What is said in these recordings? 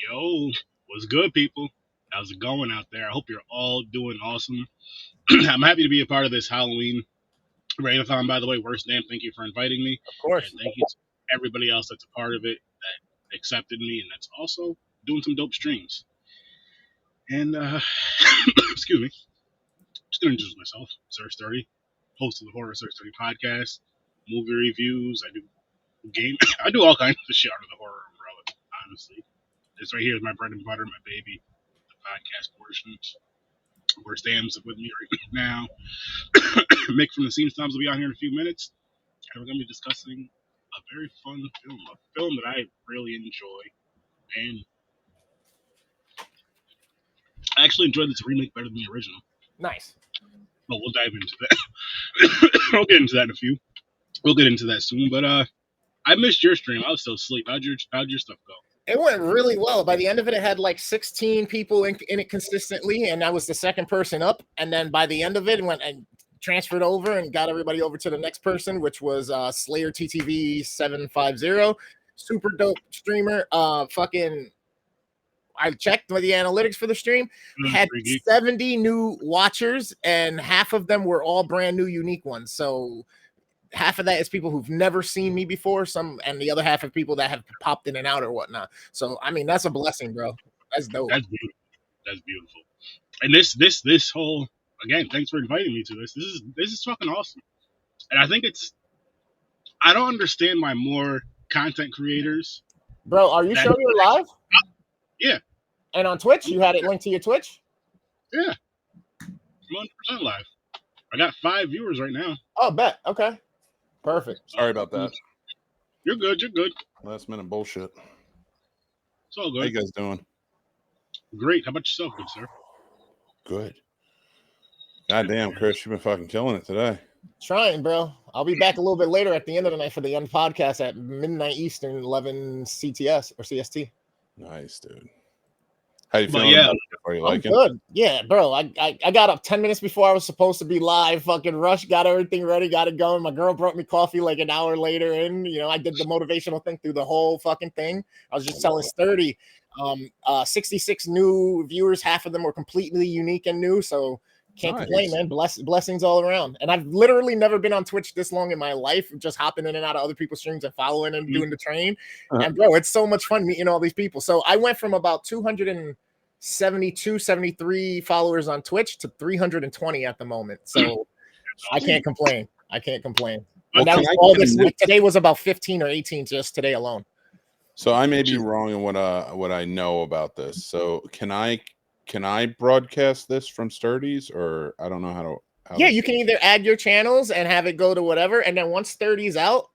Yo, what's good, people? How's it going out there? I hope you're all doing awesome. I'm happy to be a part of this Halloween Rainathon, by the way. Worst damn, thank you for inviting me. Of course. And thank you to everybody else that's a part of it that accepted me and that's also doing some dope streams. And, excuse me, just going to introduce myself, Sir Sturdy, host of the Horror Sir Sturdy podcast, movie reviews. I do game, I do all kinds of shit under the horror umbrella, honestly. This right here is my bread and butter, my baby, the podcast portions. Where Stam's with me right now. Mick from the SNOBS will be on here in a few minutes. And we're going to be discussing a very fun film, a film that I really enjoy. And I actually enjoyed this remake better than the original. Nice. But we'll dive into that. We'll get into that in a few. We'll get into that soon. But I missed your stream. I was still asleep. How'd your stuff go? It went really well. By the end of it, it had like 16 people in it consistently, and I was the second person up. And then by the end of it, went and transferred over and got everybody over to the next person, which was Slayer TTV 750. Super dope streamer. I checked with the analytics for the stream. Had 70 new watchers, and half of them were all brand new, unique ones. So half of that is people who've never seen me before, and the other half of people that have popped in and out or whatnot. So I mean, that's a blessing, bro. That's dope. That's beautiful. That's beautiful. And this whole, again, thanks for inviting me to this. This is fucking awesome. And I think I don't understand why more content creators. Bro, are you sure you're live? Yeah. And on Twitch, you had it linked to your Twitch? Yeah. 100% live. I got 5 viewers right now. Oh, bet. Okay. Perfect. Sorry about that. You're good. Last minute bullshit. It's all good. How you guys doing? Great. How about yourself, good sir? Good. God damn, Chris, you've been fucking killing it today. Trying, bro. I'll be back a little bit later at the end of the night for the end podcast at midnight Eastern, 11 CTS or CST. Nice, dude. How you feeling? Yeah, are you liking? Good. Yeah, bro. I got up 10 minutes before I was supposed to be live. Fucking rushed, got everything ready, got it going. My girl brought me coffee like an hour later, and I did the motivational thing through the whole fucking thing. I was just telling Sturdy, 66 new viewers. Half of them were completely unique and new, so can't complain, man. Blessings all around. And I've literally never been on Twitch this long in my life, just hopping in and out of other people's streams and following and doing the train. And bro, it's so much fun meeting all these people. So I went from about 272, 73 followers on Twitch to 320 at the moment. So I can't complain. Well, that was all this week. Today was about 15 or 18 just today alone. So I may be wrong in what I know about this. So can I broadcast this from Sturdy's, or I don't know how to. You can either add your channels and have it go to whatever, and then once Sturdy's out,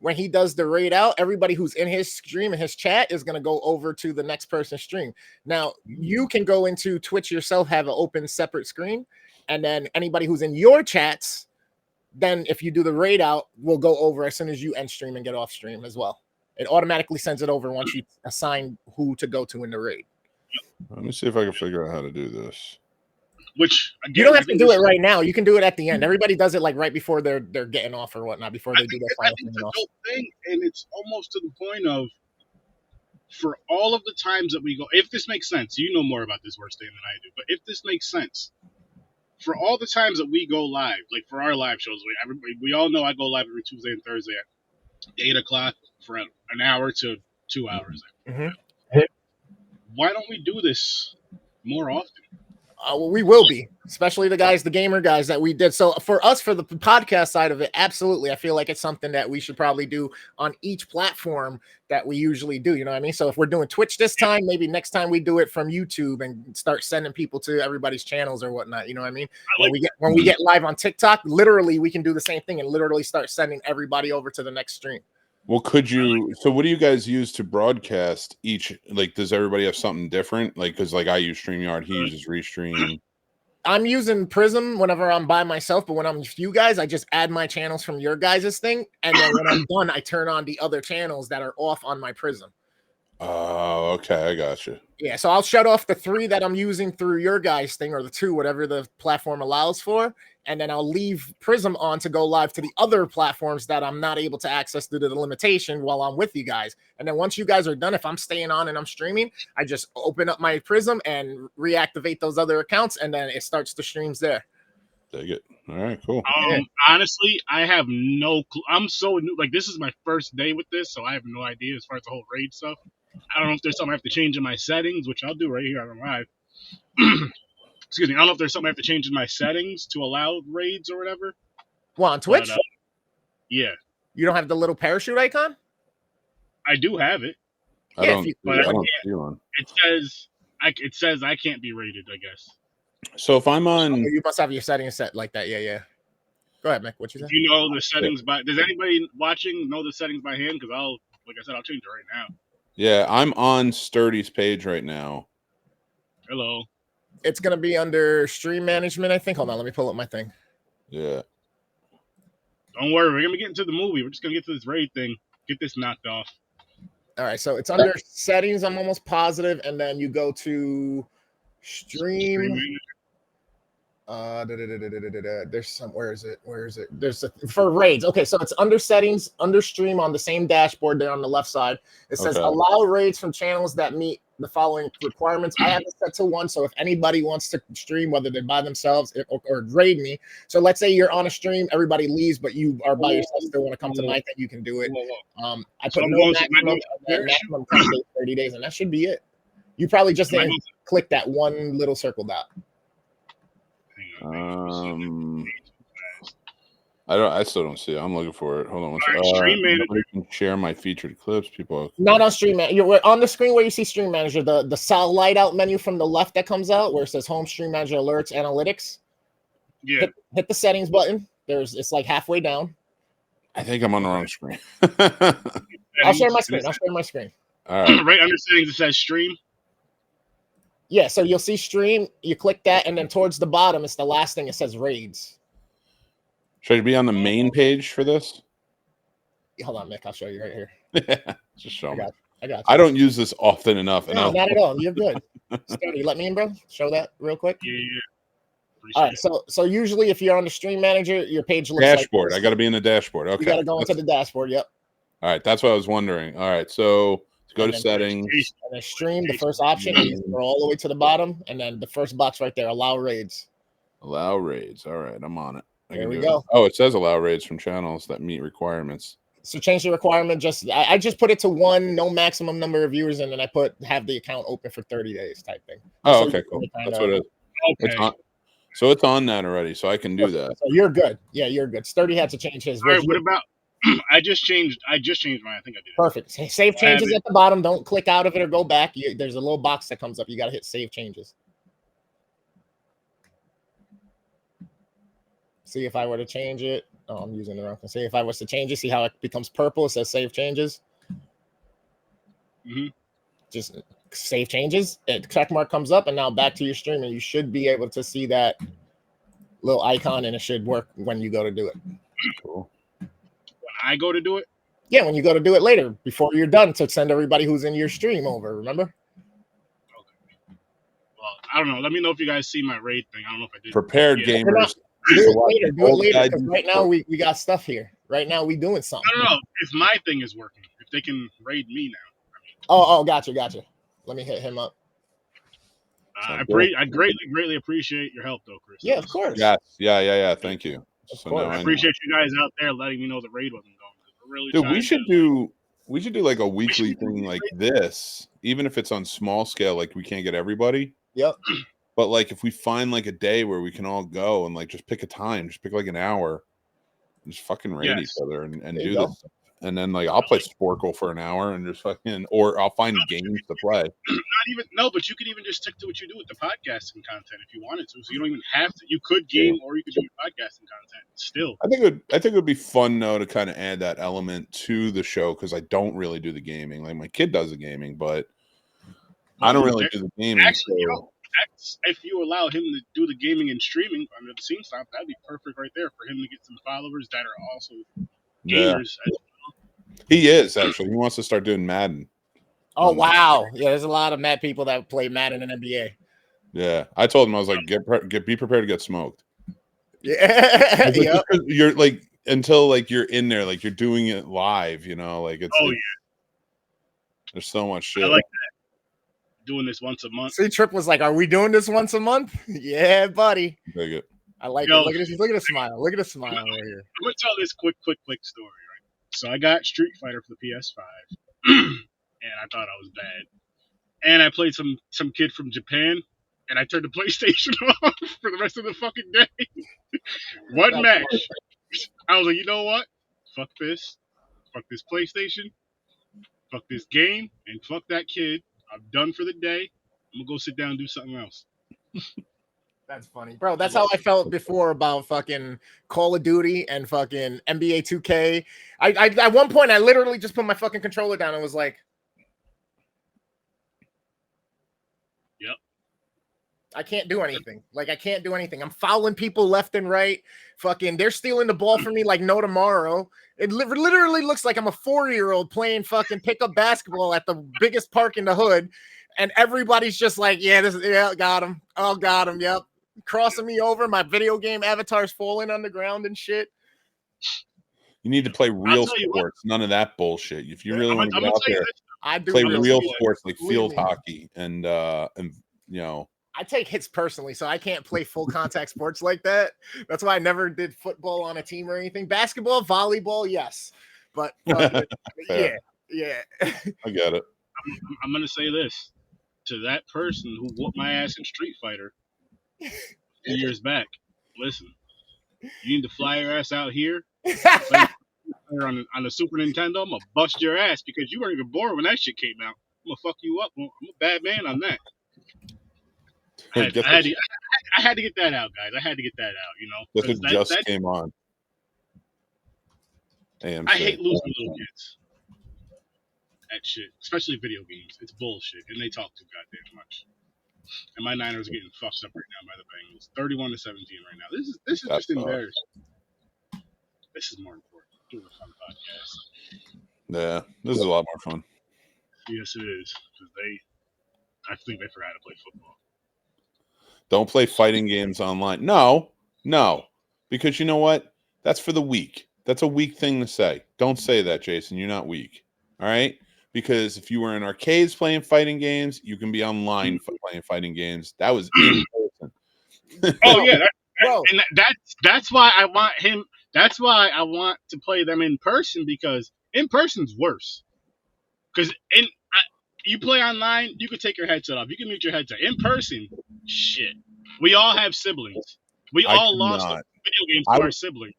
when he does the raid out, everybody who's in his stream and his chat is going to go over to the next person's stream. Now, you can go into Twitch yourself, have an open separate screen, and then anybody who's in your chats, then if you do the raid out, will go over as soon as you end stream and get off stream as well. It automatically sends it over once you assign who to go to in the raid. Let me see if I can figure out how to do this. Which again, you don't have to do it right now. You can do it at the end. Everybody does it like right before they're getting off or whatnot, before they do their final thing. It's a dope thing, and it's almost to the point of, for all of the times that we go, if this makes sense, you know more about this worst thing than I do, but if this makes sense, for all the times that we go live, like for our live shows, we all know I go live every Tuesday and Thursday at 8 o'clock for an hour to 2 hours. Mm-hmm. Why don't we do this more often? Well, we will be, especially the gamer guys that we did. So for us, for the podcast side of it, absolutely. I feel like it's something that we should probably do on each platform that we usually do. You know what I mean? So if we're doing Twitch this time, maybe next time we do it from YouTube and start sending people to everybody's channels or whatnot. You know what I mean? When we get live on TikTok, literally we can do the same thing and literally start sending everybody over to the next stream. Well, could you? So, what do you guys use to broadcast each? Like, does everybody have something different? Like, because like I use StreamYard, he uses Restream. I'm using Prism whenever I'm by myself, but when I'm with you guys, I just add my channels from your guys' thing, and then when I'm done, I turn on the other channels that are off on my Prism. Oh, okay, I got you. Yeah, so I'll shut off the 3 that I'm using through your guys' thing, or the 2, whatever the platform allows for, and then I'll leave Prism on to go live to the other platforms that I'm not able to access due to the limitation while I'm with you guys. And then once you guys are done, if I'm staying on and I'm streaming, I just open up my Prism and reactivate those other accounts, and then it starts the streams there. Dig it. All right, cool. Honestly, I have no clue. I'm so new. Like, this is my first day with this, so I have no idea as far as the whole raid stuff. I don't know if there's something I have to change in my settings, which I'll do right here on live. Excuse me. I don't know if there's something I have to change in my settings to allow raids or whatever. Well, on Twitch? But, yeah. You don't have the little parachute icon? I do have it. I don't see one. It says I can't be raided, I guess. So if I'm on, you must have your settings set like that. Yeah. Go ahead, Mick. What you say? Do you know the settings by? Does anybody watching know the settings by hand? Because like I said, I'll change it right now. Yeah, I'm on Sturdy's page right now. Hello. It's gonna be under stream management, I think. Hold on, let me pull up my thing. Yeah. Don't worry, we're gonna get into the movie. We're just gonna get to this raid thing. Get this knocked off. All right, so it's under settings. I'm almost positive, and then you go to stream. There's some. Where is it? There's for raids. Okay, so it's under settings, under stream on the same dashboard there on the left side. It says allow raids from channels that meet the following requirements. I have it set to 1, so if anybody wants to stream, whether they're by themselves or raid me. So let's say you're on a stream, everybody leaves, but you are by yourself, still want to come to my thing, you can do it. I put no maximum 30 days, and that should be it. You probably just didn't click that one little circle dot. I still don't see it. I'm looking for it. Hold on one second. I can share my featured clips. People not on stream manager. You're on the screen where you see stream manager, the solid light out menu from the left that comes out where it says home, stream manager, alerts, analytics. Yeah. Hit the settings button. It's like halfway down. I think I'm on the wrong screen. I'll share my screen. All right. Right under settings it says stream. Yeah, so you'll see stream, you click that, and then towards the bottom, it's the last thing. It says raids. Should I be on the main page for this? Hold on, Nick. I'll show you right here. Just show me. I got you. I don't use this often enough. No, not at all. You're good. Sturdy, let me in, bro. Show that real quick. Yeah. All right, so usually if you're on the stream manager, your page looks dashboard. Like I got to be in the dashboard. Okay. You got to go into the dashboard. Yep. All right, that's what I was wondering. All right, so go to settings. And then stream, the first option, and you go all the way to the bottom, and then the first box right there, allow raids. Allow raids. All right, I'm on it. There we go. Oh, it says allow raids from channels that meet requirements. So change the requirement. I just put it to 1, no maximum number of viewers, and then I have the account open for 30 days type thing. Oh, okay, cool. That's what it is. Okay. So it's on that already, so I can do that. So you're good. Yeah, you're good. Sturdy had to change his. All right, what about? I just changed mine. I think I did. Perfect. Save changes at the bottom. Don't click out of it or go back. There's a little box that comes up. You got to hit save changes. See if I were to change it. Oh, I'm using the wrong thing. See if I was to change it. See how it becomes purple. It says save changes. Just save changes. Check mark comes up, and now back to your stream, and you should be able to see that little icon, and it should work when you go to do it. Cool. I go to do it? Yeah, when you go to do it later, before you're done, to send everybody who's in your stream over, remember? Okay. Well, I don't know. Let me know if you guys see my raid thing. I don't know if I did. Prepared gamers. Do it later, because right now we got stuff here. Right now we doing something. I don't know if my thing is working. If they can raid me now. Oh, gotcha. Let me hit him up. I greatly appreciate your help, though, Chris. Yeah, of course. Yes. Yeah. Thank you. So I appreciate you guys out there letting me know the raid wasn't going. We're really Dude, we should do like a weekly thing like this, even if it's on small scale. Like we can't get everybody. Yep. But like if we find like a day where we can all go and like just pick a time, just pick like an hour, and just fucking raid each other and do this stuff. And then like I'll play Sporkle for an hour and just fucking, or I'll find games to play. But you could even just stick to what you do with the podcasting content if you wanted to. So you don't even have to. You could game or you could do podcasting content still. I think it would be fun though to kind of add that element to the show because I don't really do the gaming. Like my kid does the gaming, but I don't really do the gaming. Actually, if you allow him to do the gaming and streaming under the scene stop, that'd be perfect right there for him to get some followers that are also gamers. Yeah. He is actually. He wants to start doing Madden. Oh wow! Yeah, there's a lot of mad people that play Madden and NBA. Yeah, I told him I was like, be prepared to get smoked. Yeah, Like, yep. you're like until like you're in there, like you're doing it live, you know, like it's Oh yeah, there's so much I shit. like that. Doing this once a month. See, Trip was like, "Are we doing this once a month?" Yeah, buddy. Dig it. I like Yo, it. Look at this. Look at the smile. Look at the smile right here. I'm gonna tell this quick story, right? So I got Street Fighter for the PS5, and I thought I was bad. And I played some kid from Japan, and I turned the PlayStation off for the rest of the fucking day. One match. I was like, you know what? Fuck this. Fuck this PlayStation. Fuck this game. And fuck that kid. I'm done for the day. I'm gonna go sit down and do something else. That's funny, bro. That's how I felt before about fucking Call of Duty and fucking NBA 2K. I at one point I literally just put my fucking controller down and was like, Yep. I can't do anything. Like, I can't do anything. I'm fouling people left and right. Fucking, they're stealing the ball from me like no tomorrow. It literally looks like I'm a 4-year-old playing fucking pickup basketball at the biggest park in the hood. And everybody's just like, yeah, got him. Oh, got him. Yep. Crossing me over. My video game avatar's falling on the ground and shit. You need to play real sports. None of that bullshit. If you really want to get out there, I do play real sports sports like field hockey and you know. I take hits personally, so I can't play full contact sports like that. That's why I never did football on a team or anything. Basketball, volleyball, yes, but yeah. I get it. I'm gonna say this to that person who whooped my ass in Street Fighter 2 years back. Listen, you need to fly your ass out here on the Super Nintendo. I'm gonna bust your ass because you weren't even born when that shit came out. I'm gonna fuck you up. I'm a bad man on that. I had to get that out, guys. I had to get that out, you know. This just came on. AMC. I hate losing little kids. That shit, especially video games. It's bullshit, and they talk too goddamn much. And my Niners are getting fucked up right now by the Bengals, 31-17 right now. This is just embarrassing. This is more important. Doing a fun podcast. Yeah, this is a lot more fun. Yes, it is, because I think they forgot to play football. Don't play fighting games online. No, because you know what? That's for the weak. That's a weak thing to say. Don't say that, Jason. You're not weak. All right? Because if you were in arcades playing fighting games, you can be online playing fighting games. That was in person. Oh yeah, that's why I want him. That's why I want to play them in person, because in person's worse. Because you play online, you can take your headset off. You can mute your headset. In person, shit. We all have siblings. We all lost video games to our siblings.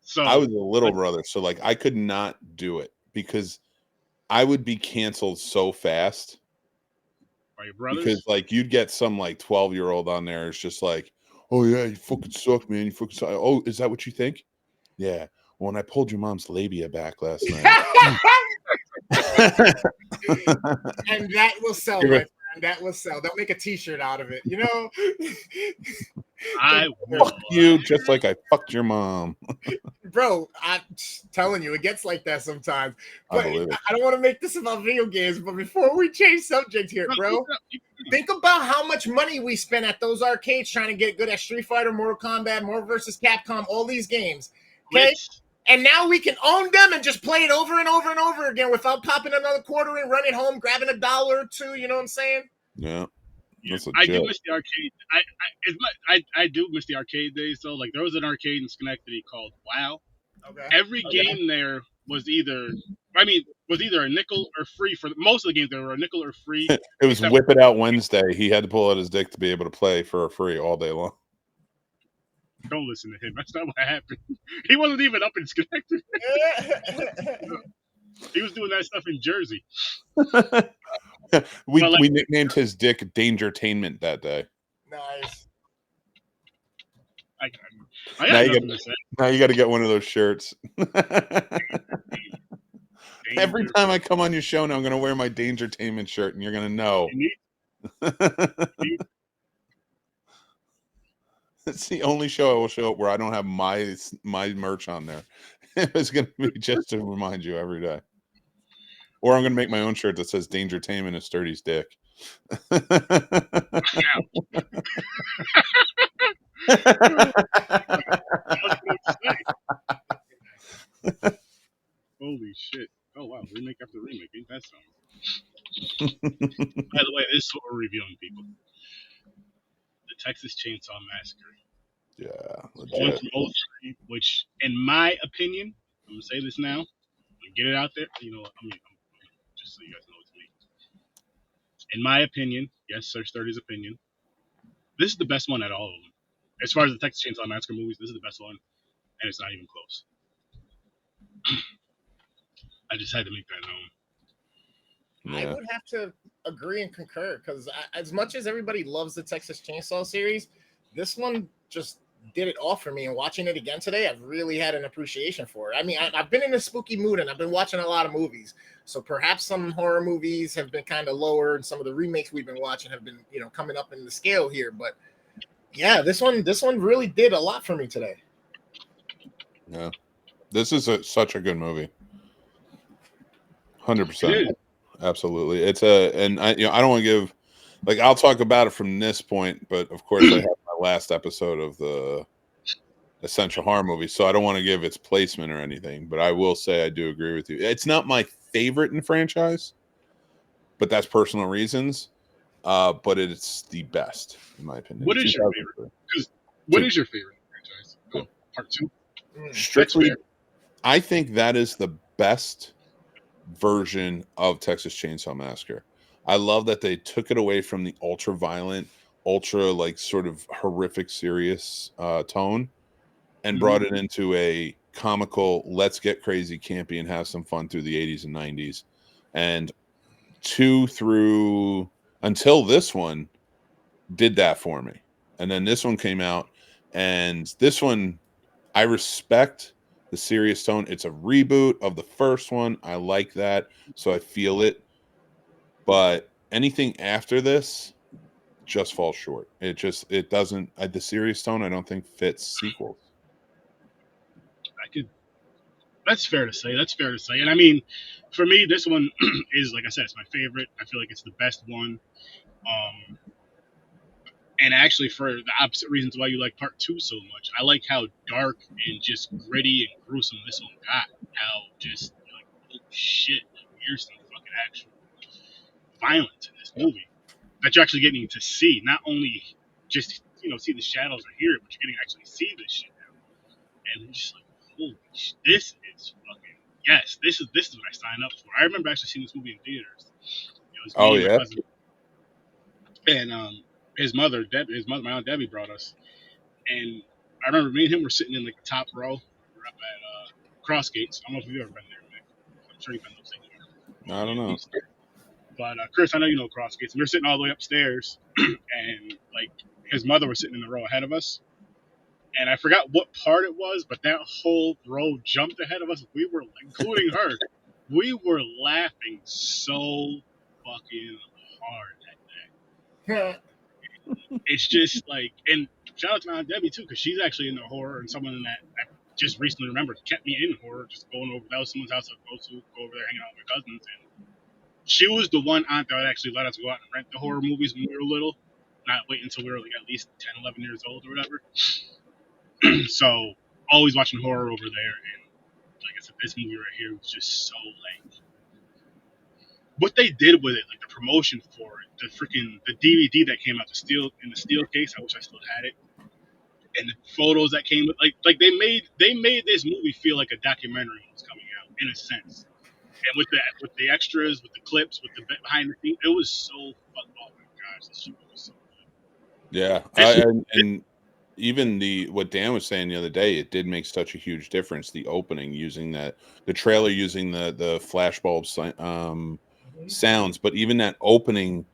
So I was a little brother, so like I could not do it because I would be canceled so fast. By your brothers? Because like you'd get some like 12-year-old on there. It's just like, oh yeah, you fucking suck, man. You fucking suck. Oh, is that what you think? Yeah. When I pulled your mom's labia back last night. And that will sell, my friend. That will sell. They'll make a T-shirt out of it, you know. I fuck you just like I fucked your mom, bro. I'm telling you, it gets like that sometimes. But I don't want to make this about video games. But before we change subject here, bro, think about how much money we spent at those arcades trying to get good at Street Fighter, Mortal Kombat, Marvel vs. Capcom, all these games. Okay. And now we can own them and just play it over and over and over again without popping another quarter in, running home, grabbing $1 or $2. You know what I'm saying? Yeah. I do miss the arcade. I do miss the arcade days though. Like there was an arcade in Schenectady called WoW. Okay. Every game there was either a nickel or free for most of the games. They were a nickel or free. It was Whip It Out Wednesday. He had to pull out his dick to be able to play for free all day long. Don't listen to him. That's not what happened. He wasn't even up in Schenectady. He was doing that stuff in Jersey. We nicknamed his dick Dangertainment that day. Nice. Now you got to get one of those shirts. Every time I come on your show now, I'm going to wear my Dangertainment shirt, and you're going to know. It's the only show I will show up where I don't have my merch on there. It's going to be just to remind you every day. Or I'm going to make my own shirt that says Dangertainment is Sturdy's dick. Holy shit. Oh, wow. Remake after remake. Ain't that something? By the way, this is what we're reviewing, people. The Texas Chainsaw Massacre. Yeah, One legit. from 03, which, in my opinion, I'm going to say this now, and get it out there. You know, just so you guys know it's me. In my opinion, yes, Sir Sturdy's opinion, this is the best one out of all of them. As far as the Texas Chainsaw Massacre movies, this is the best one, and it's not even close. I just had to make that known. I would have to agree and concur because as much as everybody loves the Texas Chainsaw series, this one just did it all for me. And watching it again today, I've really had an appreciation for it. I mean, I've been in a spooky mood and I've been watching a lot of movies. So perhaps some horror movies have been kind of lower and some of the remakes we've been watching have been, coming up in the scale here. But yeah, this one really did a lot for me today. Yeah. This is such a good movie. 100%. Absolutely. It's and I don't want to give, like, I'll talk about it from this point, but of course I have my last episode of the Essential Horror Movie, so I don't want to give its placement or anything, but I will say I do agree with you. It's not my favorite in the franchise, but that's personal reasons. But it's the best, in my opinion. What is your favorite? What is your favorite franchise? Oh, part 2? Strictly, I think that is the best version of Texas Chainsaw Massacre. I love that they took it away from the ultra violent, ultra like sort of horrific, serious tone, and brought it into a comical, let's get crazy, campy, and have some fun through the 80s and 90s. And 2 through until this one did that for me. And then this one came out, and this one I respect the serious tone. It's a reboot of the first one. I like that, so I feel it. But anything after this just falls short. It doesn't. The serious tone I don't think fits sequels. That's fair to say. And I mean, for me, this one is, like I said, it's my favorite. I feel like it's the best one. And actually, for the opposite reasons why you like part 2 so much, I like how dark and just gritty and gruesome this one got. How just like, oh shit, here's some fucking actual violence in this movie that you're actually getting to see. Not only just see the shadows are here, but you're getting to actually see this shit now. And I'm just like, holy shit, this is fucking yes. This is what I signed up for. I remember actually seeing this movie in theaters. It was me and my cousin. And his mother, my aunt Debbie, brought us, and I remember me and him were sitting in like the top row. We were up at Crossgates. I don't know if you've ever been there, Nick. I'm sure you've been there. I don't know. But Chris, I know you know Crossgates. We were sitting all the way upstairs, and like his mother was sitting in the row ahead of us. And I forgot what part it was, but that whole row jumped ahead of us. We were, including her, we were laughing so fucking hard that day. It's just like, and shout out to my Aunt Debbie too, because she's actually into horror, and someone that I just recently remembered kept me in horror, just going over. That was someone's house I'd go over there, hanging out with my cousins, and she was the one aunt that would actually let us go out and rent the horror movies when we were little, not wait until we were like at least 10, 11 years old or whatever. So always watching horror over there, and like I said, this movie right here was just so like what they did with it, like the promotion for it, the DVD that came out, the steel case. I wish I still had it, and the photos that came with, like they made this movie feel like a documentary was coming out in a sense, and with the extras, with the clips, with the behind the scenes, it was so fun. Oh my gosh, this shit was so good. Yeah, and even what Dan was saying the other day, it did make such a huge difference. The opening using the trailer using the flashbulb sounds, but even that opening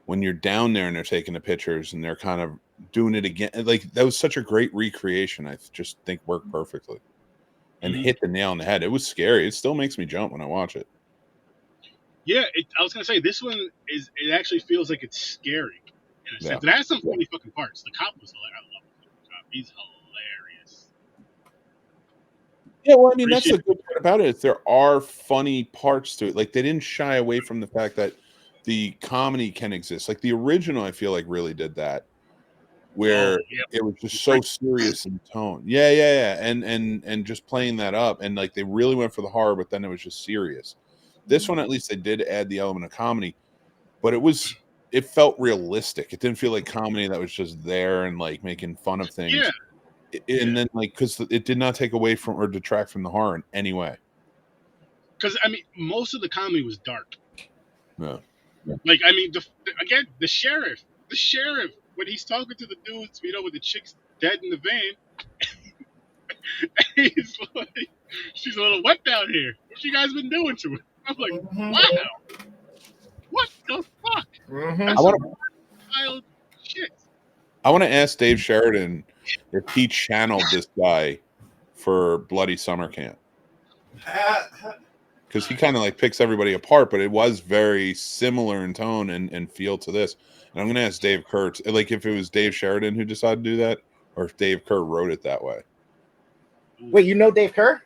when you're down there and they're taking the pictures and they're kind of doing it again, like that was such a great recreation. I just think worked perfectly and hit the nail on the head. It was scary. It still makes me jump when I watch it. Yeah, I was gonna say this one it actually feels like it's scary in a sense. It has some funny fucking parts. The cop was hilarious. I love him. He's hilarious. Yeah, well, I mean, that's the good part about it. Is there are funny parts to it. Like they didn't shy away from the fact that the comedy can exist. Like the original, I feel like really did that. where yeah. it was just so serious in tone. Yeah. And just playing that up, and like they really went for the horror, but then it was just serious. This one, at least, they did add the element of comedy, but it felt realistic. It didn't feel like comedy that was just there and like making fun of things. And then like, because it did not take away from or detract from the horror in any way. Because I mean, most of the comedy was dark. Yeah. Like, I mean, the sheriff, when he's talking to the dudes, with the chicks dead in the van, he's like, she's a little wet down here. What you guys been doing to her? I'm like, wow, what the fuck? That's some wild shit. I want to ask Dave Sheridan if he channeled this guy for Bloody Summer Camp. Because he kind of like picks everybody apart, but it was very similar in tone and feel to this. And I'm going to ask Dave Kurtz, like if it was Dave Sheridan who decided to do that, or if Dave Kerr wrote it that way. Wait, you know Dave Kerr?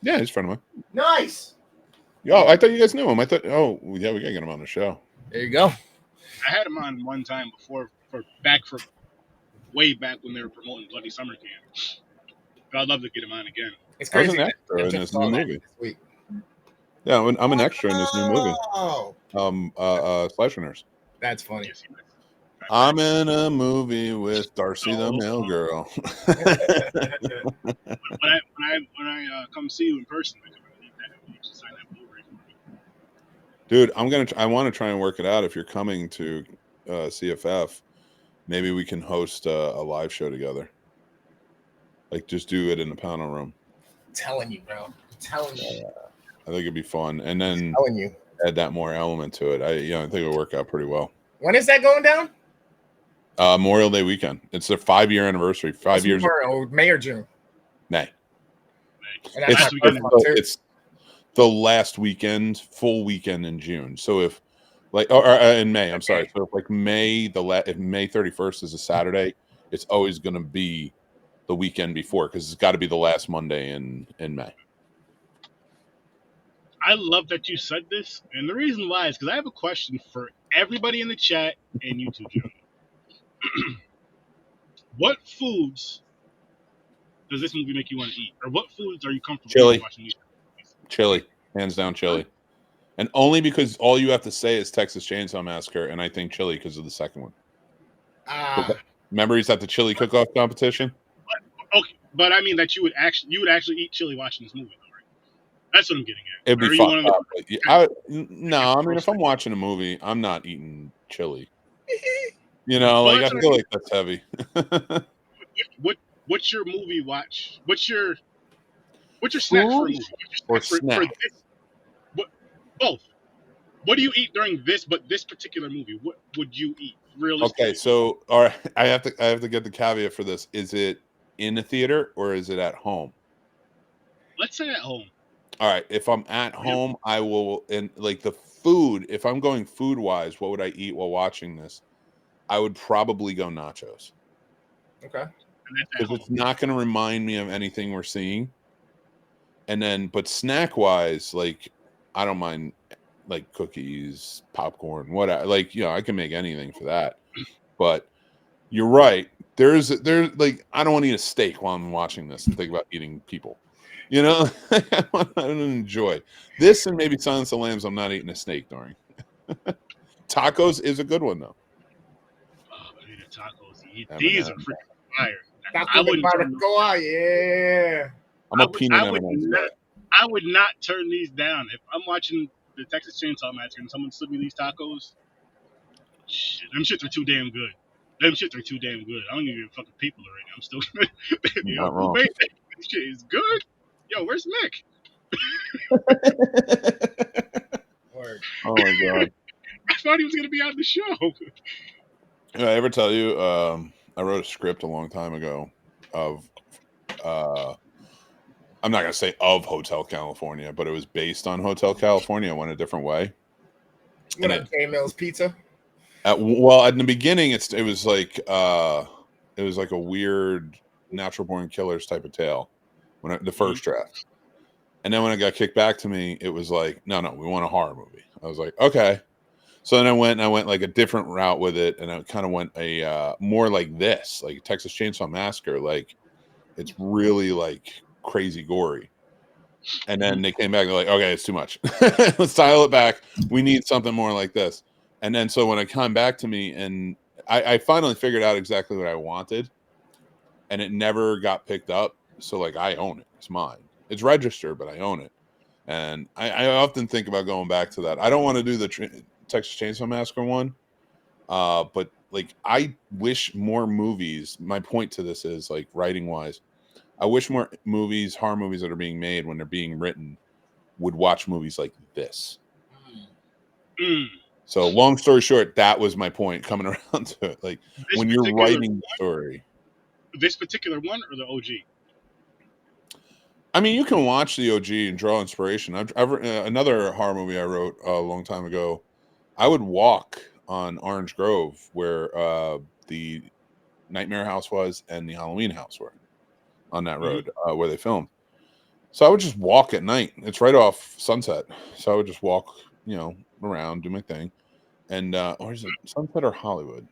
Yeah, he's a friend of mine. Nice. Yo, I thought you guys knew him. I thought, oh, yeah, we got to get him on the show. There you go. I had him on one time before, way back when they were promoting Bloody Summer Camp. But I'd love to get him on again. It's crazy. I was an extra in this new movie. Yeah, I'm an extra in this new movie. Slasher Nurse. That's funny. I'm in a movie with Darcy the Mail Girl. when I come see you in person, you should sign that Blu-ray for me. Dude, I want to try and work it out. If you're coming to CFF, maybe we can host a live show together. Like, just do it in the panel room. I'm telling you, bro. I'm telling you. I think it'd be fun, and then add that more element to it. I think it'll work out pretty well. When is that going down? Memorial Day weekend. It's their 5-year anniversary. 5 years. May or June? May. And It's the last weekend, full weekend in June. So if like, or in May, I'm sorry. So if like if May 31st is a Saturday, it's always going to be the weekend before, because it's got to be the last Monday in May. I love that you said this, and the reason why is because I have a question for everybody in the chat and you too, John. What foods does this movie make you want to eat, or what foods are you comfortable watching these movies? Chili, hands down, chili, and only because all you have to say is Texas Chainsaw Massacre, and I think chili because of the second one. Remember, he's at the chili cook-off competition. Okay, but I mean that you would actually eat chili watching this movie, though, right? That's what I'm getting at. It'd be fucked up. I mean, if I'm watching a movie, I'm not eating chili. I feel like that's heavy. What's your movie watch? What's your snack for a movie? Or snack? Both. What do you eat during this particular movie? What would you eat realistically? Okay, so I have to get the caveat for this. Is it in a theater or is it at home? Let's say at home. All right, if I'm at home, I will, and like the food, if I'm going food wise, what would I eat while watching this? I would probably go nachos. Okay. Because it's not going to remind me of anything we're seeing. And then, but snack wise, like, I don't mind like cookies, popcorn, whatever. Like, I can make anything for that. But you're right. There's like, I don't want to eat a steak while I'm watching this and think about eating people. I want to enjoy this, and maybe Silence of the Lambs. I'm not eating a snake during. Tacos is a good one though. Oh, man, tacos. These are freaking fire. I wouldn't I'm a peanut M&M's guy. I would not turn these down. If I'm watching the Texas Chainsaw Massacre and someone slipped me these tacos, shit, them shits are too damn good. I don't even fucking people already. I'm still who made that? This shit is good. Yo, where's Mick? Oh my god. I thought he was gonna be on the show. Did I ever tell you I wrote a script a long time ago of I'm not gonna say of Hotel California, but it was based on Hotel California. It went a different way. K-Mills Pizza? Well, in the beginning it was like a weird Natural Born Killers type of tale the first draft. And then when it got kicked back to me, it was like, no, we want a horror movie. I was like, okay. So then I went like a different route with it, and I kind of went a more like this, like Texas Chainsaw Massacre. Like it's really like crazy gory. And then they came back and they're like, okay, it's too much. Let's dial it back. We need something more like this. And then so when it came back to me, and I finally figured out exactly what I wanted, and it never got picked up. So like I own it. It's mine. It's registered, but I own it. And I often think about going back to that. I don't want to do the Texas Chainsaw Massacre one. But like I wish more movies, my point to this is like writing wise, I wish more movies, horror movies that are being made when they're being written would watch movies like this. So long story short, that was my point coming around to it. Like This when you're particular writing the story. This particular one or the OG? I mean, you can watch the OG and draw inspiration. Another horror movie I wrote a long time ago. I would walk on Orange Grove, where the Nightmare House was and the Halloween house were on that road where they filmed. So I would just walk at night. It's right off Sunset, so I would just walk, you know, around, do my thing, and or is it Sunset or Hollywood?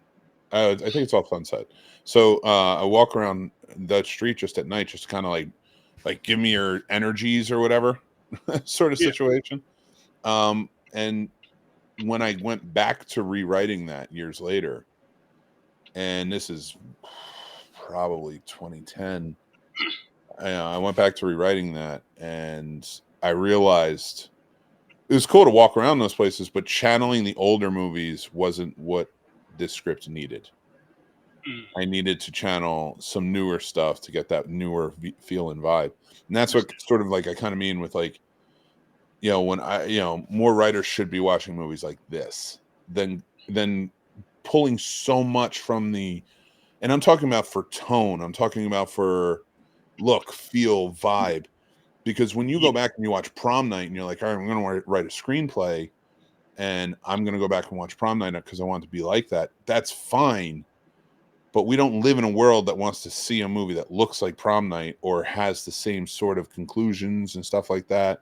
I think it's off Sunset. So I walk around that street just at night, just kind of like give me your energies or whatever sort of situation. And when I went back to rewriting that years later, and this is probably 2010, I went back to rewriting that, and I realized it was cool to walk around those places, but channeling the older movies wasn't what this script needed. I needed to channel some newer stuff to get that newer feel and vibe. And that's what sort of like I kind of mean with like, you know, when more writers should be watching movies like this than pulling so much from the, and I'm talking about for tone, I'm talking about for look, feel, vibe. Because when you go back and you watch Prom Night and you're like, all right, I'm going to write a screenplay and I'm going to go back and watch Prom Night because I want it to be like that. That's fine. But we don't live in a world that wants to see a movie that looks like Prom Night or has the same sort of conclusions and stuff like that.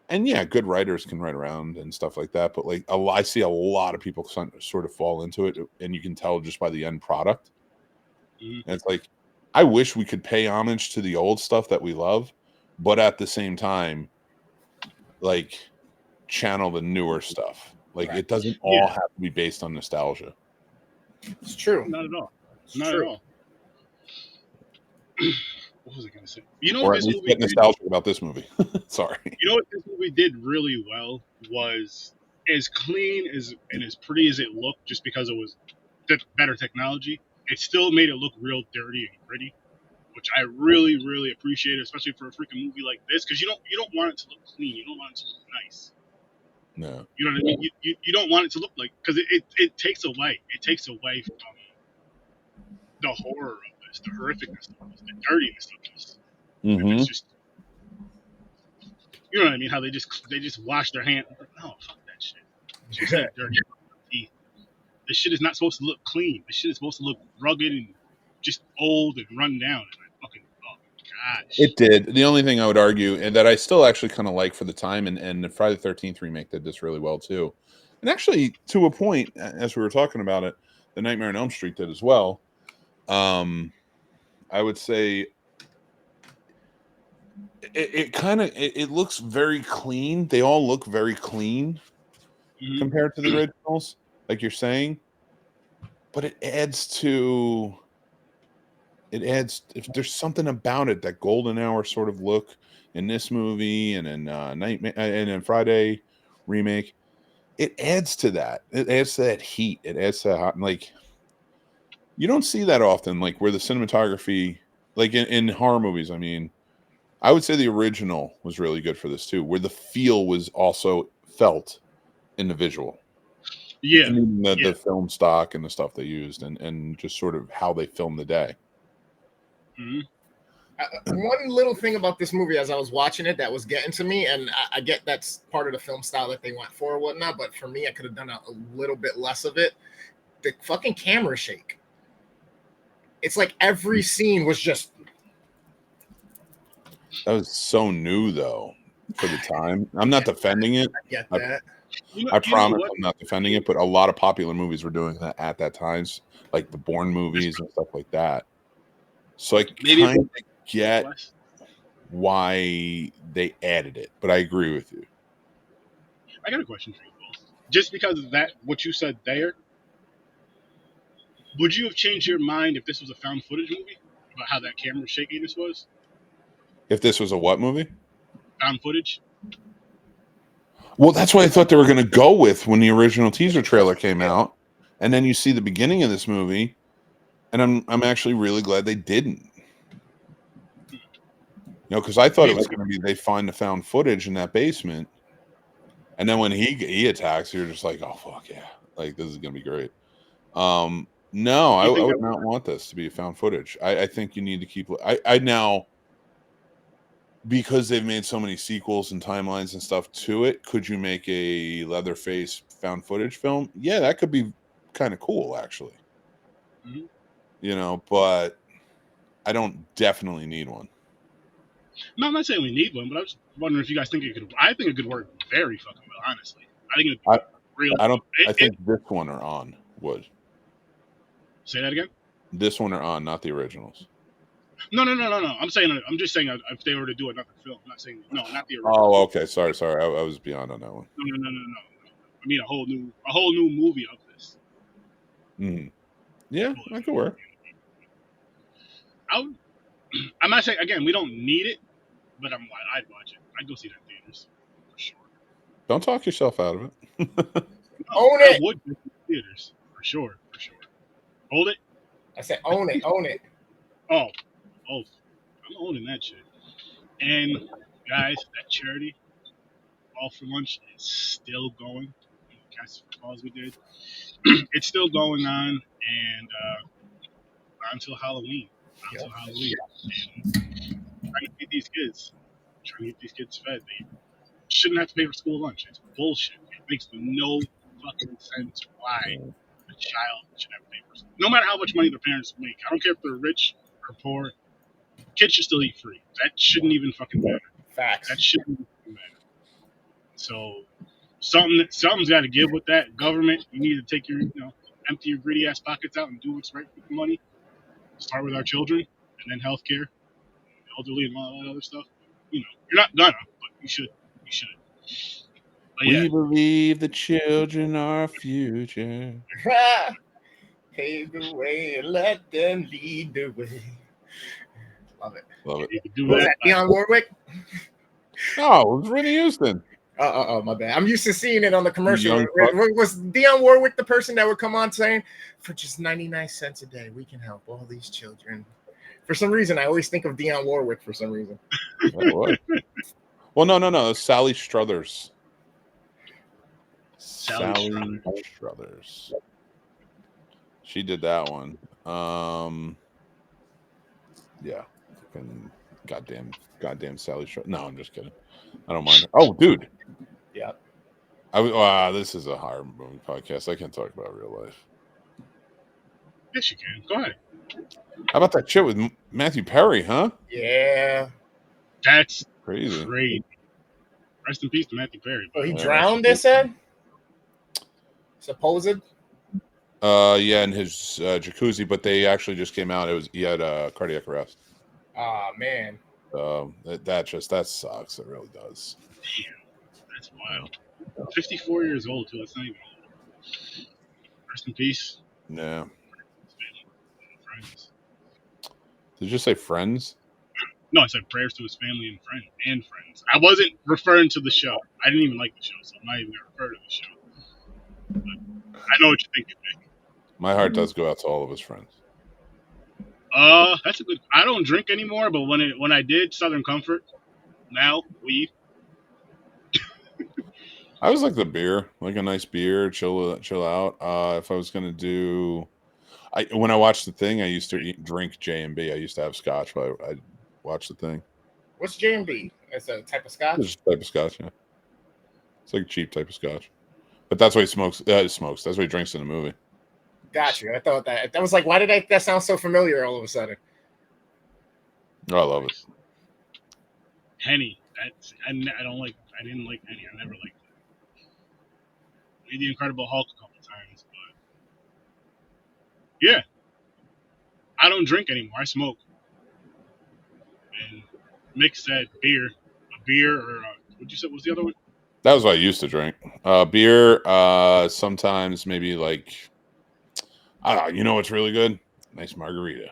And yeah, good writers can write around and stuff like that. But like I see a lot of people sort of fall into it, and you can tell just by the end product. And it's like, I wish we could pay homage to the old stuff that we love, but at the same time, like channel the newer stuff. Like it doesn't all have to be based on nostalgia. It's true. Not at all. Not at all. What was I going to say? You know or what at this least movie get nostalgic about this movie. Sorry. You know what this movie did really well was as clean and as pretty as it looked, just because it was better technology. It still made it look real dirty and gritty, which I really, really appreciate, especially for a freaking movie like this, because you don't want it to look clean. You don't want it to look nice. No. You know what I mean? You don't want it to look like, because it takes away. It takes away from the horror of this, the horrificness of this, the dirtiness of this. It's just, you know what I mean? How they just wash their hands. Like, no, fuck that shit. Just dirty teeth. This shit is not supposed to look clean. This shit is supposed to look rugged and just old and run down. And I fucking, oh my gosh. It did. The only thing I would argue, and that I still actually kind of like for the time, and the Friday the 13th remake did this really well too. And actually, to a point, as we were talking about it, the Nightmare on Elm Street did as well. I would say it looks very clean. They all look very clean compared to the originals, like you're saying. But it adds if there's something about it, that golden hour sort of look in this movie and in Nightmare and in Friday remake, it adds to that. It adds to that heat. It adds to that, like, you don't see that often, like where the cinematography, like in horror movies, I mean, I would say the original was really good for this too, where the feel was also felt in the visual. Yeah. The film stock and the stuff they used and just sort of how they filmed the day. One little thing about this movie as I was watching it that was getting to me, and I get that's part of the film style that they went for or whatnot, but for me, I could have done a little bit less of it. The fucking camera shake. It's like every scene was just. That was so new, though, for the time. I'm not defending it. I get that. I promise I'm not defending it, but a lot of popular movies were doing that at that times, like the Bourne movies and stuff like that. So I kind of get why they added it, but I agree with you. I got a question for you both. Just because of that, what you said there, would you have changed your mind if this was a found footage movie about how that camera shakiness was? If this was a what movie? Found footage. Well, that's what I thought they were going to go with when the original teaser trailer came out, and then you see the beginning of this movie, and I'm actually really glad they didn't. You know, because I thought it was going to be they find the found footage in that basement, and then when he attacks, you're just like, oh fuck yeah, like this is going to be great. No, I would not want this to be found footage. I think you need to keep. I now, because they've made so many sequels and timelines and stuff to it, could you make a Leatherface found footage film? Yeah, that could be kind of cool, actually. Mm-hmm. You know, but I don't definitely need one. No, I'm not saying we need one, but I was wondering if you guys think it could. I think it could work very fucking well, honestly. I think it real. I think this one or on would. Say that again. This one or on, not the originals. No. I'm just saying if they were to do another film. I'm not saying no, not the original. Oh, okay. Sorry. I was beyond on that one. No. I mean a whole new movie of this. Mm-hmm. Yeah, that could work. I'm not saying again we don't need it, but I'd watch it. I'd go see that in theaters for sure. Don't talk yourself out of it. Own it. I would go to theaters for sure. Hold it. I said own it. Oh, I'm owning that shit. And guys, that charity all for lunch is still going. Cast calls we did. It's still going on, and until Halloween. And trying to feed these kids. Trying to get these kids fed. They shouldn't have to pay for school lunch. It's bullshit. It makes no fucking sense why a child should have to pay for school. No matter how much money their parents make. I don't care if they're rich or poor. Kids should still eat free. That shouldn't even fucking matter. Facts. That shouldn't even matter. So something's got to give with that. Government, you need to take your empty your greedy ass pockets out and do what's right with the money. Start with our children, and then healthcare, elderly, and all that other stuff. You're not gonna, but you should. But we believe the children are our future. Pave the way and let them lead the way. Love it. Was that Dionne Warwick? No, it was Whitney Houston. Oh, my bad. I'm used to seeing it on the commercial. Was Dionne Warwick the person that would come on saying, for just 99 cents a day, we can help all these children? For some reason, I always think of Dionne Warwick for some reason. Well, no. Sally Struthers. Sally Struthers. She did that one. Yeah. Goddamn Sally Struthers. No, I'm just kidding. I don't mind. Oh, dude. Yeah. This is a horror movie podcast. I can't talk about real life. Yes, you can. Go ahead. How about that shit with Matthew Perry, huh? Yeah. That's crazy. Great. Rest in peace to Matthew Perry. Oh, he drowned, they said? Supposed? Yeah, in his jacuzzi, but they actually just came out. He had cardiac arrest. Oh, man. That sucks. It really does. Damn, that's wild. 54 years old too. That's not even old. Rest in peace. Yeah. Friends. Did you just say friends? No, I said prayers to his family and friends. I wasn't referring to the show. I didn't even like the show, so I'm not even gonna refer to the show. But I know what you're thinking, Nick. My heart does go out to all of his friends. That's a good. I don't drink anymore, but when I did, Southern Comfort. Now weed. I was like the beer, like a nice beer, chill out. If I was gonna do, when I watched The Thing, I used to drink J&B. I used to have scotch while I watched The Thing. What's J&B? It's a type of scotch. It's just a type of scotch, yeah. It's like a cheap type of scotch, but that's what he smokes. That's what he drinks in the movie. Got you. I thought that was like, why did that sound so familiar all of a sudden? Oh, I love it. Henny. I don't like. I didn't like Henny. I never liked it. Made the Incredible Hulk a couple times, but yeah, I don't drink anymore. I smoke. And Mick said beer, a beer or what'd you say? What was the other one? That was what I used to drink. Beer. Sometimes maybe like I don't know. You know what's really good? Nice margarita.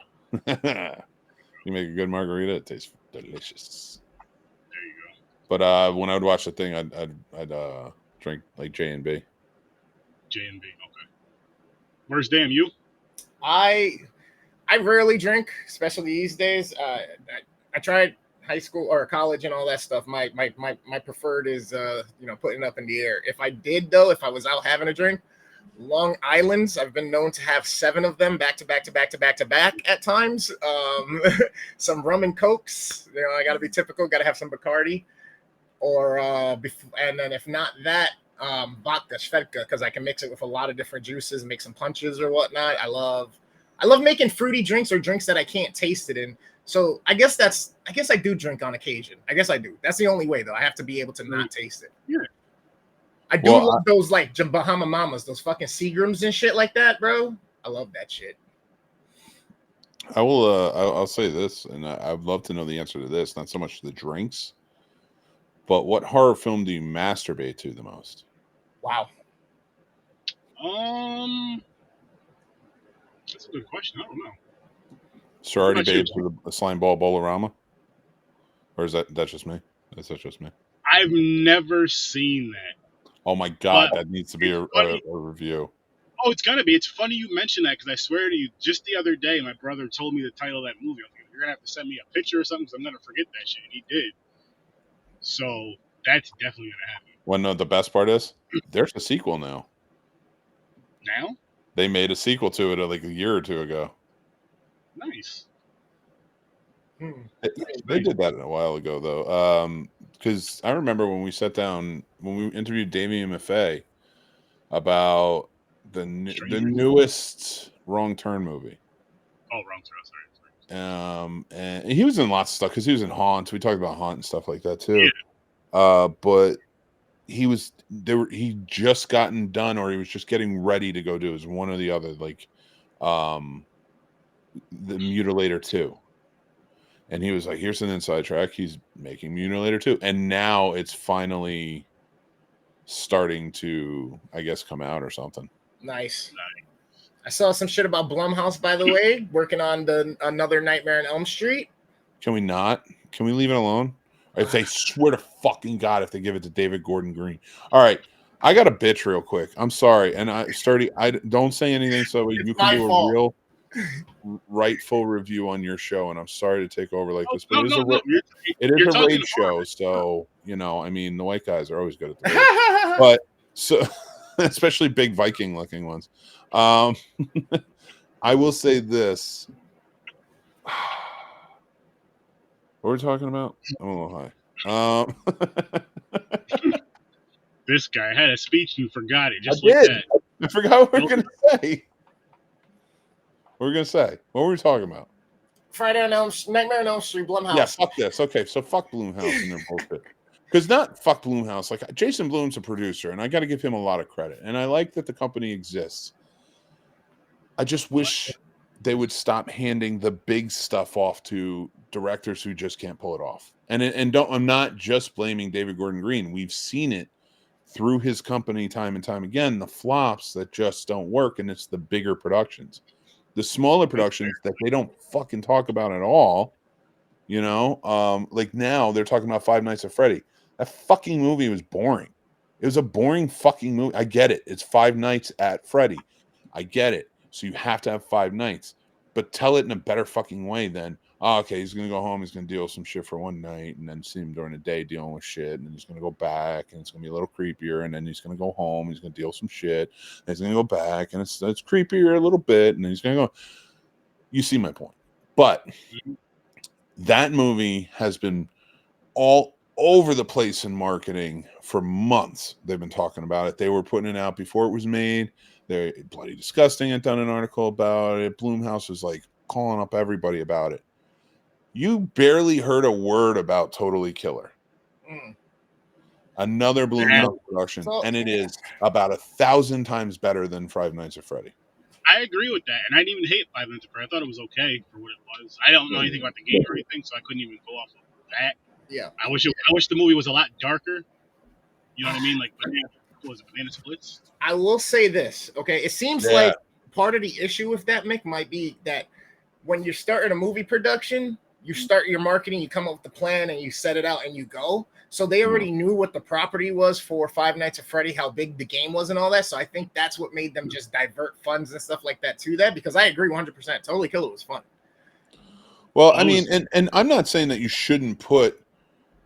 You make a good margarita, it tastes delicious. There you go. But when I would watch the thing, I'd drink like J&B. J&B. Okay. Where's Dan? You? I rarely drink, especially these days. I tried high school or college and all that stuff. My preferred is putting up in the air. If I did though, if I was out having a drink, Long Island's, I've been known to have 7 of them back to back at times. Some rum and cokes. I got to be typical. Got to have some Bacardi, or and then if not that, vodka, Svedka, because I can mix it with a lot of different juices, make some punches or whatnot. I love making fruity drinks or drinks that I can't taste it in. So I guess I do drink on occasion. I guess I do. That's the only way though. I have to be able to not taste it. Yeah. I do love those like Bahama Mamas, those fucking Seagrams and shit like that, bro. I love that shit. I will. I'll say this, and I'd love to know the answer to this. Not so much the drinks, but what horror film do you masturbate to the most? Wow. That's a good question. I don't know. Sorority Babes with a slime ball bolorama, or is that's just me? That's just me. I've never seen that. Oh my god, that needs to be a review. Oh, it's gotta be. It's funny you mentioned that because I swear to you, just the other day, my brother told me the title of that movie. I was like, you're gonna have to send me a picture or something because I'm gonna forget that shit. And he did. So that's definitely gonna happen. Well, no, the best part is there's a sequel now. Now? They made a sequel to it like a year or two ago. Nice. They did that a while ago though, because I remember when we sat down when we interviewed Damien Maffei about the newest Wrong Turn movie. Oh, Wrong Turn. Sorry. And he was in lots of stuff because he was in Haunt. We talked about Haunt and stuff like that too. Yeah. But he just gotten done, or he was just getting ready to go do. It was one or the other, like the Mutilator 2. And he was like, here's an inside track. He's making Mutilator 2. And now it's finally starting to, I guess, come out or something. Nice. I saw some shit about Blumhouse, by the way, working on another Nightmare on Elm Street. Can we not? Can we leave it alone? If they swear to fucking God, if they give it to David Gordon Green. All right. I got a bitch real quick. I'm sorry. And I don't say anything so you can do a real rightful review on your show, and I'm sorry to take over like this, but it is a raid show, so I mean the white guys are always good at the raid. But so especially big Viking looking ones. I will say this. What are we talking about? I'm a little high. This guy had a speech and forgot it. Just like that. I forgot what we were gonna say. What were we going to say? What were we talking about? Nightmare on Elm Street, Blumhouse. Yeah, fuck this. Okay, so fuck Blumhouse and their bullshit. Because not fuck Blumhouse. Like, Jason Blum's a producer, and I got to give him a lot of credit. And I like that the company exists. I just wish they would stop handing the big stuff off to directors who just can't pull it off. And don't. I'm not just blaming David Gordon Green. We've seen it through his company time and time again, the flops that just don't work, and it's the bigger productions. The smaller productions that they don't fucking talk about at all, like now they're talking about Five Nights at Freddy. That fucking movie was boring. It was a boring fucking movie. I get it. It's Five Nights at Freddy. I get it. So you have to have 5 nights, but tell it in a better fucking way than, okay, he's going to go home. He's going to deal with some shit for one night and then see him during the day dealing with shit. And then he's going to go back and it's going to be a little creepier. And then he's going to go home. He's going to deal with some shit. And he's going to go back and it's creepier a little bit. And then he's going to go. You see my point. But that movie has been all over the place in marketing for months. They've been talking about it. They were putting it out before it was made. They're Bloody Disgusting had done an article about it. Blumhouse was like calling up everybody about it. You barely heard a word about Totally Killer. Another Blumhouse production, So- and it is about 1,000 times better than Five Nights at Freddy. I agree with that, and I didn't even hate Five Nights at Freddy. I thought it was okay for what it was. I don't know anything about the game or anything, so I couldn't even go off of that. Yeah. I wish the movie was a lot darker. You know what I mean? Like, Banana Splits? I will say this, okay? It seems like part of the issue with that, Mick, might be that when you're starting a movie production, you start your marketing, you come up with the plan, and you set it out, and you go. So they already knew what the property was for Five Nights at Freddy, how big the game was and all that. So I think that's what made them just divert funds and stuff like that to that, because I agree 100%. Totally Killer was fun. Well, I mean, and I'm not saying that you shouldn't put.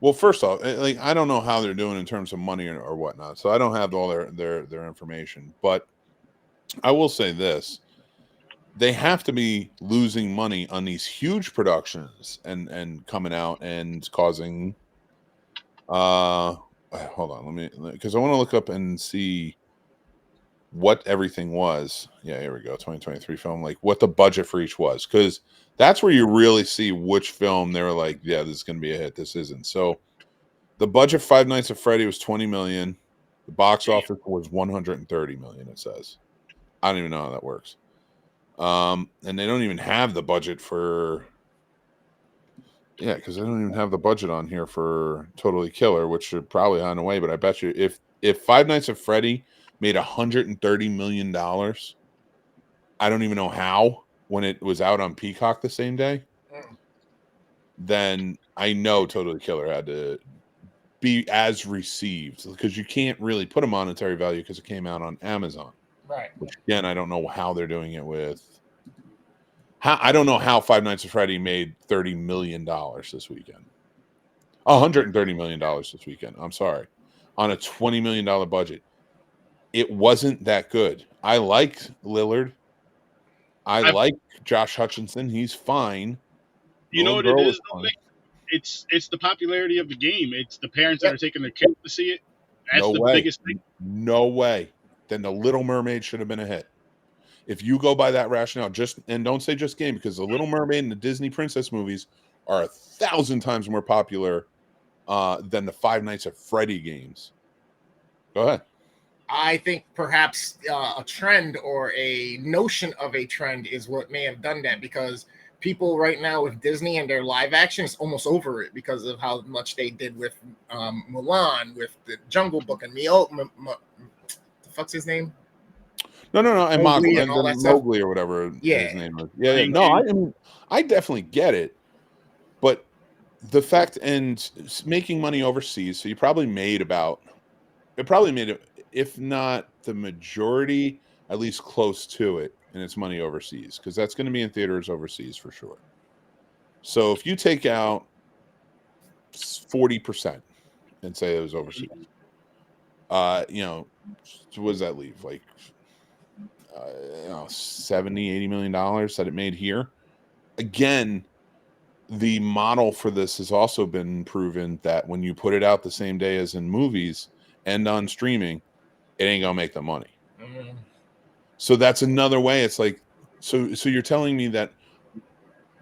Well, first off, like I don't know how they're doing in terms of money or whatnot, so I don't have all their information. But I will say this: they have to be losing money on these huge productions and coming out and causing. Hold on, because I want to look up and see what everything was. Yeah, here we go. 2023 film, like what the budget for each was, because that's where you really see which film they were like, yeah, this is going to be a hit. This isn't. So the budget Five Nights at Freddy was 20 million. The box office was 130 million. It says. I don't even know how that works. And they don't even have the budget for. Yeah, because they don't even have the budget on here for Totally Killer, which should probably on the way. But I bet you if Five Nights at Freddy made $130 million, I don't even know how, when it was out on Peacock the same day, then I know Totally Killer had to be as received, because you can't really put a monetary value because it came out on Amazon. Right. Which, again, I don't know how they're doing it with. I don't know how Five Nights at Freddy made $30 million this weekend. $130 million this weekend. I'm sorry. On a $20 million budget. It wasn't that good. I like Lillard. I like Josh Hutcherson. He's fine. You know what it is, though, Mick? It's the popularity of the game. It's the parents that are taking their kids to see it. That's the biggest thing. No way. Then The Little Mermaid should have been a hit. If you go by that rationale, and don't say just game, because The Little Mermaid and the Disney princess movies are 1,000 times more popular than the Five Nights at Freddy games. Go ahead. I think perhaps a trend or a notion of a trend is what may have done that, because people right now with Disney and their live action is almost over it because of how much they did with Mulan, with the Jungle Book, and the fuck's his name? No, and Mowgli and all that stuff. Mowgli or whatever his name was. Yeah. No, I definitely get it, but the fact and making money overseas, so you probably made if not the majority, at least close to it, and it's money overseas, because that's going to be in theaters overseas for sure. So if you take out 40% and say it was overseas, what does that leave? Like 70-80 million dollars that it made here. Again, the model for this has also been proven that when you put it out the same day as in movies and on streaming, it ain't gonna make the money. So that's another way. It's like, so you're telling me that,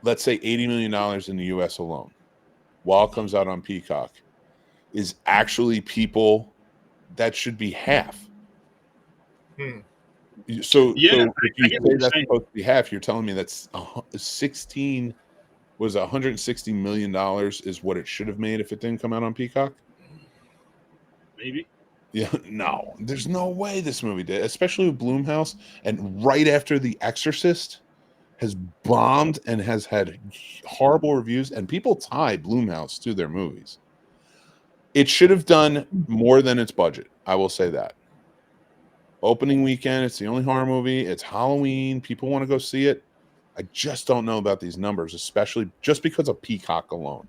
let's say $80 million in the US alone, while it comes out on Peacock, is actually people that should be half. So if you say that's supposed to be half, you're telling me that's $160 million is what it should have made if it didn't come out on Peacock? Maybe. Yeah, no, there's no way this movie did, especially with Blumhouse, and right after The Exorcist has bombed and has had horrible reviews, and people tie Blumhouse to their movies. It should have done more than its budget. I will say that. Opening weekend, it's the only horror movie. It's Halloween. People want to go see it. I just don't know about these numbers, especially just because of Peacock alone.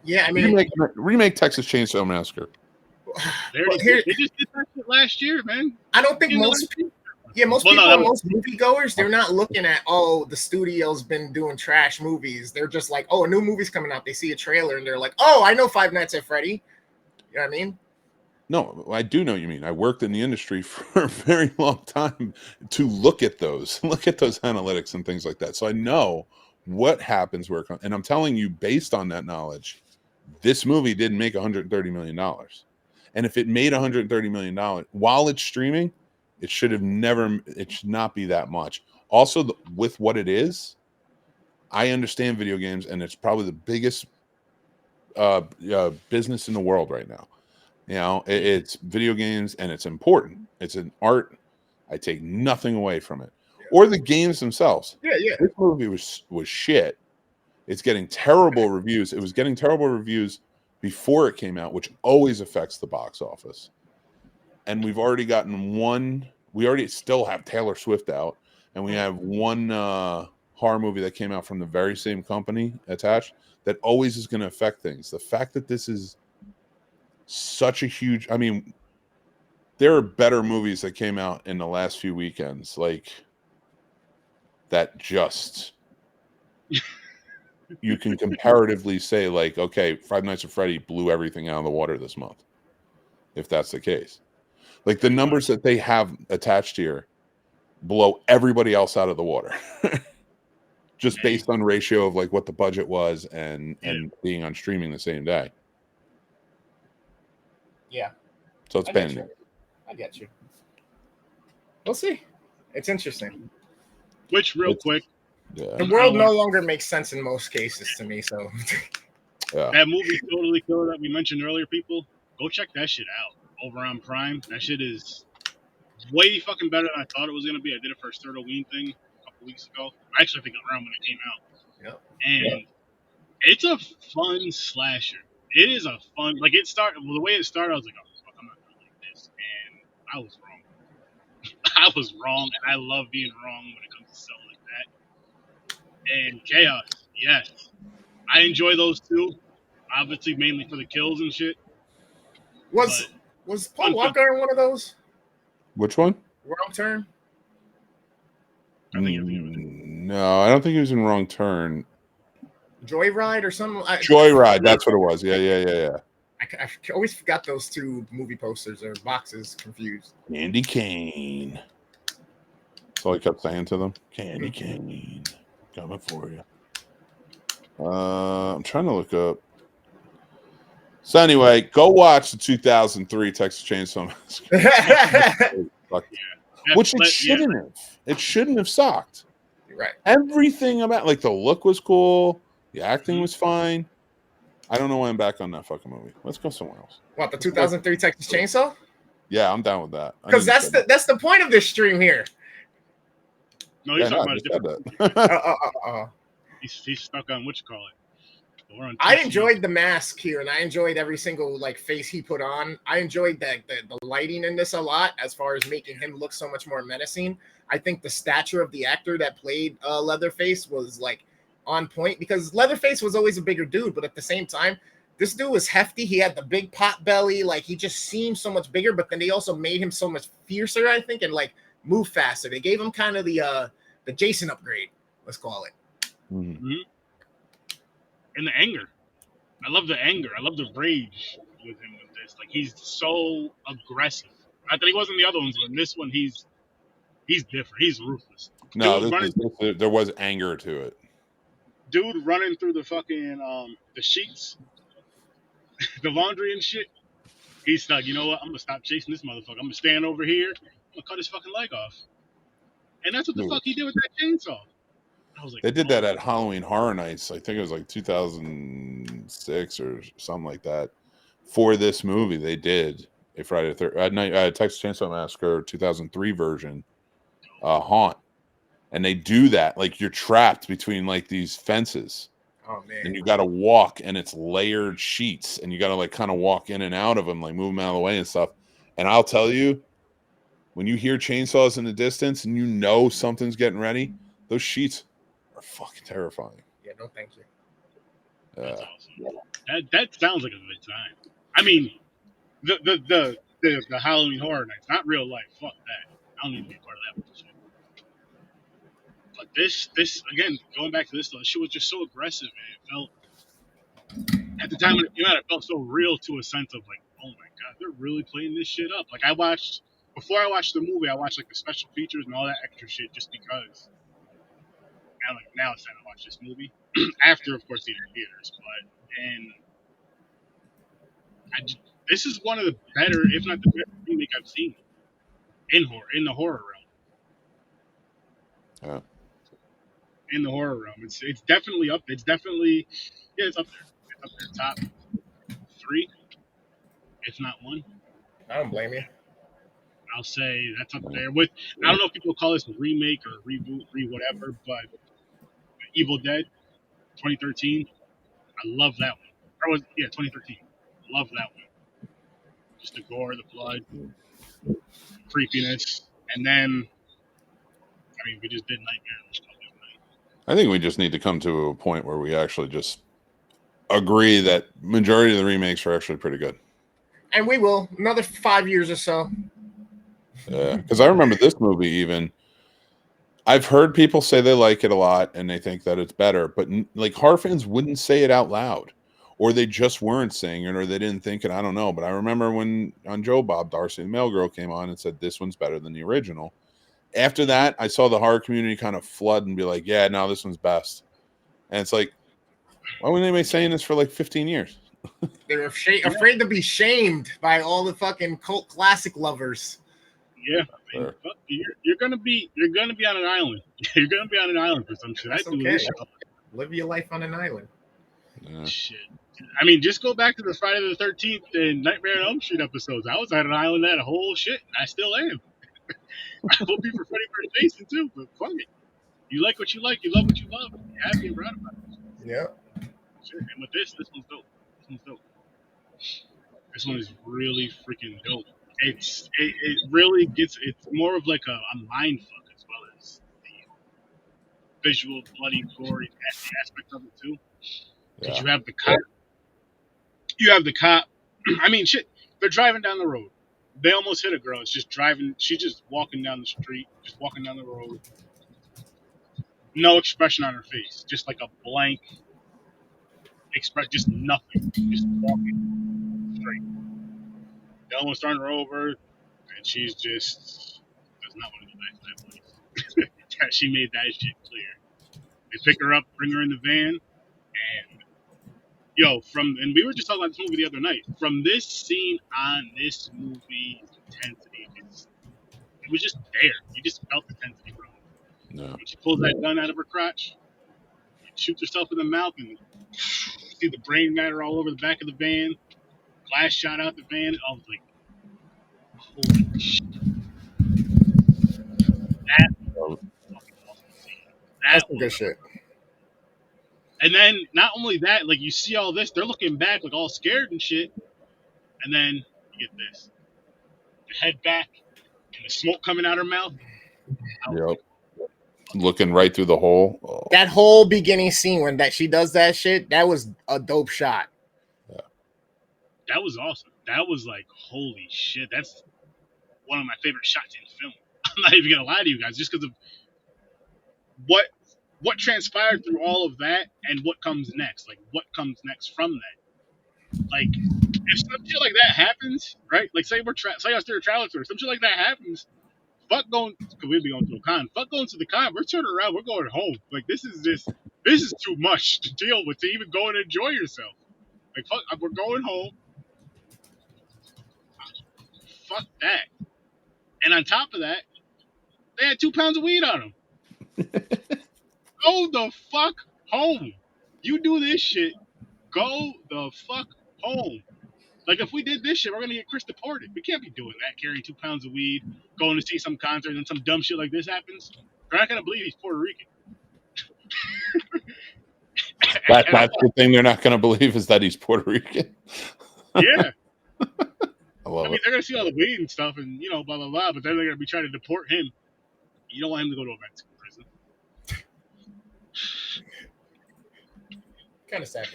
Yeah, I mean, remake Texas Chainsaw Massacre. They just did that shit last year, man. I don't think most people, most moviegoers, they're not looking at, the studio's been doing trash movies. They're just like, a new movie's coming out. They see a trailer and they're like, I know Five Nights at Freddy. You know what I mean? No, I do know what you mean. I worked in the industry for a very long time to look at those analytics and things like that. So I know what happens and I'm telling you, based on that knowledge, This movie didn't make $130 million. And if it made $130 million while it's streaming, it should not be that much. Also, with what it is, I understand video games, and it's probably the biggest business in the world right now. You know, it's video games, and it's important. It's an art. I take nothing away from it, or the games themselves. Yeah. This movie was shit. It's getting terrible reviews. It was getting terrible reviews before it came out, which always affects the box office. And we've already gotten one. We already still have Taylor Swift out, and we have one horror movie that came out from the very same company attached that always is going to affect things. The fact that this is such a huge, I mean, there are better movies that came out in the last few weekends, like that just you can comparatively say, like, okay, Five Nights at Freddy blew everything out of the water this month, if that's the case. Like, the numbers that they have attached here blow everybody else out of the water. Just based on ratio of like what the budget was and being on streaming the same day. Yeah. So it's been. I get you. We'll see. It's interesting. Which, real quick, the world no longer makes sense in most cases to me. So that movie Totally Killer that we mentioned earlier, people, go check that shit out over on Prime. That shit is way fucking better than I thought it was gonna be. I did it for a Halloween thing a couple weeks ago. Actually, I think around when it came out. And it's a fun slasher. It is a fun, like, it started, well, the way it started, I was like, oh fuck, I'm not gonna like this, and I was wrong. I was wrong, and I love being wrong when it comes to stuff like that. And Chaos, yes, I enjoy those too. Obviously, mainly for the kills and shit. Was Paul Walker in one of those? Which one? Wrong Turn. No, I don't think he was in Wrong Turn. Joyride or something. Joyride, that's what it was. Yeah. I always forgot those two movie posters or boxes confused. Candy cane. That's all I kept saying to them. Candy cane. Coming for you. I'm trying to look up. So anyway, go watch the 2003 Texas Chainsaw Massacre. Which it shouldn't have. It shouldn't have sucked. Right. Everything about, like, the look was cool. The acting was fine. I don't know why I'm back on that fucking movie. Let's go somewhere else. What, the 2003 Texas Chainsaw? Yeah, I'm down with that. Because that's the point of this stream here. No, he's talking about a different. He's stuck on what you call it. I enjoyed the mask here, and I enjoyed every single like face he put on. I enjoyed the lighting in this a lot, as far as making him look so much more menacing. I think the stature of the actor that played Leatherface was like on point, because Leatherface was always a bigger dude, but at the same time, this dude was hefty. He had the big pot belly, like he just seemed so much bigger. But then they also made him so much fiercer, I think, and like move faster. They gave him kind of the Jason upgrade, let's call it. Mm-hmm. And the anger. I love the anger. I love the rage with him with this. Like, he's so aggressive. Not that he wasn't the other ones, but in this one, he's different. He's ruthless. No, there was anger to it. Dude running through the fucking the sheets, the laundry and shit. He's like, you know what? I'm gonna stop chasing this motherfucker. I'm gonna stand over here. I'm gonna cut his fucking leg off. And that's what the fuck he did with that chainsaw. I was like, they did that at Halloween Horror Nights. I think it was like 2006 or something like that. For this movie, they did a Friday the 13th Texas Chainsaw Massacre 2003 version, Haunt, and they do that. Like, you're trapped between like these fences. Oh man! And you got to walk, and it's layered sheets, and you got to like kind of walk in and out of them, like move them out of the way and stuff. And I'll tell you, when you hear chainsaws in the distance and you know something's getting ready, those sheets are fucking terrifying. Yeah, no, thank you. That's awesome. That sounds like a good time. I mean, the Halloween Horror Nights, not real life. Fuck that. I don't need to be a part of that bullshit. But this again, going back to this though, shit was just so aggressive, man. It felt, at the time when it came out, it felt so real to a sense of like, oh my god, they're really playing this shit up. Like, before I watched the movie, I watched like the special features and all that extra shit just because. Now it's time to watch this movie after, of course, seeing it in theaters. This is one of the better, if not the best remake I've seen in the horror realm. Yeah. In the horror realm, it's definitely up. It's definitely it's up there. It's up there, top 3, if not 1. I don't blame you. I'll say that's up there with. I don't know if people call this a remake or reboot, whatever, but Evil Dead 2013. I love that one. 2013. Love that one. Just the gore, the blood, creepiness, and then we just did Nightmare. I think we just need to come to a point where we actually just agree that majority of the remakes are actually pretty good. And we will. Another 5 years or so. Yeah, because I remember this movie even. I've heard people say they like it a lot and they think that it's better, but like horror fans wouldn't say it out loud, or they just weren't saying it, or they didn't think it. I don't know. But I remember when on Joe Bob, Darcy the Mail Girl came on and said this one's better than the original. After that, I saw the horror community kind of flood and be like, yeah, no, this one's best. And it's like, why wasn't anybody saying this for like 15 years? They're afraid to be shamed by all the fucking cult classic lovers. Yeah, sure. You're gonna be on an island. You're gonna be on an island for some shit. That's okay. Live your life on an island. Yeah. Shit. Just go back to the Friday the 13th and Nightmare on Elm Street episodes. I was on an island that whole shit, and I still am. I will be for Freddy vs. Jason too, but fuck it. You like what you like, you love what you love. You're happy and proud about it. Yeah. Sure. And with this one's dope. This one is really freaking dope. It really gets. It's more of like a mind fuck as well as the visual, bloody, gory aspect of it too. Because you have the cop. Shit. They're driving down the road. They almost hit a girl. It's just driving. She's just walking down the street, just walking down the road. No expression on her face, just like a blank expression, just nothing, just walking straight. They almost run her over, and she's just does not want to go back to that place. She made that shit clear. They pick her up, bring her in the van, and and we were just talking about this movie the other night. From this scene on, this movie's intensity, it was just there. You just felt the intensity from it. No. When she pulls that gun out of her crotch, shoots herself in the mouth, and see the brain matter all over the back of the van. Glass shot out the van. I was like, holy shit. That's fucking awesome to see. That's some good shit. And then, not only that, like, you see all this, they're looking back, like, all scared and shit. And then, you get this. The head back, and the smoke coming out her mouth. Yep. Looking right through the hole. Oh. That whole beginning scene when she does that shit, that was a dope shot. Yeah. That was awesome. That was like, holy shit. That's one of my favorite shots in film. I'm not even going to lie to you guys, just because of what transpired through all of that and what comes next. Like, what comes next from that. Like, if some shit like that happens, right? Like, say I was there traveling through, some shit like that happens, fuck going, because we'd be going to a con. Fuck going to the con. We're turning around. We're going home. Like, this is too much to deal with to even go and enjoy yourself. Like, fuck, we're going home. Fuck that. And on top of that, they had 2 pounds of weed on them. Go the fuck home. You do this shit, go the fuck home. Like, if we did this shit, we're going to get Chris deported. We can't be doing that, carrying 2 pounds of weed, going to see some concert, and some dumb shit like this happens. They're not going to believe he's Puerto Rican. That's the thing they're not going to believe, is that he's Puerto Rican. Yeah. I love it. They're going to see all the weed and stuff and, blah, blah, blah, but then they're going to be trying to deport him. You don't want him to go to a Mexican prison. Kind of sad.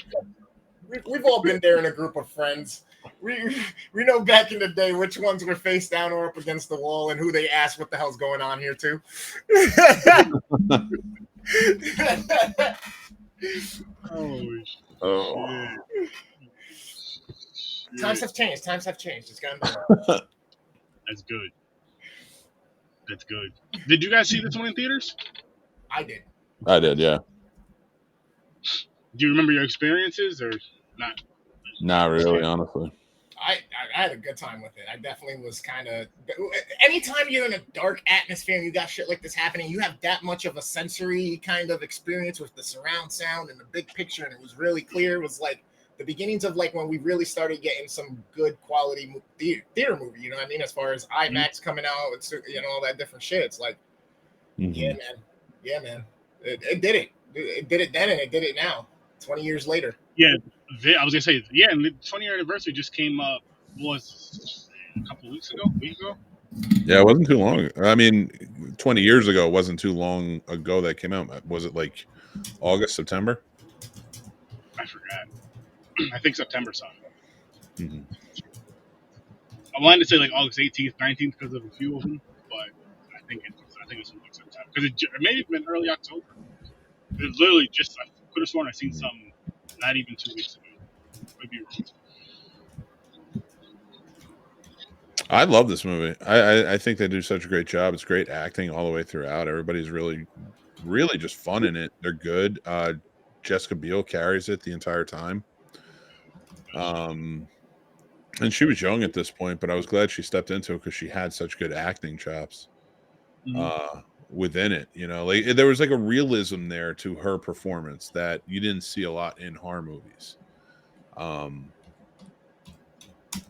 We've all been there in a group of friends. We know back in the day which ones were face down or up against the wall and who they asked what the hell's going on here too. Oh. Times have changed. It's gotten better. That's good. Did you guys see this one in theaters? I did. Yeah. Do you remember your experiences or not? Not really, honestly. I had a good time with it. I definitely was kind of. Anytime you're in a dark atmosphere and you got shit like this happening, you have that much of a sensory kind of experience with the surround sound and the big picture, and it was really clear. It was like the beginnings of like when we really started getting some good quality theater movie. You know what I mean? As far as IMAX coming out, it's, you know, all that different shit. It's like, yeah, man, it did it. It did it then, and it did it now. 20 years later. Yeah, I was gonna say, yeah, and the 20-year anniversary just came up. Was a couple weeks ago, a week ago. Yeah, it wasn't too long. I mean, 20 years ago wasn't too long ago that came out. Was it like August, September? I forgot. I think September something. I wanted to say like August 18th, 19th because of a few of them, but I think it's like September because it may have been early October. It was literally just, I could have sworn I seen some not even 2 weeks ago. Could be wrong. I love this movie. I think they do such a great job. It's great acting all the way throughout. Everybody's really just fun in it. They're good. Jessica Biel carries it the entire time. And she was young at this point, but I was glad she stepped into it because she had such good acting chops within it. You know, like there was like a realism there to her performance that you didn't see a lot in horror movies.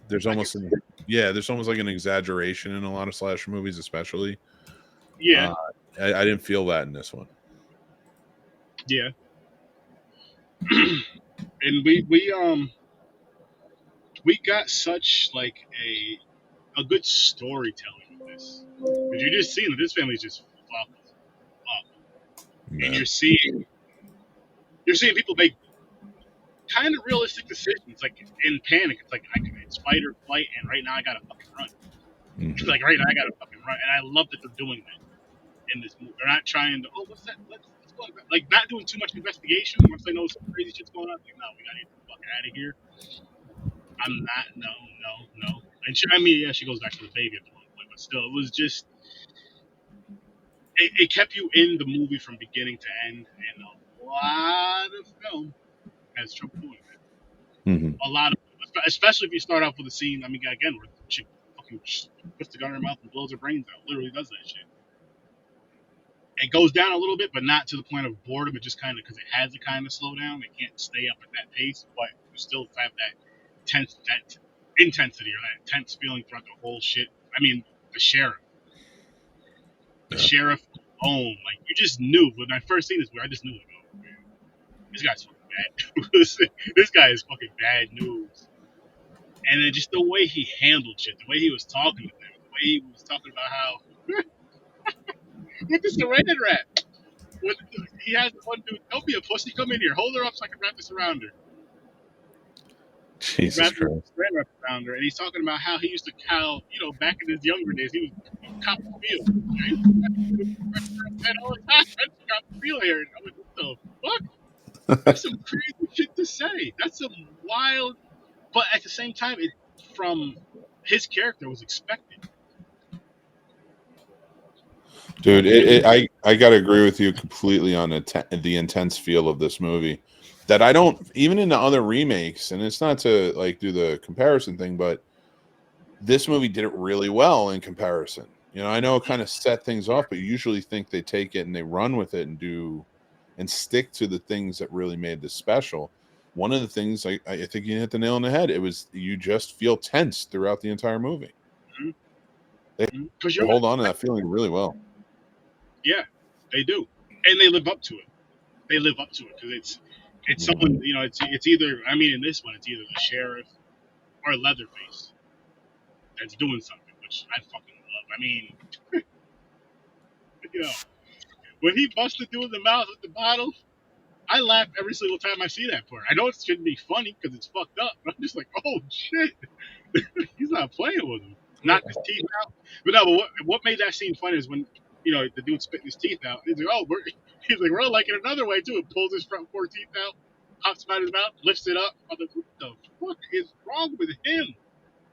There's almost there's almost like an exaggeration in a lot of slasher movies, especially. Yeah. I didn't feel that in this one. Yeah. And we got such like a good storytelling with this. Because you're just seeing that this family's just fucked up. And you're seeing people make kind of realistic decisions, like in panic. It's like it's fight or flight, and right now I gotta fucking run. Like right now I gotta fucking run, and I love that they're doing that in this movie. They're not trying to, oh, what's that? Let's go. Like not doing too much investigation. Once they know some crazy shit's going on, like no, we gotta get the fuck out of here. I'm not. No. And she, I mean, yeah, she goes back to the baby at one point, but still, it was just. It kept you in the movie from beginning to end, and a lot of film has trouble doing that. A lot of, especially if you start off with a scene. I mean, again, where she fucking puts the gun in her mouth and blows her brains out. Literally does that shit. It goes down a little bit, but not to the point of boredom. It just kind of, because it has to kind of slow down. It can't stay up at that pace, but you still have that intensity or that tense feeling throughout the whole shit. I mean, the sheriff alone, like you just knew when I first seen this movie, I just knew like, oh man, this guy's fucking bad news. This guy is fucking bad news. And then just the way he handled shit, the way he was talking to them, the way he was talking about how with the saran wrap. He has one dude, don't be a pussy, come in here, hold her up so I can wrap this around her. Jesus Christ. Saran wrap around her, and he's talking about how he used to cow, back in his younger days, he was cop the field. And all the time, cop the field here. And I'm like, what the fuck? That's some crazy shit to say. That's some wild, but at the same time, it from his character was expected. Dude, I gotta agree with you completely on the intense feel of this movie. That I don't, even in the other remakes, and it's not to like do the comparison thing, but this movie did it really well in comparison. I know it kind of set things off, but you usually think they take it and they run with it and stick to the things that really made this special. One of the things I think you hit the nail on the head. It was you just feel tense throughout the entire movie. They hold on to that feeling really well. Yeah, they do, and they live up to it. They live up to it because it's someone, it's either, I mean, in this one, it's either the sheriff or Leatherface that's doing something, which I fucking love. I mean, when he busts the dude in the mouth with the bottle, I laugh every single time I see that part. I know it shouldn't be funny because it's fucked up, but I'm just like, oh shit, he's not playing with him. Knocked his teeth out. But no, but what made that scene funny is when the dude spitting his teeth out. He's like, oh, we're like it another way too. And pulls his front four teeth out, pops them out of his mouth, lifts it up. I'm like, what the fuck is wrong with him?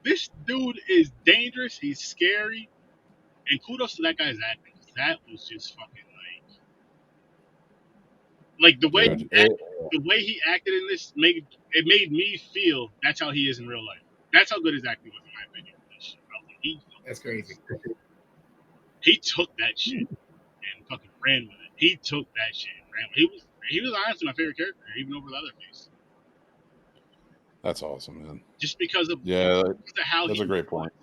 This dude is dangerous. He's scary. And kudos to that guy's acting. That was just fucking like the way he acted in this made me feel that's how he is in real life. That's how good his acting was, in my opinion. That's crazy. He took that shit and fucking ran with it. He took that shit and ran with it. He was honestly my favorite character, even over the other face. That's awesome, man. Just because of how that's a great point.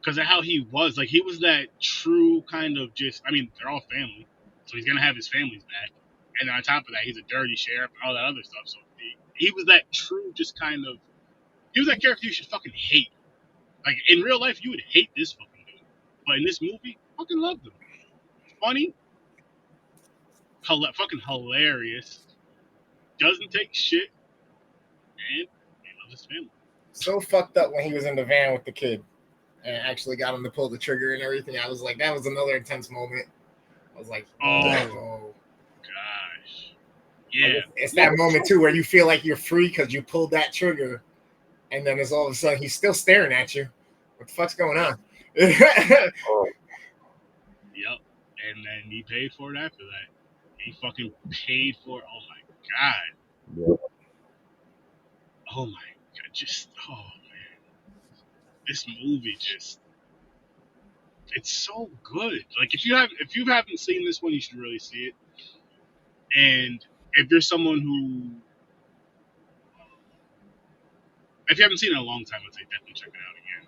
Because of how he was, like he was that true kind of just. I mean, they're all family, so he's gonna have his family's back, and then on top of that, he's a dirty sheriff and all that other stuff. So he was that true, just kind of. He was that character you should fucking hate. Like in real life, you would hate this fucking dude, but in this movie, fucking loved him. Funny, fucking hilarious. Doesn't take shit, and he loves his family. So fucked up when he was in the van with the kid and actually got him to pull the trigger and everything. I was like, that was another intense moment. I was like, oh gosh, yeah. It's that moment too where you feel like you're free because you pulled that trigger, and then it's all of a sudden he's still staring at you. What the fuck's going on? Yep. And then he paid for it after that. He fucking paid for it. Oh my god. Yeah. Oh my god. Just man. This movie just it's so good. Like if you haven't seen this one, you should really see it. And if you're someone who if you haven't seen it in a long time, I'd say definitely check it out again.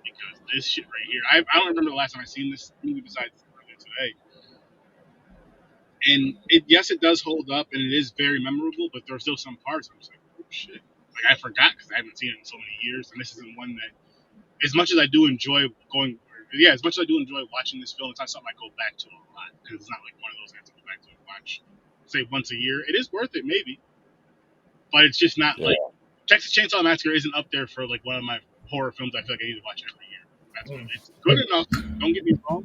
Because this shit right here, I don't remember the last time I seen this movie besides today. And yes, it does hold up, and it is very memorable. But there are still some parts I'm just like, oh shit, like I forgot because I haven't seen it in so many years. And this isn't one that, as much as I do enjoy as much as I do enjoy watching this film, it's not something I go back to a lot because it's not like one of those I have to go back to and watch, say once a year. It is worth it, maybe, but it's just not like Texas Chainsaw Massacre isn't up there for like one of my horror films I feel like I need to watch every year. That's what it's good enough. Don't get me wrong,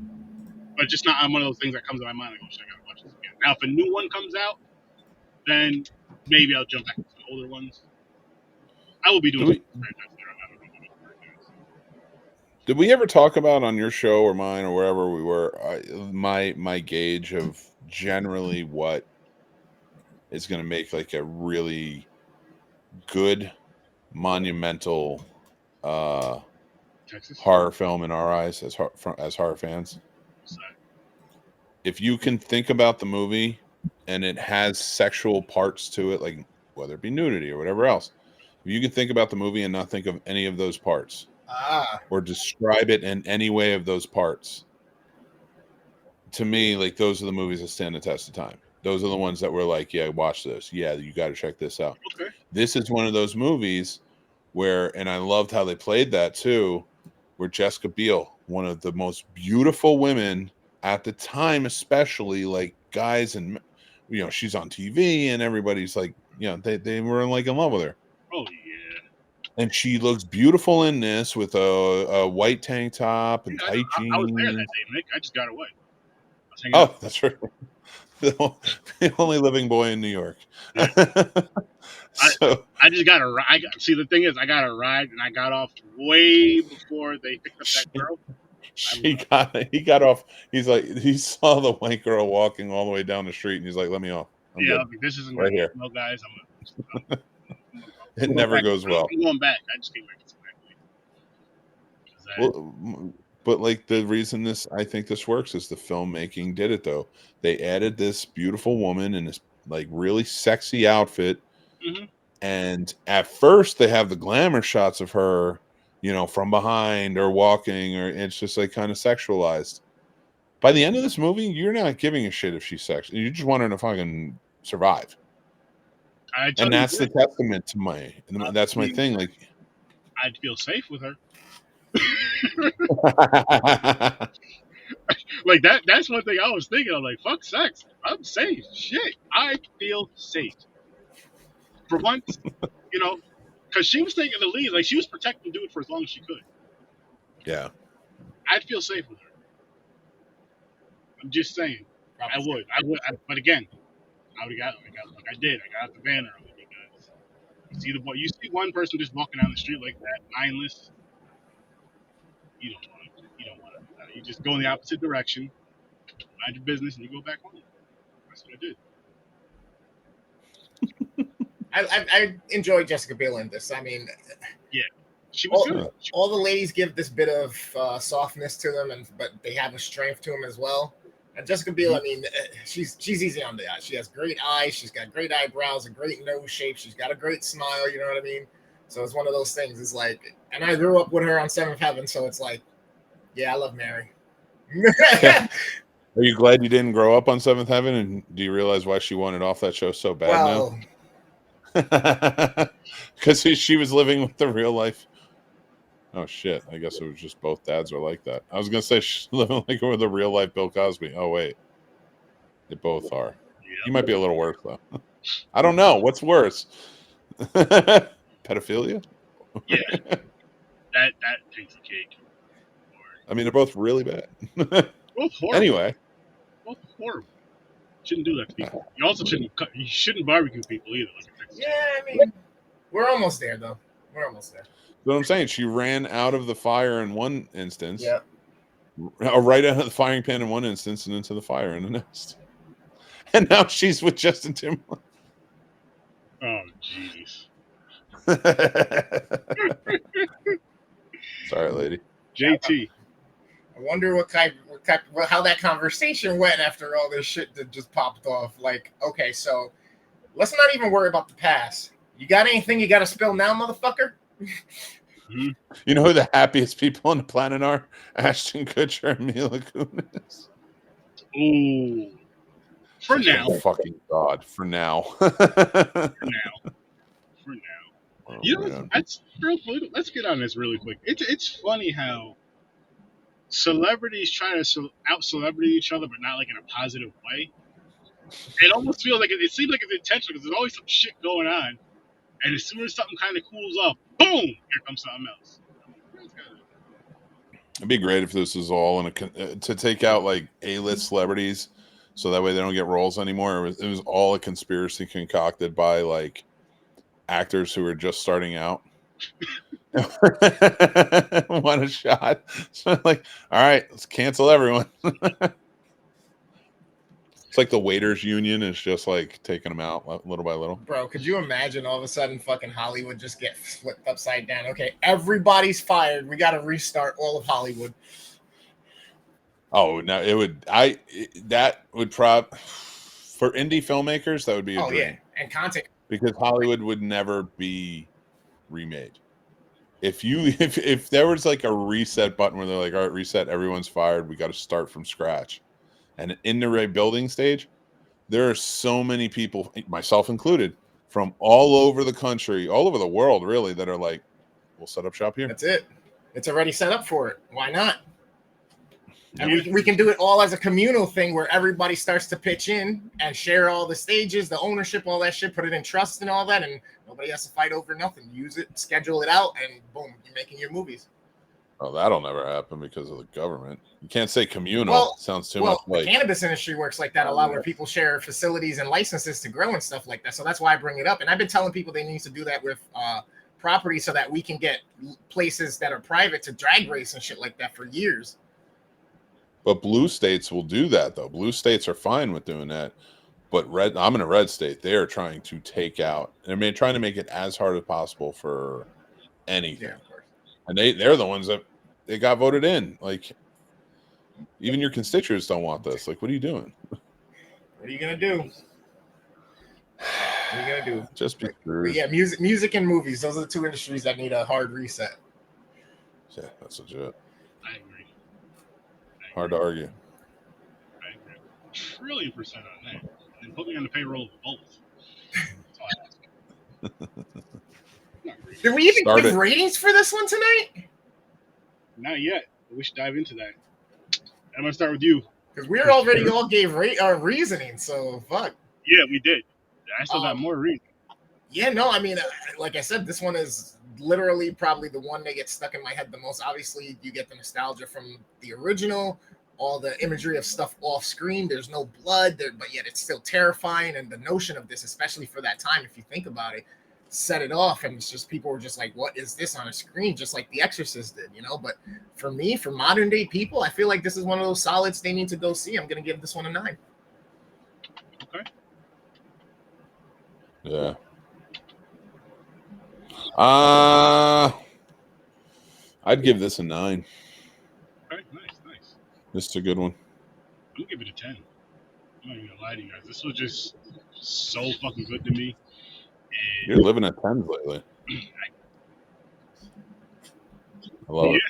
but just not one of those things that comes to my mind. Like, oh shit, I gotta watch this again. Now, if a new one comes out, then maybe I'll jump back to the older ones. I will be doing. Did we ever talk about on your show or mine or wherever we were my gauge of generally what is going to make like a really good monumental horror film in our eyes as horror fans? If you can think about the movie and it has sexual parts to it, like whether it be nudity or whatever else, if you can think about the movie and not think of any of those parts or describe it in any way of those parts, to me, like those are the movies that stand the test of time. Those are the ones that were like, yeah, watch this. Yeah, you got to check this out. Okay. This is one of those movies where, and I loved how they played that too, where Jessica Biel, one of the most beautiful women at the time, especially like guys and, you know, she's on TV and everybody's like, you know, they were like in love with her. Oh yeah. And she looks beautiful in this with a white tank top and tight jeans. I was there that day, Nick. I just got away. Oh, that's right. The only living boy in New York. Yeah. I just got a ride. See, the thing is, I got a ride and I got off way before they picked up that girl. He got off. He's like, he saw the white girl walking all the way down the street, and he's like, "Let me off." This isn't right here. No, guys, it never goes well. I'm going back. I just came back to well, but like the reason I think this works is the filmmaking did it though. They added this beautiful woman in this like really sexy outfit, and at first they have the glamour shots of her, you know, from behind or walking, or it's just like kind of sexualized. By the end of this movie, you're not giving a shit if she's sexy. You just want her to fucking survive. And that's the testament to that's my thing. Like, I'd feel safe with her. Like that's one thing I was thinking. I'm like, fuck sex. I'm safe. Shit. I feel safe. For once, you know, because she was taking the lead. Like, she was protecting the dude for as long as she could. Yeah. I'd feel safe with her. I'm just saying. I would. But again, I would have got like I did. I got out the van early because you see one person just walking down the street like that, mindless. You don't want to. You just go in the opposite direction, mind your business, and you go back home. That's what I did. I enjoyed Jessica Biel in this. I mean, yeah, She was good. All the ladies give this bit of softness to them, but they have a strength to them as well. And Jessica Biel, I mean, she's easy on the eye. She has great eyes. She's got great eyebrows, a great nose shape. She's got a great smile. You know what I mean? So it's one of those things. It's like, and I grew up with her on Seventh Heaven, so it's like, yeah, I love Mary. Are you glad you didn't grow up on Seventh Heaven? And do you realize why she wanted off that show so bad now? Because she was living with the real life. Oh shit! I guess it was just both dads are like that. I was gonna say she's living like with a real life Bill Cosby. Oh wait, they both are. He might be a little worse though. I don't know what's worse. Pedophilia? Yeah, that takes the cake. I mean, they're both really bad. Both horrible. Anyway, both horrible. Shouldn't do that to people. You also shouldn't barbecue people either. Yeah, I mean, we're almost there though. We're almost there. What I'm saying, she ran out of the fire in one instance. Yeah. Right out of the firing pan in one instance and into the fire in the next. And now she's with Justin Timberlake. Oh, jeez. Sorry, lady. JT. I wonder how that conversation went after all this shit that just popped off. Like, okay, so let's not even worry about the past. You got anything you got to spill now, motherfucker? You know who the happiest people on the planet are? Ashton Kutcher and Mila Kunis. Ooh. For now. Oh, fucking God. For now. For now. Oh, you know, that's real political. Let's get on this really quick. It's funny how celebrities try to out-celebrity each other, but not like in a positive way. It almost feels like it seems like it's intentional because there's always some shit going on. And as soon as something kind of cools off, boom, here comes something else. It'd be great if this was all in to take out like A-list celebrities, so that way they don't get roles anymore. It was all a conspiracy concocted by like actors who are just starting out. Want a shot? So like, all right, let's cancel everyone. It's like the waiters union is just like taking them out little by little. Bro, could you imagine all of a sudden fucking Hollywood just get flipped upside down? Okay, everybody's fired. We got to restart all of Hollywood. Oh, no, that would for indie filmmakers, that would be a dream. Yeah, and content. Because Hollywood would never be remade. If there was like a reset button where they're like, all right, reset, everyone's fired, we got to start from scratch. And in the rebuilding stage, there are so many people, myself included, from all over the country, all over the world, really, that are like, we'll set up shop here. That's it. It's already set up for it. Why not? And we can do it all as a communal thing where everybody starts to pitch in and share all the stages, the ownership, all that shit, put it in trust and all that, and nobody has to fight over nothing. Use it, schedule it out, and boom, you're making your movies. Oh, that'll never happen because of the government. You can't say communal. Well, sounds too much like... the cannabis industry works like that a lot, where people share facilities and licenses to grow and stuff like that. So that's why I bring it up. And I've been telling people they need to do that with property so that we can get places that are private to drag race and shit like that for years. But blue states will do that, though. Blue states are fine with doing that. But I'm in a red state. They are trying to take out... They're trying to make it as hard as possible for anything. Yeah, of course. And they're the ones that they got voted in. Like, even your constituents don't want this. Like, what are you doing? What are you gonna do? What are you gonna do? Just be screwed. Yeah, music and movies. Those are the two industries that need a hard reset. Yeah, that's legit. I agree. Hard to argue. I agree. Trillion% on that. And put me on the payroll of both. That's all I ask. Did we even give ratings for this one tonight? Not yet. We should dive into that. I'm gonna start with you because we already all gave our reasoning. So fuck. Yeah, we did. I still got more reason. Yeah, no, I mean, like I said, this one is literally probably the one that gets stuck in my head the most. Obviously, you get the nostalgia from the original, all the imagery of stuff off screen. There's no blood there, but yet it's still terrifying. And the notion of this, especially for that time, if you think about it, set it off, and it's just people were just like, what is this on a screen, just like The Exorcist did, you know? But for me, for modern day people, I feel like this is one of those solids they need to go see. I'm gonna give this one a 9. Okay. Yeah. I'd give this a 9. Okay, nice. This is a good one. I'm gonna give it a 10. I'm not even gonna lie to you guys. This was just so fucking good to me. You're living at 10s lately. I love it.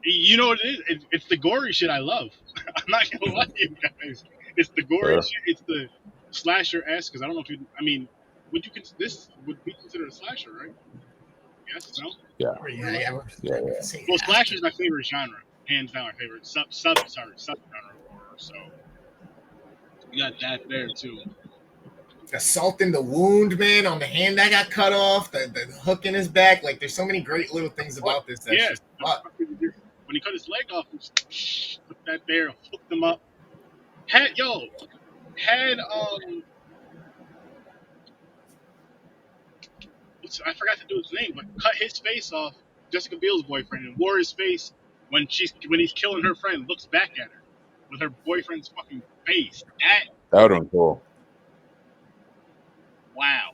You know what it is? It's the gory shit I love. I'm not gonna lie to you guys. It's the gory shit. It's the slasher-esque. Because I don't know if you. I mean, this would be considered a slasher, right? Yes. No. Yeah. Well, slasher is my favorite genre, hands down. My favorite subgenre of horror. So you got that there too. The salt in the wound, man, on the hand that got cut off, the hook in his back. Like, there's so many great little things about this. That's just when he cut his leg off, put that there, hooked him up. I forgot to do his name, but cut his face off, Jessica Biel's boyfriend, and wore his face when he's killing her friend, looks back at her with her boyfriend's fucking face. That would have been cool. Wow.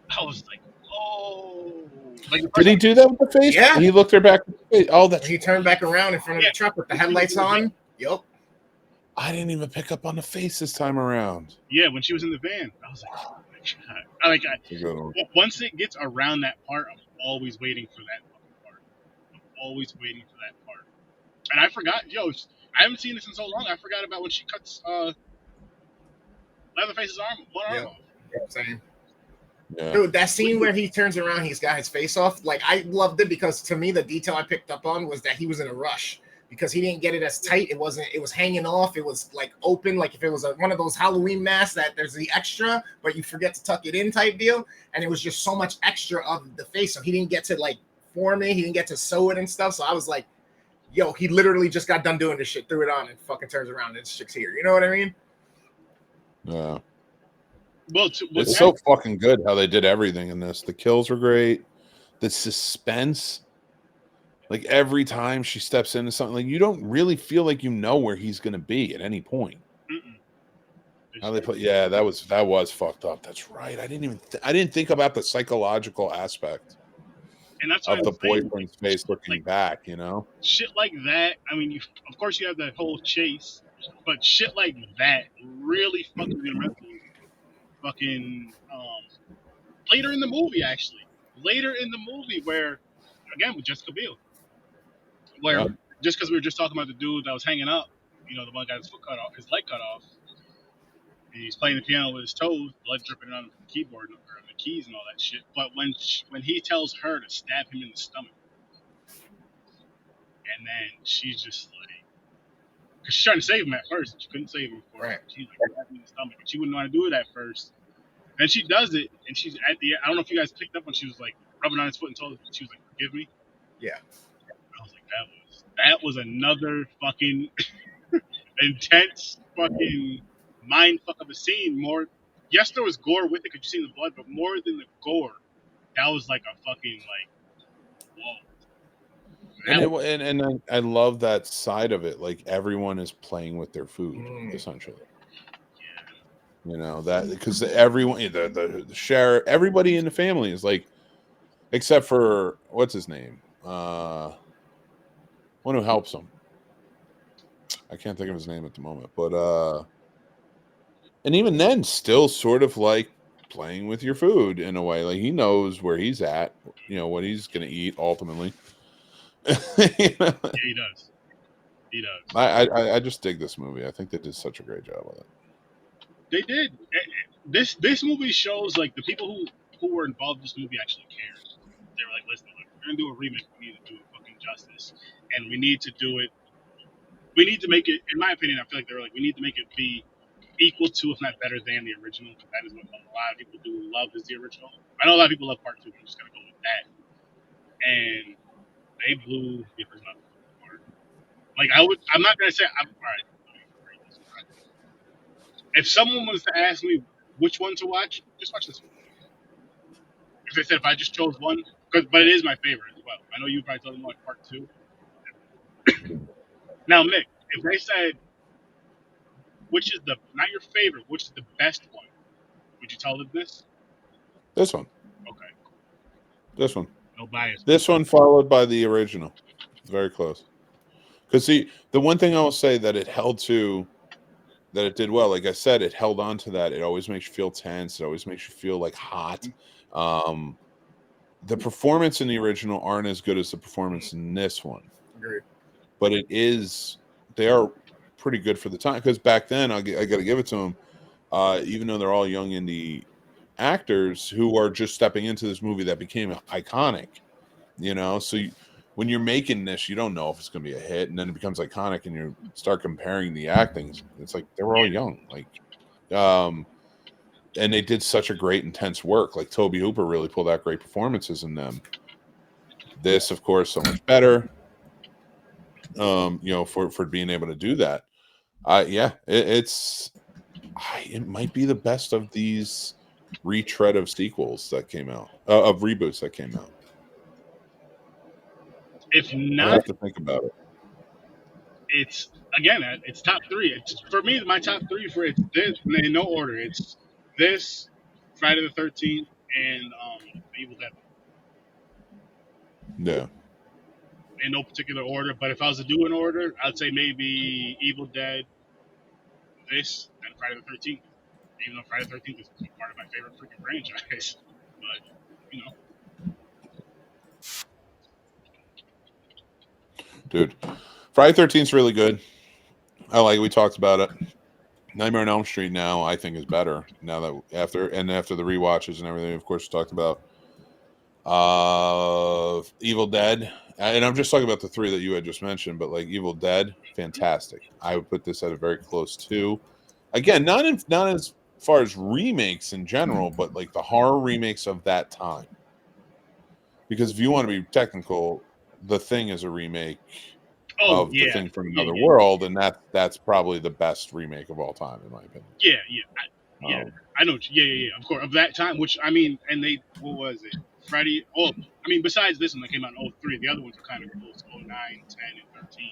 I was like, oh. Did he do that with the face? Yeah. He looked her back in the face. Oh, that's. He turned back around in front of the truck with the headlights on. Yup. I didn't even pick up on the face this time around. Yeah, when she was in the van, I was like, oh my god. Once it gets around that part, I'm always waiting for that part. I'm always waiting for that part. And I forgot, I haven't seen this in so long. I forgot about when she cuts Leatherface's arm off. Yeah, same. Yeah. Dude, that scene where he turns around, he's got his face off. Like, I loved it because to me, the detail I picked up on was that he was in a rush because he didn't get it as tight. It was hanging off. It was like open, like if it was one of those Halloween masks that there's the extra, but you forget to tuck it in type deal. And it was just so much extra of the face. So he didn't get to like form it. He didn't get to sew it and stuff. So I was like, yo, he literally just got done doing this shit, threw it on, and fucking turns around and this chick's here. You know what I mean? Yeah. Well, it's so fucking good how they did everything in this. The kills were great. The suspense, like every time she steps into something, like you don't really feel like you know where he's going to be at any point. How they put, that was fucked up. That's right. I didn't think about the psychological aspect. And that's of the boyfriend's face looking like, back, you know, shit like that. I mean, of course you have that whole chase, but shit like that really fucking fucking later in the movie, where again with Jessica Biel, where just because we were just talking about the dude that was hanging up, the one got his leg cut off, and he's playing the piano with his toes, blood dripping on the keyboard or on the keys and all that shit. But when he tells her to stab him in the stomach, and then she's just like, because she's trying to save him at first, and she couldn't save him before. Right. She's like, stab him in the stomach, but she wouldn't want to do it at first. And she does it, and she's at the. I don't know if you guys picked up when she was like rubbing on his foot and told him, she was like, "Forgive me." Yeah. I was like, that was another fucking intense fucking mind fuck of a scene. Yes, there was gore with it because you seen the blood, but more than the gore, that was like a fucking whoa. And I love that side of it. Like everyone is playing with their food, essentially. That because everyone, the sheriff, everybody in the family is like, except for what's his name, one who helps him. I can't think of his name at the moment, but and even then, still sort of like playing with your food in a way. Like he knows where he's at, what he's gonna eat ultimately. Yeah, he does. He does. I just dig this movie. I think they did such a great job with it. They did. This movie shows like the people who were involved in this movie actually cared. They were like, listen, we're gonna do a remake. We need to do it fucking justice, and we need to do it. We need to make it. In my opinion, I feel like they were like, we need to make it be equal to, if not better than, the original. Because that is what a lot of people do love is the original. I know a lot of people love part 2. But I'm just gonna go with that. And they blew the original apart. Like I'm not gonna say. All right. If someone was to ask me which one to watch, just watch this one. If they said if I just chose one, but it is my favorite as well. I know you probably told them like part 2. Now, Mick, if they said which is not your favorite, which is the best one, would you tell them this? This one. Okay. This one. No bias. This one followed by the original. Very close. Because see, the one thing I will say that it held to, that it did well, like I said, it held on to that. It always makes you feel tense. It always makes you feel like hot. The performance in the original aren't as good as the performance in this one. Agreed. But they are pretty good for the time. Because back then, I got to give it to them, even though they're all young indie actors who are just stepping into this movie that became iconic, you know. So when you're making this, you don't know if it's going to be a hit, and then it becomes iconic, and you start comparing the actings. It's like they were all young, like, and they did such a great intense work. Like Toby Hooper really pulled out great performances in them. This, of course, so much better. You know, for being able to do that. Yeah, it might be the best of these retread of sequels that came out, of reboots that came out. If I not, have to think about it. it's top 3. It's, for me, my top 3 for it's this, in no order. It's this, Friday the 13th, and Evil Dead. Yeah. In no particular order, but if I was to do an order, I'd say maybe Evil Dead, this, and Friday the 13th. Even though Friday the 13th is part of my favorite freaking franchise, but you know. Dude, Friday 13th is really good. I like it. We talked about it. Nightmare on Elm Street now, I think, is better now that after the rewatches and everything. Of course, we talked about Evil Dead, and I'm just talking about the 3 that you had just mentioned. But like Evil Dead, fantastic. I would put this at a very close 2. Again, not as far as remakes in general, but like the horror remakes of that time. Because if you want to be technical, The Thing is a remake of The Thing from Another World, and that's probably the best remake of all time, in my opinion. I know. Of course, of that time. Which I mean, and they, what was it? Freddy. Oh, I mean, besides this one that came out in 03, the other ones were kind of close, 09, 10, and 13.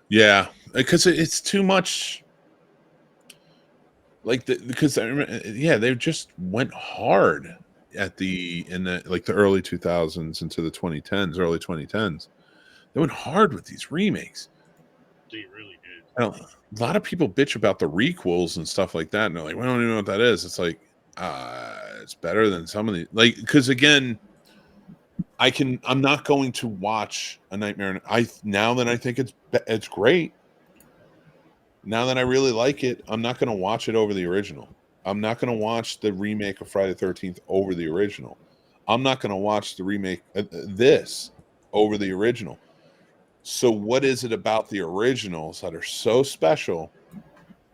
Yeah, because it's too much. Like because I remember, they just went hard in the early 2000s into the 2010s, early 2010s. They went hard with these remakes. They really did. A lot of people bitch about the requels and stuff like that, and they're like, "We don't even know what that is." It's like, it's better than some of the, like, because again, I'm not going to watch a Nightmare. Now that I think it's great. Now that I really like it, I'm not going to watch it over the original. I'm not going to watch the remake of Friday the 13th over the original. I'm not going to watch the remake this over the original. So what is it about the originals that are so special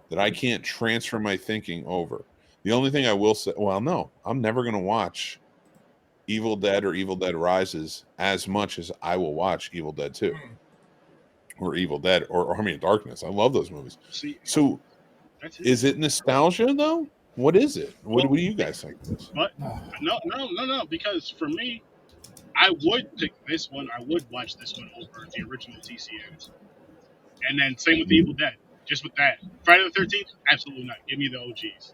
that I can't transfer my thinking over? The only thing I will say, well, no, I'm never going to watch Evil Dead or Evil Dead Rises as much as I will watch Evil Dead 2 or Evil Dead or Army of Darkness. I love those movies. So is it nostalgia though? What is it? What do you guys think of this? But no, because for me, I would pick this one. I would watch this one over the original TCNs. And then same with Evil Dead. Just with that. Friday the 13th, absolutely not. Give me the OGs.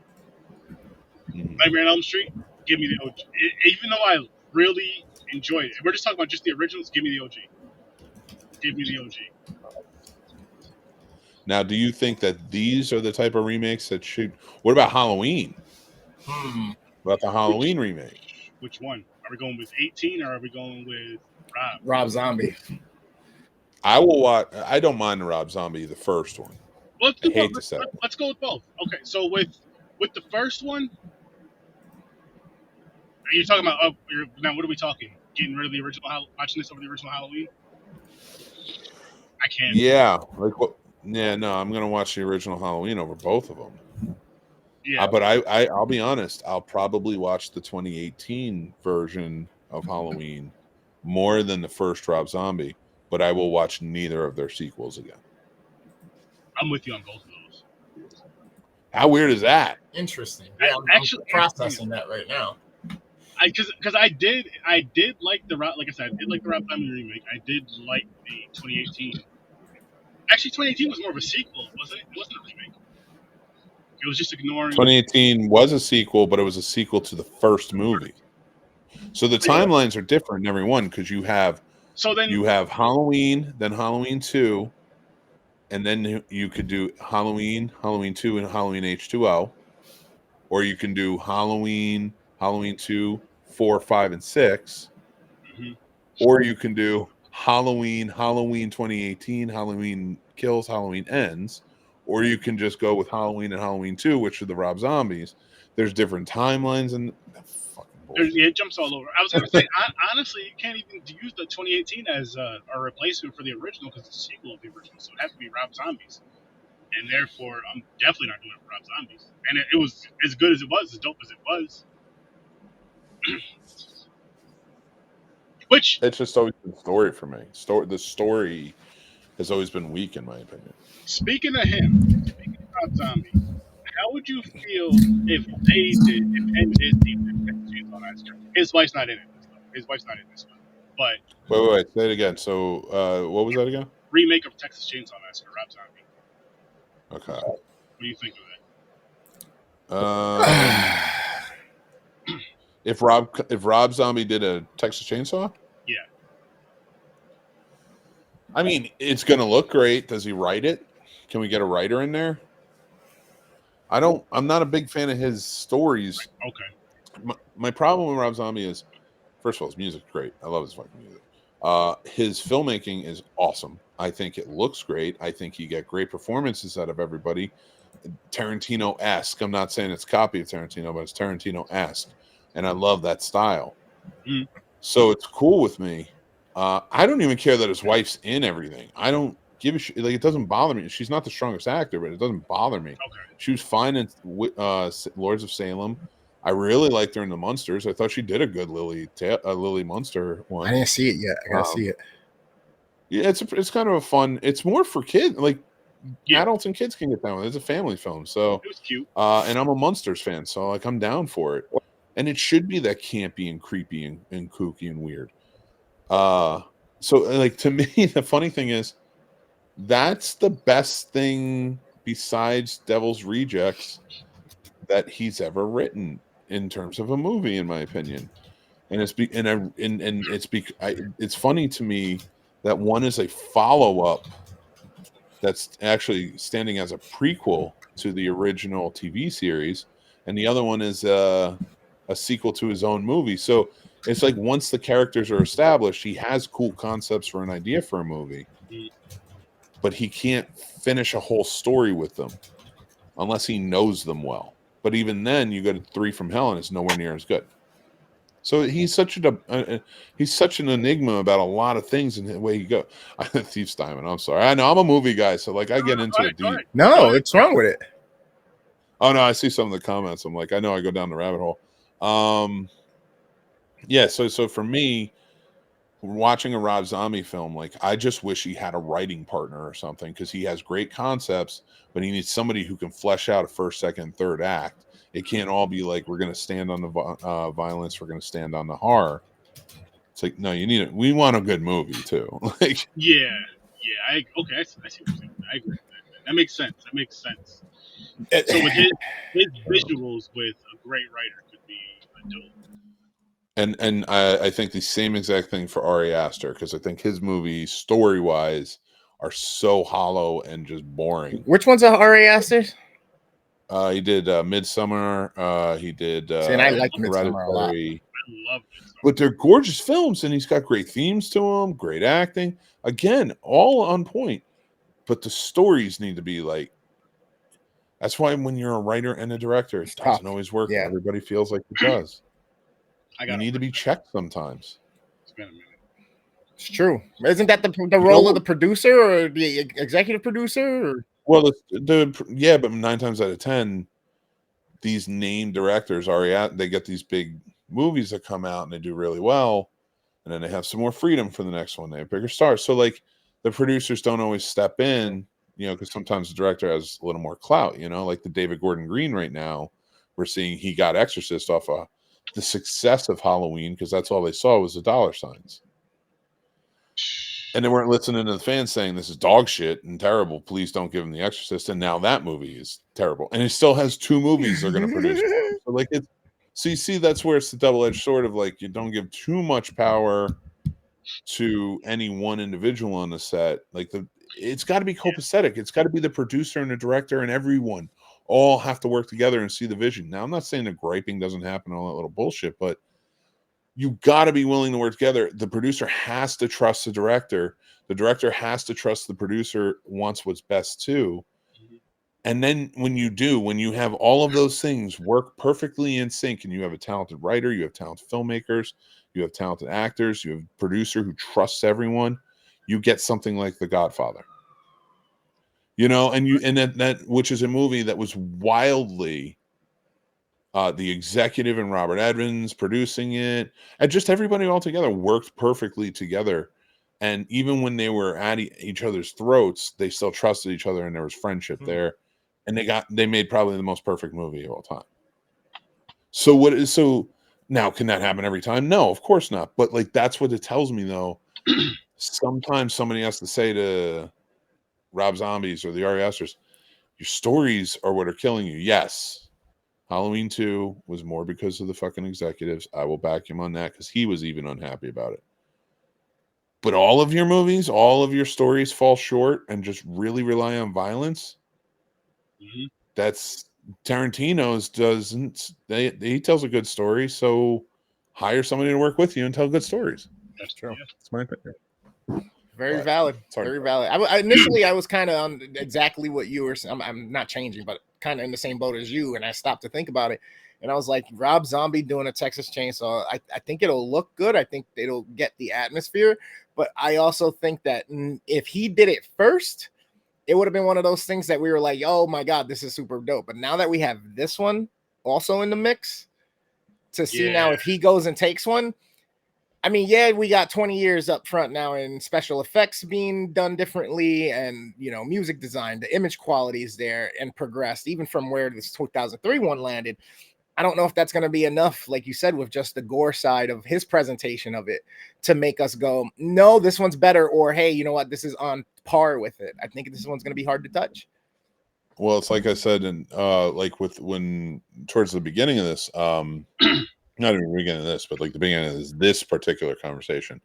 Nightmare on Elm Street, give me the OG. Even though I really enjoyed it. If we're just talking about just the originals, give me the OG. Give me the OG. Now, do you think that these are the type of remakes that should... What about Halloween? What about the Halloween remake? Which one? Are we going with 18 or are we going with Rob? Rob Zombie. I will watch... I don't mind the Rob Zombie, the first one. Well, let's go with both. Okay, so with the first one, are you talking about... now, what are we talking? Getting rid of the original... Watching this over the original Halloween? I can't. Yeah. Like what... Yeah, no, I'm going to watch the original Halloween over both of them. Yeah. But I'll be honest, I'll probably watch the 2018 version of Halloween more than the first Rob Zombie, but I will watch neither of their sequels again. I'm with you on both of those. How weird is that? Interesting. Yeah, I'm processing that right now. Because I did like the Rob, like I said, I did like the Rob Zombie remake. I did like the 2018. Actually, 2018 was more of a sequel, wasn't it? It wasn't a remake. It was just ignoring... 2018 was a sequel, but it was a sequel to the first movie. So the timelines are different in every one because you have Halloween, then Halloween 2, and then you could do Halloween, Halloween 2, and Halloween H2O, or you can do Halloween, Halloween 2, 4, 5, and 6, or you can do Halloween, Halloween 2018, Halloween Kills, Halloween Ends, or you can just go with Halloween and Halloween 2, which are the Rob Zombies. There's different timelines and it jumps all over. I was going to say, honestly, you can't even use the 2018 as a replacement for the original because it's a sequel of the original, so it has to be Rob Zombies. And therefore, I'm definitely not doing it for Rob Zombies. And it was as good as it was, as dope as it was. Which it's just always been story for me. The story has always been weak, in my opinion. Speaking of Rob Zombie, how would you feel if him and his team did on that strip? His wife's not in it. His wife's not in this one. But wait, say it again. So, what was that again? Remake of Texas Chainsaw Massacre, Rob Zombie. Okay. What do you think of that? If Rob Zombie did a Texas Chainsaw, yeah. I mean, it's gonna look great. Does he write it? Can we get a writer in there? I'm not a big fan of his stories. Okay. My problem with Rob Zombie is, first of all, his music's great. I love his fucking music. His filmmaking is awesome. I think it looks great. I think you get great performances out of everybody. Tarantino-esque. I'm not saying it's a copy of Tarantino, but it's Tarantino-esque. And I love that style. Mm. So it's cool with me. I don't even care that his wife's in everything. I don't give a shit. Like, it doesn't bother me. She's not the strongest actor, but it doesn't bother me. Okay. She was fine in Lords of Salem. I really liked her in the Munsters. I thought she did a good Lily Munster one. I didn't see it yet. I gotta see it. Yeah, it's kind of a fun. It's more for kids. Like, adults and kids can get down with it. It's a family film, so it was cute. And I'm a Munsters fan, so like I'm down for it. And it should be that campy and creepy and kooky and weird. So like, to me, the funny thing is, that's the best thing besides Devil's Rejects that he's ever written in terms of a movie, in my opinion. And it's funny to me that one is a follow-up that's actually standing as a prequel to the original TV series, and the other one is a sequel to his own movie. So it's like, once the characters are established, he has cool concepts for an idea for a movie, but he can't finish a whole story with them unless he knows them well. But even then, you go to 3 from Hell, and it's nowhere near as good. So he's such an enigma about a lot of things in the way he goes. Thief's Diamond. I'm sorry. I know I'm a movie guy, so like I get into it deep. No, what's wrong with it? Oh no, I see some of the comments. I'm like, I know I go down the rabbit hole. Yeah. So for me, watching a Rob Zombie film, like, I just wish he had a writing partner or something, because he has great concepts, but he needs somebody who can flesh out a first, second, third act. It can't all be like, we're going to stand on the violence, we're going to stand on the horror. It's like, no, we want a good movie too. Like, yeah. I see what you're saying. I agree with that. That makes sense. So with his visuals with a great writer could be a dope. And I think the same exact thing for Ari Aster, because I think his movies, story-wise, are so hollow and just boring. Which one's Ari Aster? He did Midsummer. He did. See, and I like Midsummer a lot. I love it. But they're gorgeous films, and he's got great themes to them, great acting. Again, all on point. But the stories need to be like. That's why when you're a writer and a director, it doesn't always work. Yeah. Everybody feels like it does. You need to be checked sometimes. It's been a minute. It's true. Isn't that the role of the producer or the executive producer? Or? Well, but 9 times out of 10, these named directors they get these big movies that come out and they do really well, and then they have some more freedom for the next one. They have bigger stars. So like, the producers don't always step in, because sometimes the director has a little more clout. Like the David Gordon Green right now, we're seeing he got Exorcist off of the success of Halloween, because that's all they saw was the dollar signs. And they weren't listening to the fans saying this is dog shit and terrible. Please don't give him The Exorcist. And now that movie is terrible. And he still has 2 movies they're going to produce. So like, So you see, that's where it's the double-edged sword of like, you don't give too much power to any one individual on the set. Like it's got to be copacetic. It's got to be the producer and the director and everyone all have to work together and see the vision. Now, I'm not saying the griping doesn't happen, all that little bullshit, but you got to be willing to work together. The producer has to trust the director. The director has to trust the producer wants what's best too. And then when you have all of those things work perfectly in sync, and you have a talented writer, you have talented filmmakers, you have talented actors, you have a producer who trusts everyone, you get something like The Godfather. You know, and that which is a movie that was wildly the executive and Robert Evans producing it, and just everybody all together worked perfectly together. And even when they were at each other's throats, they still trusted each other, and there was friendship there. And they made probably the most perfect movie of all time. So now, can that happen every time? No, of course not. But like, that's what it tells me, though. Sometimes somebody has to say to Rob Zombies or the Ari Asters, your stories are what are killing you. Yes, Halloween 2 was more because of the fucking executives. I will back him on that, because he was even unhappy about it. But all of your movies, all of your stories fall short and just really rely on violence. That's Tarantino's doesn't. He tells a good story, so hire somebody to work with you and tell good stories. That's true. That's my opinion. Very valid. Very valid. Initially, I was kind of on exactly what you were saying. I'm not changing, but kind of in the same boat as you. And I stopped to think about it. And I was like, Rob Zombie doing a Texas Chainsaw, I think it'll look good. I think it'll get the atmosphere. But I also think that if he did it first, it would have been one of those things that we were like, oh my God, this is super dope. But now that we have this one also in the mix, to see now if he goes and takes one, I mean, yeah, we got 20 years up front now in special effects being done differently, and, you know, music design, the image quality is there and progressed even from where this 2003 one landed. I don't know if that's going to be enough, like you said, with just the gore side of his presentation of it to make us go, no, this one's better, or hey, you know what, this is on par with it. I think this one's going to be hard to touch. Well, it's like I said, and like when towards the beginning of this, not even the beginning of this, but like the beginning of this particular conversation,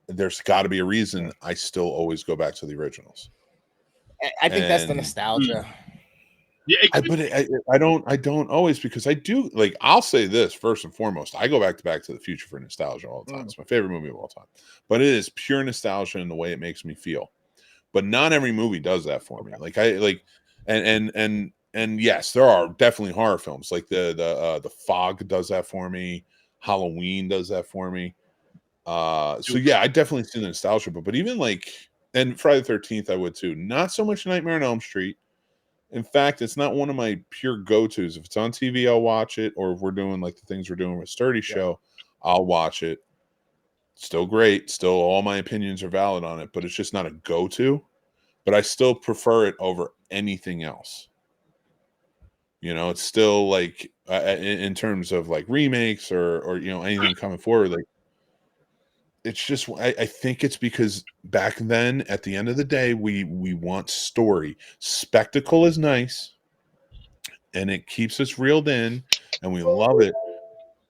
there's got to be a reason I still always go back to the originals. I think that's the nostalgia. Yeah, but I don't always, because I do, like, I'll say this first and foremost, I go back to the Future for nostalgia all the time. It's my favorite movie of all time, but it is pure nostalgia in the way it makes me feel. But not every movie does that for me. Like and yes, there are definitely horror films like the Fog does that for me. Halloween does that for me. So yeah, I definitely see the nostalgia, but even like, and Friday the 13th I would too. Not so much Nightmare on Elm Street. In fact, it's not one of my pure go-tos. If it's on TV, I'll watch it. Or if we're doing like the things we're doing with Sturdy Show, I'll watch it. Still great. Still, all my opinions are valid on it, but it's just not a go-to. But I still prefer it over anything else. You know, it's still like in terms of like remakes or you know, anything coming forward. Like, it's just, I think it's because back then, at the end of the day, we want story. Spectacle is nice, and it keeps us reeled in, and we love it.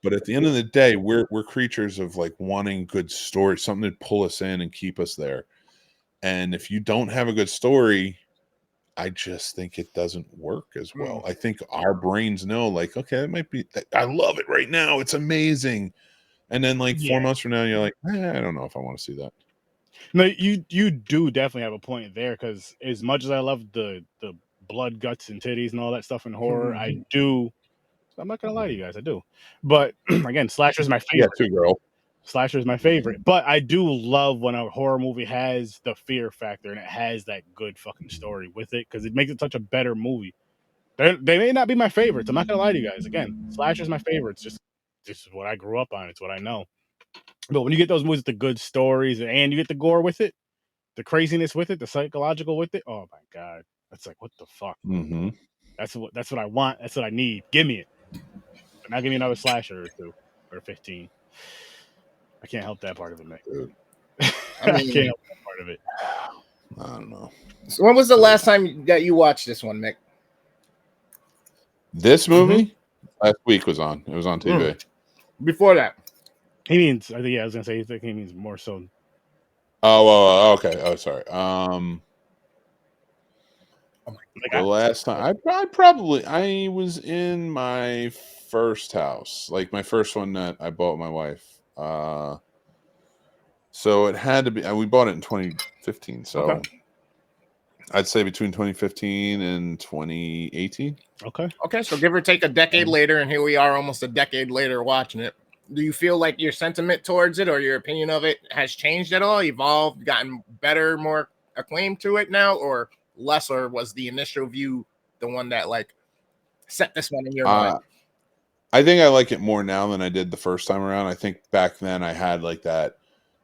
But at the end of the day, we're creatures of like wanting good story, something to pull us in and keep us there. And if you don't have a good story, I just think it doesn't work as well. I think our brains know, like, okay, it might be, I love it right now, it's amazing. And then like 4 months from now, you're like, I don't know if I want to see that. No, you do definitely have a point there, because as much as I love the blood, guts, and titties and all that stuff in horror, I do. I'm not gonna lie to you guys, I do. But again, slasher is my favorite. Yeah, too, girl. Slasher is my favorite. But I do love when a horror movie has the fear factor and it has that good fucking story with it, because it makes it such a better movie. They may not be my favorites. I'm not gonna lie to you guys. Again, slasher is my favorite. It's just this is what I grew up on. It's what I know. But when you get those movies with the good stories and you get the gore with it, the craziness with it, the psychological with it, oh my God, that's like, what the fuck? Mm-hmm. That's what I want. That's what I need. Give me it. But now give me another slasher or 2 or 15. I can't help that part of it, Mick. I can't help that part of it. I don't know. So when was the last time that you watched this one, Mick? This movie? Last week was on. It was on TV. Before that, He means, I think, I was gonna say, he means more so. Oh, okay. Oh, sorry. Like The last time I was in my first house, like my first one that I bought my wife. So it had to be. We bought it in 2015. So Okay. I'd say between 2015 and 2018. Okay, so give or take a decade later, and here we are, almost a decade later, watching it. Do you feel like your sentiment towards it or your opinion of it has changed at all, evolved, gotten better, more acclaim to it now, or less? Or was the initial view the one that like set this one in your mind? I think I like it more now than I did the first time around. I think back then I had like that.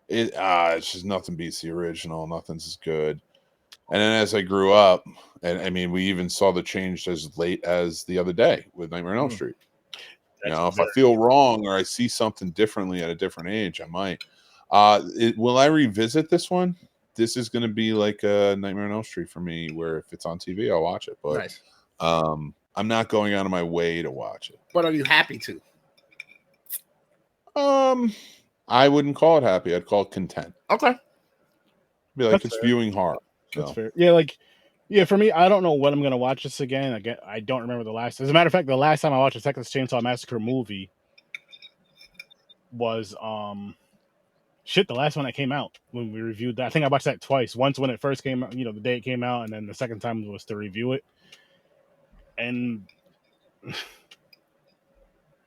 It's just nothing beats the original. Nothing's as good. And then as I grew up, and I mean, we even saw the change as late as the other day with Nightmare on Elm Street. You know, if I feel wrong or I see something differently at a different age, I might. Will I revisit this one? This is going to be like a Nightmare on Elm Street for me, where if it's on TV, I'll watch it. But Nice. I'm not going out of my way to watch it. But are you happy to? I wouldn't call it happy. I'd call it content. Okay. Be like, it's viewing horror. That's fair. Yeah, like, yeah, for me, I don't know when I'm gonna watch this again. I don't remember the last. As a matter of fact, the last time I watched a Texas Chainsaw Massacre movie was the last one that came out when we reviewed that. I think I watched that twice. Once when it first came out, you know, the day it came out, and then the second time was to review it. And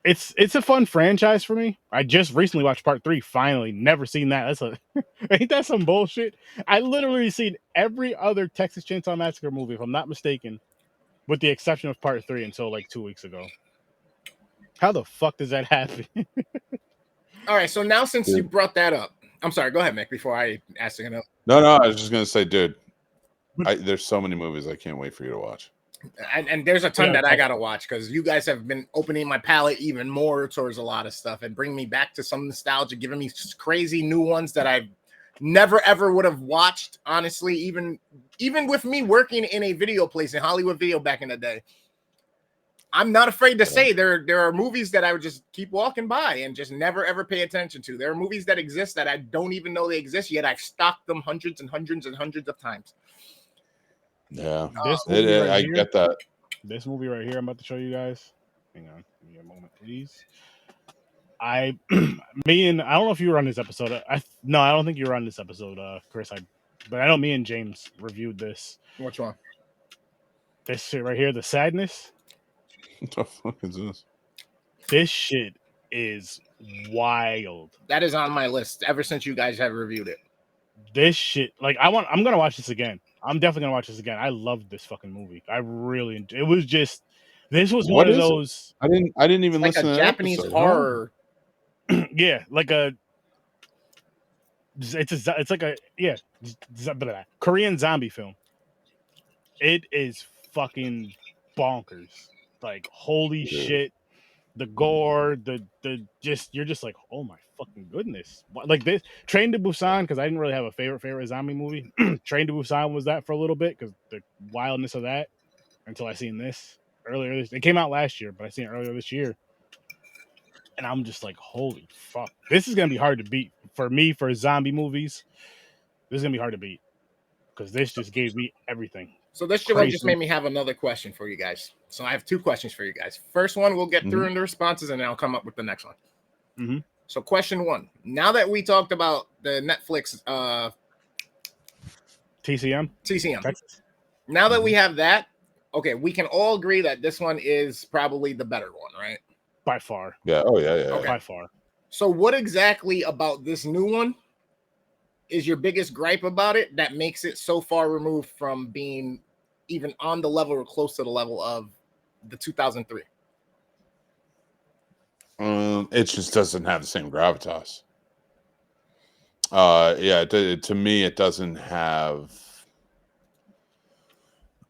it's a fun franchise for me. I just recently watched part 3. Finally, never seen that. Ain't that some bullshit? I literally seen every other Texas Chainsaw Massacre movie, if I'm not mistaken, with the exception of part 3 until like 2 weeks ago. How the fuck does that happen? All right, so now since you brought that up, I'm sorry. Go ahead, Mick. Before I ask again. No, I was just gonna say, dude, there's so many movies I can't wait for you to watch. And there's a ton that I gotta watch because you guys have been opening my palette even more towards a lot of stuff and bring me back to some nostalgia, giving me crazy new ones that I never ever would have watched. Honestly, even with me working in a video place in Hollywood Video back in the day, I'm not afraid to say there are movies that I would just keep walking by and just never ever pay attention to. There are movies that exist that I don't even know they exist yet. I've stocked them hundreds and hundreds and hundreds of times. Yeah, I get that. This movie right here, I'm about to show you guys. Hang on, give me a moment, please. I don't know if you were on this episode. I don't think you were on this episode, Chris. But I know me and James reviewed this. Which one? This shit right here, The Sadness. What the fuck is this? This shit is wild. That is on my list ever since you guys have reviewed it. This shit, like, I'm gonna watch this again. I'm definitely gonna watch this again. I loved this fucking movie. I really enjoyed. It was just, this was one of those. I didn't even listen to a that Japanese episode. horror. Yeah, like it's like a Korean zombie film. It is fucking bonkers. Like, holy shit. The gore, you're just like, oh my fucking goodness. Like this Train to Busan, because I didn't really have a favorite zombie movie. Train to Busan was that for a little bit because the wildness of that until I seen this earlier. It came out last year, but I seen it earlier this year. And I'm just like, holy fuck. This is gonna be hard to beat for me for zombie movies. This is gonna be hard to beat because this just gave me everything. So this show just made me have another question for you guys. So I have 2 questions for you guys. First one, we'll get through in the responses, and then I'll come up with the next one. Mm-hmm. So question 1. Now that we talked about the Netflix TCM, Texas. Now that we have that, okay, we can all agree that this one is probably the better one, right? By far. Yeah. Oh, yeah. Okay. By far. So what exactly about this new one is your biggest gripe about it that makes it so far removed from being even on the level or close to the level of the 2003? It just doesn't have the same gravitas. To me, it doesn't have.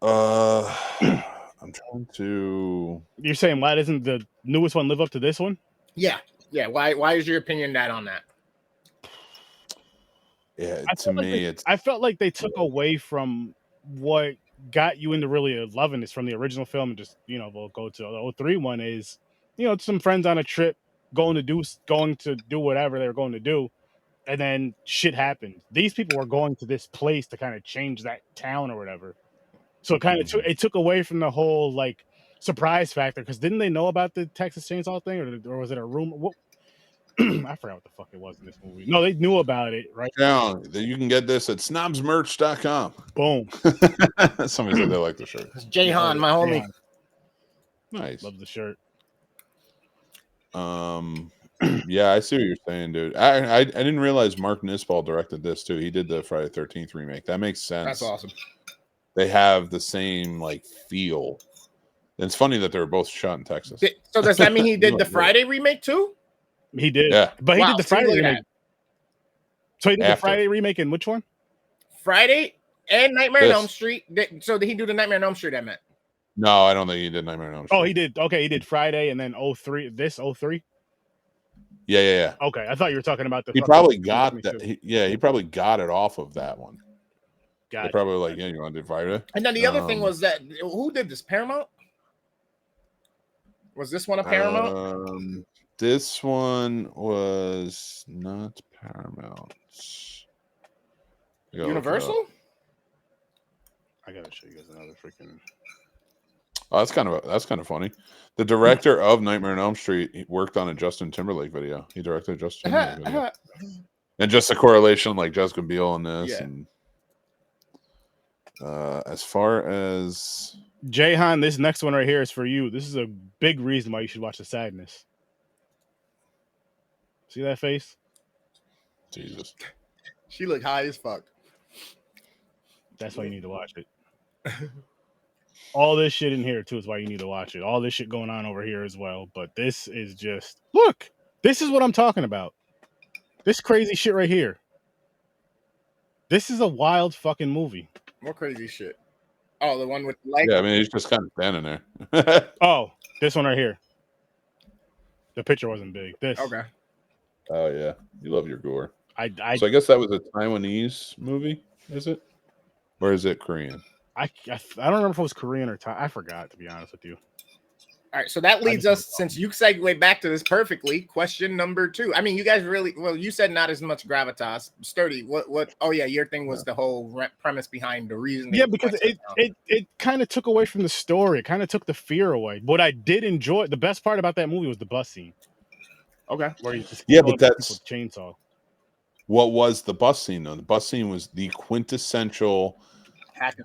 I'm trying to. You're saying why doesn't the newest one live up to this one? Yeah. Why is your opinion that on that? Yeah, to me, I felt like they took away from what got you into really loving this from the original film, and just, we'll go to the 03 one is you know, some friends on a trip going to do whatever they were going to do, and then shit happened. These people were going to this place to kind of change that town or whatever. So it kind of took away from the whole like surprise factor, because didn't they know about the Texas Chainsaw thing, or was it a rumor? What I forgot what the fuck it was in this movie. No, they knew about it, right? Yeah, you can get this at snobsmerch.com. Boom. Somebody said they like the shirt. It's Jayhan, my homie. Jayhan. Nice. Loves the shirt. Yeah, I see what you're saying, dude. I didn't realize Mark Nispel directed this too. He did the Friday 13th remake. That makes sense. That's awesome. They have the same like feel. And it's funny that they were both shot in Texas. So does that mean he did the Friday remake too? He did. Yeah. But he did the Friday remake. So he did the After. Friday remake in which one? Friday and Nightmare on Elm Street. So did he do the Nightmare on Elm Street, I meant? No, I don't think he did Nightmare on Elm Street. Oh, he did. Okay, he did Friday and then 03. This 03? Yeah. Okay, I thought you were talking about the. He probably got that. He probably got it off of that one. Got it. Probably like, yeah, you want to do Friday? And then the other thing was that who did this? Paramount? Was this one a Paramount? This one was not Paramount. Universal? I gotta show you guys another freaking. Oh, that's kind of funny. The director of Nightmare on Elm Street, he worked on a Justin Timberlake video. He directed a Justin Timberlake video. And just a correlation like Jessica Biel in this. Yeah. And as far as Jayhan, this next one right here is for you. This is a big reason why you should watch The Sadness. See that face? Jesus. She looked high as fuck. That's why you need to watch it. All this shit in here too is why you need to watch it. All this shit going on over here as well. But this is just look. This is what I'm talking about. This crazy shit right here. This is a wild fucking movie. More crazy shit. Oh, the one with the light. Yeah, I mean, he's just kind of standing there. Oh, this one right here. The picture wasn't big. This. Okay. Oh yeah, you love your gore. So I guess that was a Taiwanese movie, is it? Or is it Korean? I don't remember if it was Korean or Thai. I forgot, to be honest with you. All right, so that leads us, since you segue back to this perfectly, question number 2. I mean, you guys really, well, you said not as much gravitas. Sturdy, what, oh yeah, your thing was the whole premise behind the reason. Yeah, because it kind of took away from the story. It kind of took the fear away. What I did enjoy, the best part about that movie was the bus scene. Okay. Where you just but that's with chainsaw. What was the bus scene though? The bus scene was the quintessential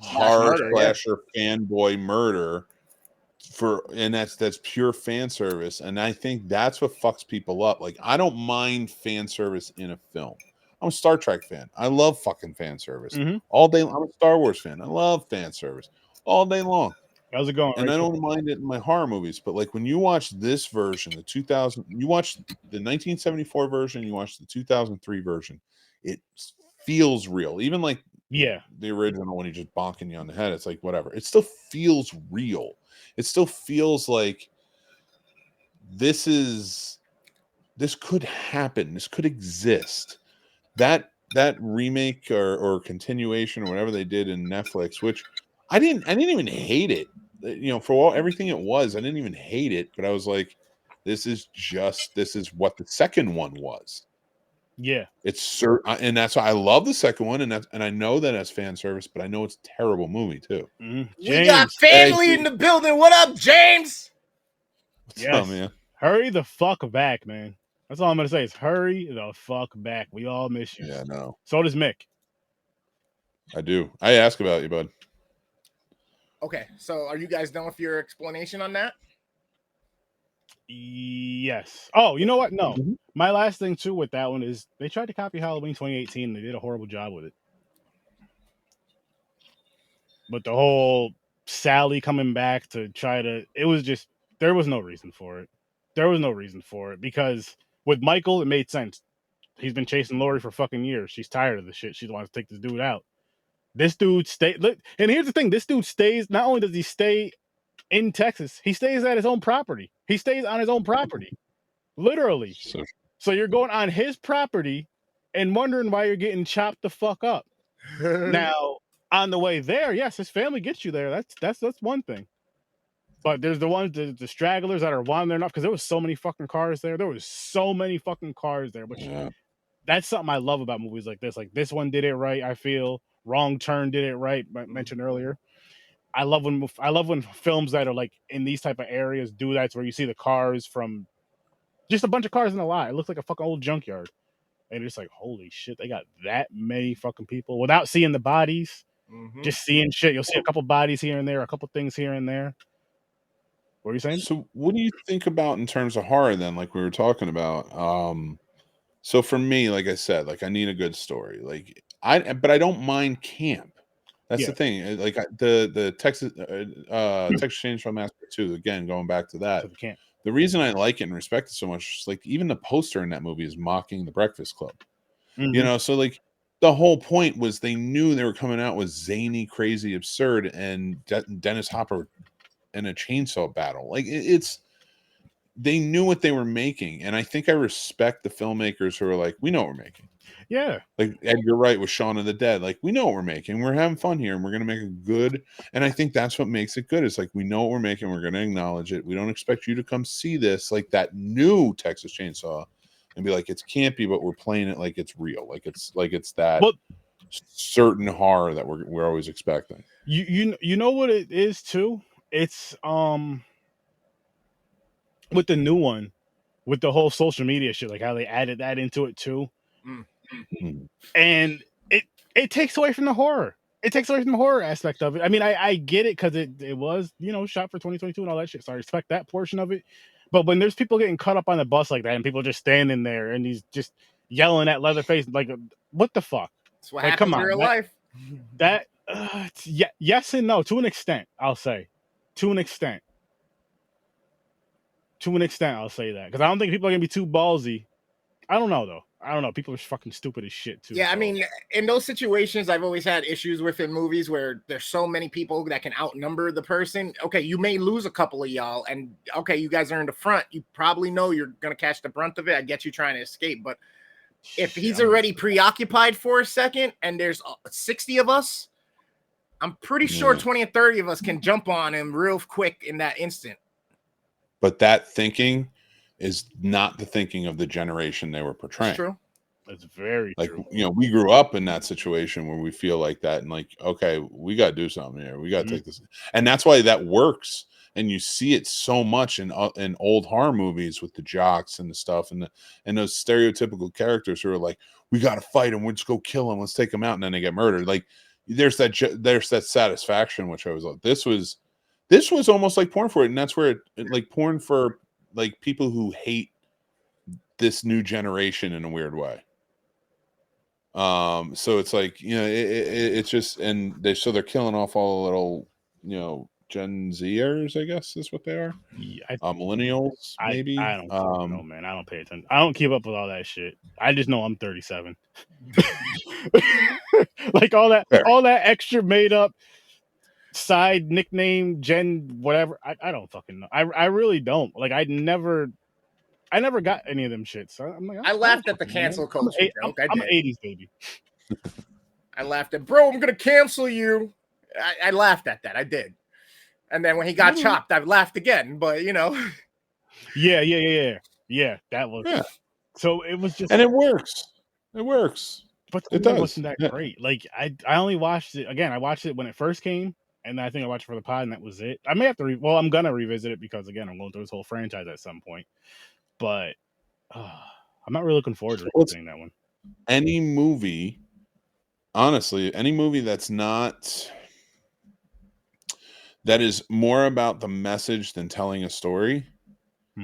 horror slasher fanboy murder and that's pure fan service. And I think that's what fucks people up. Like, I don't mind fan service in a film. I'm a Star Trek fan. I love fucking fan service all day. I'm a Star Wars fan. I love fan service all day long. How's it going? And I don't mind it in my horror movies, but like when you watch this version, you watch the 1974 version, you watch the 2003 version, it feels real. Even like the original, when he's just bonking you on the head, it's like whatever. It still feels real. It still feels like this could happen. This could exist. That remake or continuation or whatever they did in Netflix, which I didn't even hate it. You know, for everything it was, I didn't even hate it. But I was like, this is what the second one was. Yeah, it's and that's why I love the second one, and I know that as fan service, but I know it's a terrible movie too. We got family in the building. What up, James? What's up, man? Hurry the fuck back, man. That's all I'm gonna say is hurry the fuck back. We all miss you. Yeah, no. So does Mick. I do. I ask about you, bud. Okay, so are you guys done with your explanation on that? Yes. Oh, you know what? No. My last thing too with that one is they tried to copy Halloween 2018 and they did a horrible job with it. But the whole Sally coming back to try to, it was just, there was no reason for it. There was no reason for it because with Michael, it made sense. He's been chasing Lori for fucking years. She's tired of the shit. She wants to take this dude out. This dude and here's the thing. This dude stays, not only does he stay in Texas, he stays at his own property. He stays on his own property. Literally. So you're going on his property and wondering why you're getting chopped the fuck up. Now, on the way there, yes, his family gets you there. That's one thing. But there's the ones, the stragglers that are wandering off because there was so many fucking cars there. There was so many fucking cars there. Which that's something I love about movies like this. Like this one did it right. I feel Wrong Turn did it right. Mentioned earlier. I love when films that are like in these type of areas do that, where you see the cars from just a bunch of cars in the lot. It looks like a fucking old junkyard, and it's like, holy shit, they got that many fucking people without seeing the bodies. Just seeing shit. You'll see a couple bodies here and there, a couple things here and there. What are you saying? So what do you think about in terms of horror then, like we were talking about? So for me, like I said, like I need a good story. Like but I don't mind camp. That's the thing. Like the Texas Texas Chainsaw Massacre 2, again, going back to that. The reason I like it and respect it so much is like even the poster in that movie is mocking the Breakfast Club. You know, so like the whole point was they knew they were coming out with zany, crazy, absurd, and Dennis Hopper in a chainsaw battle. Like they knew what they were making, and I think I respect the filmmakers who are like, we know what we're making. Yeah, like Edgar Wright with Shaun of the Dead. Like we know what we're making. We're having fun here, and we're gonna make it good. And I think that's what makes it good. It's like we know what we're making. We're gonna acknowledge it. We don't expect you to come see this like that new Texas Chainsaw and be like it's campy, but we're playing it like it's real. Like it's that certain horror that we're always expecting. You know what it is too? It's with the new one, with the whole social media shit, like how they added that into it too. And it takes away from the horror. It takes away from the horror aspect of it. I mean, I get it because it was, you know, shot for 2022 and all that shit. So I respect that portion of it. But when there's people getting cut up on the bus like that and people just standing there and he's just yelling at Leatherface, like, what the fuck? That's what happens in real life. That, yes and no, to an extent, I'll say. To an extent, I'll say that. Because I don't think people are going to be too ballsy. I don't know, though. I don't know. People are fucking stupid as shit, too. Yeah, so. I mean, in those situations, I've always had issues with in movies where there's so many people that can outnumber the person. Okay, you may lose a couple of y'all, and okay, you guys are in the front. You probably know you're going to catch the brunt of it. I get you trying to escape, but if he's already preoccupied for a second and there's 60 of us, I'm pretty sure 20 and 30 of us can jump on him real quick in that instant. But that thinking is not the thinking of the generation they were portraying. That's true. That's very like true. You know, we grew up in that situation where we feel like that and like, okay, we got to do something here. We got to take this, and that's why that works. And you see it so much in old horror movies with the jocks and the stuff and those stereotypical characters who are like, we got to fight him. We'll just go kill him. Let's take him out, and then they get murdered. Like there's that satisfaction, which I was like, this was almost like porn for it, and that's where it like porn for like people who hate this new generation in a weird way. So it's like, you know, it's just, and they're killing off all the little, you know, Gen Zers, I guess is what they are. Yeah, millennials, maybe. I don't know, man. I don't pay attention. I don't keep up with all that shit. I just know I'm 37. Like all that extra made up side nickname Gen whatever. I don't fucking know. I really don't. Like I never got any of them shit. So I'm like, I laughed at the cancel culture joke. I'm an 80s baby. I laughed at, bro, I'm gonna cancel you. I laughed at that. I did. And then when he got chopped, I laughed again. But you know, yeah. That was so. It was just, and it works. It works. But it wasn't that great. Like I only watched it again. I watched it when it first came, and I think I watched it for the pod, and that was it. I may have to. I'm gonna revisit it because again, I'm going through this whole franchise at some point. But I'm not really looking forward to seeing that one. Any movie, honestly, any movie that is more about the message than telling a story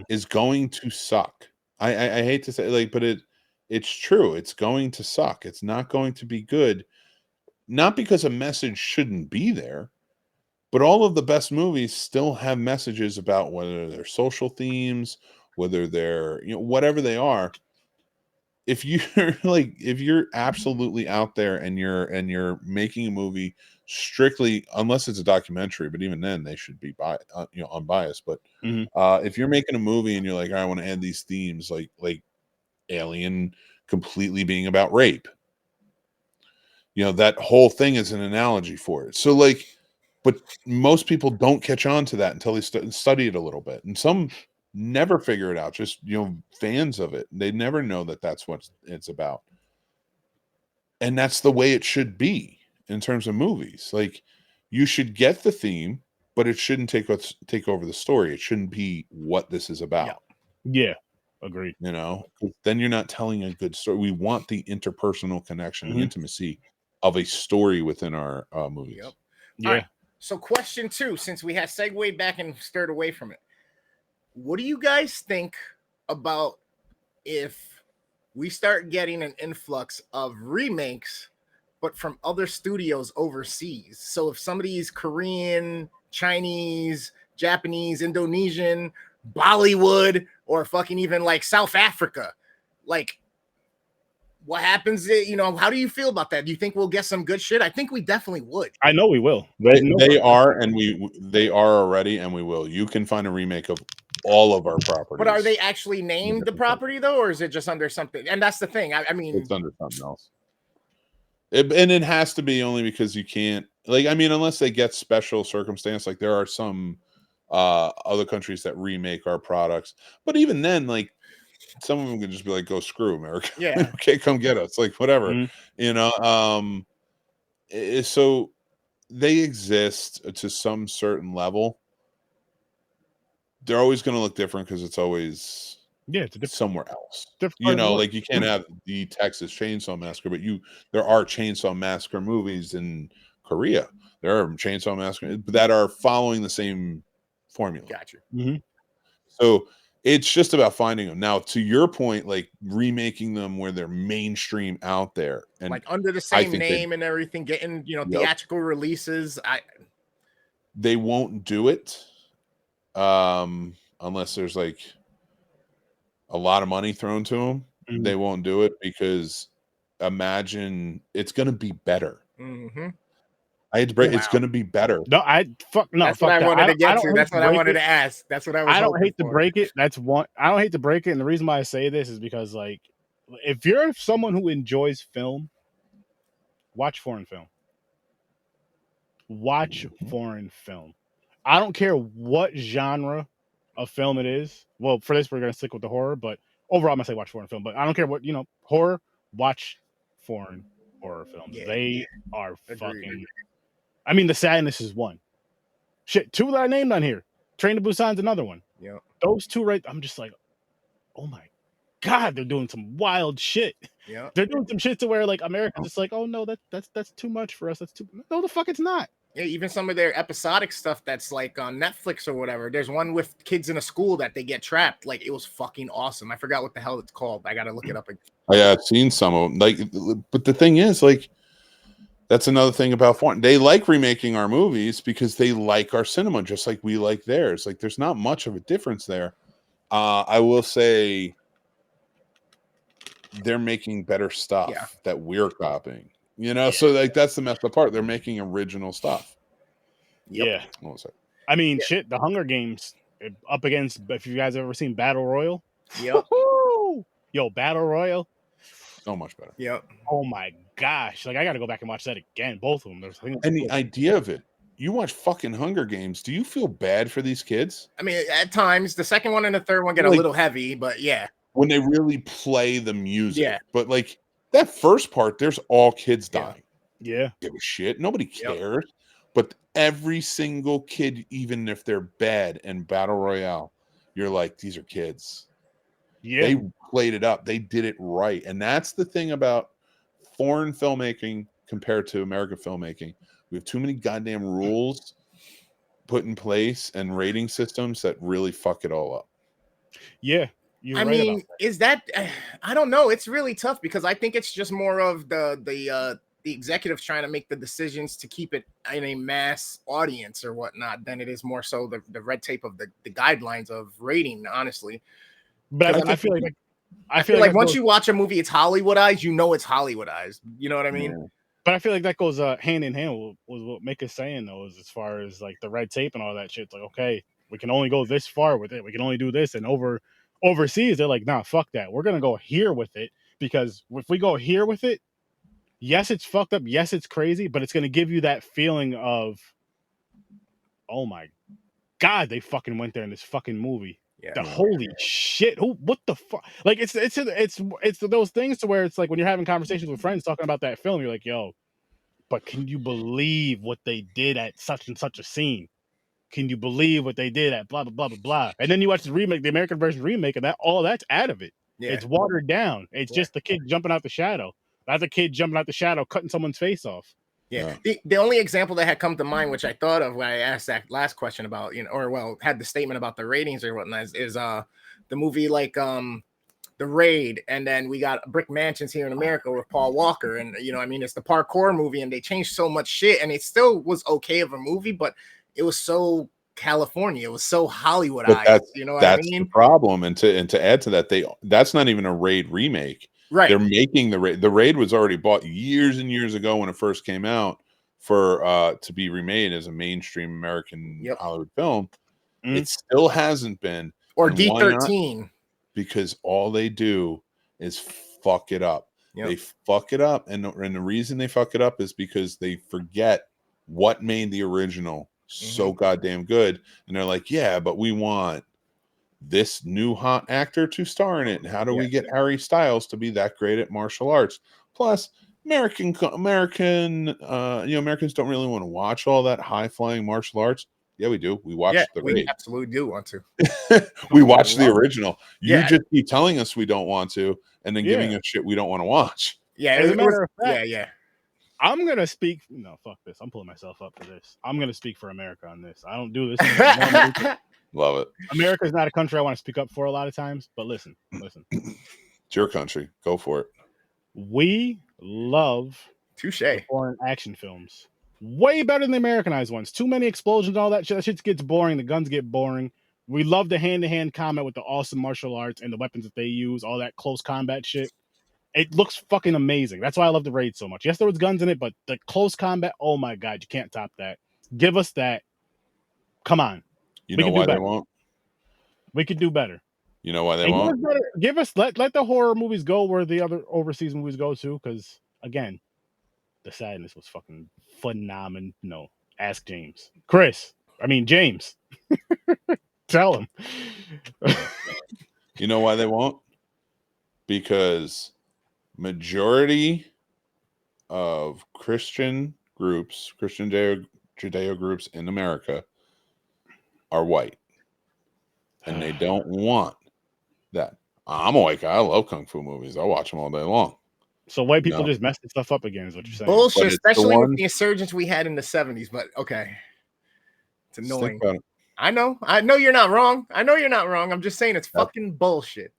is going to suck. I hate to say, like, but it's true. It's going to suck. It's not going to be good. Not because a message shouldn't be there, but all of the best movies still have messages about whether they're social themes, whether they're, you know, whatever they are. If you're absolutely out there and you're making a movie strictly, unless it's a documentary, but even then they should be unbiased. But if you're making a movie and you're like, I want to add these themes, like Alien completely being about rape, you know, that whole thing is an analogy for it. So like But most people don't catch on to that until they study it a little bit, and some never figure it out. Just fans of it, they never know that that's what it's about, and that's the way it should be in terms of movies. Like, you should get the theme, but it shouldn't take over the story. It shouldn't be what this is about. Yeah, agreed. Then you're not telling a good story. We want the interpersonal connection, the intimacy of a story within our movies. Yep. Yeah. All right. So question 2, since we had segued back and stirred away from it, what do you guys think about if we start getting an influx of remakes, but from other studios overseas? So if somebody's Korean, Chinese, Japanese, Indonesian, Bollywood, or fucking even like South Africa, like, what happens? How do you feel about that? Do you think we'll get some good shit? I think we definitely would. I know we will. They are, and they are already, and we will. You can find a remake of all of our properties. But are they actually named the property though, or is it just under something? And that's the thing. I mean, it's under something else. And it has to be only because you can't, unless they get special circumstance. Like, there are some other countries that remake our products, but even then, like, some of them can just be like, go screw America. Yeah. Okay, come get us. Like, whatever. So they exist to some certain level. They're always going to look different because it's always it's somewhere else. Like, you can't have the Texas Chainsaw Massacre, but there are Chainsaw Massacre movies in Korea. There are Chainsaw Massacre that are following the same formula. Gotcha. So it's just about finding them. Now, to your point, like, remaking them where they're mainstream out there, and like under the same name and everything, getting theatrical releases. They won't do it unless there's like a lot of money thrown to them. They won't do it because imagine it's going to be better. I had to break. It's going to be better. No, That's what I wanted to get to. That's what I wanted to ask. That's what I was. I don't hate to break it. I don't hate to break it, and the reason why I say this is because, like, if you're someone who enjoys film, watch foreign film. Watch foreign film. I don't care what genre of film it is. Well, for this, we're going to stick with the horror, but overall, I'm going to say watch foreign film. But I don't care what, horror, watch foreign horror films. They are fucking... I mean, The Sadness is one. Shit, 2 that I named on here. Train to Busan's another one. Yeah. Those 2 I'm just like, oh my God, they're doing some wild shit. Yeah. They're doing some shit to where, like, America's just like, oh no, that's too much for us. That's too... No, the fuck it's not. Yeah, even some of their episodic stuff that's like on Netflix or whatever. There's one with kids in a school that they get trapped. Like, it was fucking awesome. I forgot what the hell it's called. I gotta look it up again. Oh, yeah, I've seen some of them. Like, but the thing is, like, that's another thing about foreign. They like remaking our movies because they like our cinema, just like we like theirs. Like, there's not much of a difference there. I will say they're making better stuff that we're copying. So, like, that's the messed up part. They're making original stuff. Yeah. I mean, shit, the Hunger Games up against, if you guys have ever seen Battle Royale. Yep. Yo, Battle Royale. So much better. Yep. Oh my gosh. Like, I got to go back and watch that again. Both of them. And the idea of it, you watch fucking Hunger Games. Do you feel bad for these kids? I mean, at times, the second one and the third one get a little heavy, but yeah. When they really play the music. Yeah. But, like, that first part, there's all kids dying. Yeah. Give a shit. Nobody cares. But every single kid, even if they're bad in Battle Royale, you're like, these are kids. Yeah. They played it up. They did it right. And that's the thing about foreign filmmaking compared to American filmmaking. We have too many goddamn rules put in place and rating systems that really fuck it all up. Yeah. I mean, is that... I don't know. It's really tough because I think it's just more of the executives trying to make the decisions to keep it in a mass audience or whatnot than it is more so the red tape of the guidelines of rating, honestly. But I feel like once you watch a movie, it's Hollywoodized, you know it's Hollywoodized. You know what I mean? Yeah. But I feel like that goes hand in hand with what Mick is saying, though, is as far as like the red tape and all that shit. It's like, okay, we can only go this far with it. We can only do this. And overseas, they're like, nah, fuck that. We're going to go here with it, because if we go here with it, yes, it's fucked up. Yes, it's crazy, but it's going to give you that feeling of oh my God, they fucking went there in this fucking movie. Yeah. The holy shit! What the fuck? Like it's those things to where it's like when you're having conversations with friends talking about that film, you're like, yo, but can you believe what they did at such and such a scene? Can you believe what they did at blah blah blah blah blah? And then you watch the remake, the American version remake, and that's out of it. Yeah. It's watered down. It's just the kid jumping out the shadow. That's a kid jumping out the shadow, cutting someone's face off. Yeah. The only example that had come to mind, which I thought of when I asked that last question about, had the statement about the ratings or whatnot, is the movie like The Raid, and then we got Brick Mansions here in America with Paul Walker, and it's the parkour movie, and they changed so much shit, and it still was okay of a movie, but it was so California, it was so Hollywoodized. That's the problem, and to add to that, that's not even a Raid remake. Right. They're making the Raid. The Raid was already bought years and years ago when it first came out for to be remade as a mainstream American Hollywood film. It still hasn't been. Or D13. Because all they do is fuck it up. They fuck it up. And the reason they fuck it up is because they forget what made the original so goddamn good. And they're like, yeah, but we want this new hot actor to star in it. And how do we get Harry Styles to be that great at martial arts? Plus, Americans don't really want to watch all that high flying martial arts. Yeah, we do. We watch the Raid. We absolutely do want to. We watch the original. You just keep telling us we don't want to, and then giving us shit we don't want to watch. Yeah, as a matter of fact, I'm gonna speak. No, fuck this. I'm pulling myself up for this. I'm gonna speak for America on this. I don't do this. Love it. America is not a country I want to speak up for a lot of times, but listen. It's your country. Go for it. We love foreign action films. Way better than the Americanized ones. Too many explosions, all that shit. That shit gets boring. The guns get boring. We love the hand-to-hand combat with the awesome martial arts and the weapons that they use, all that close combat shit. It looks fucking amazing. That's why I love the Raid so much. Yes, there was guns in it, but the close combat, oh my God, you can't top that. Give us that. Come on. You know why they won't? We could do better. You know why they won't? Let the horror movies go where the other overseas movies go to, because, again, the sadness was fucking phenomenal. No, ask James. James. Tell him. You know why they won't? Because majority of Christian groups, Christian Judeo groups in America are white. And they don't want that. I'm a white guy. I love Kung Fu movies. I watch them all day long. So white people just messing stuff up again is what you're saying. Bullshit, especially with the insurgents we had in the 70s, but okay. It's annoying. I know you're not wrong. I'm just saying it's fucking bullshit.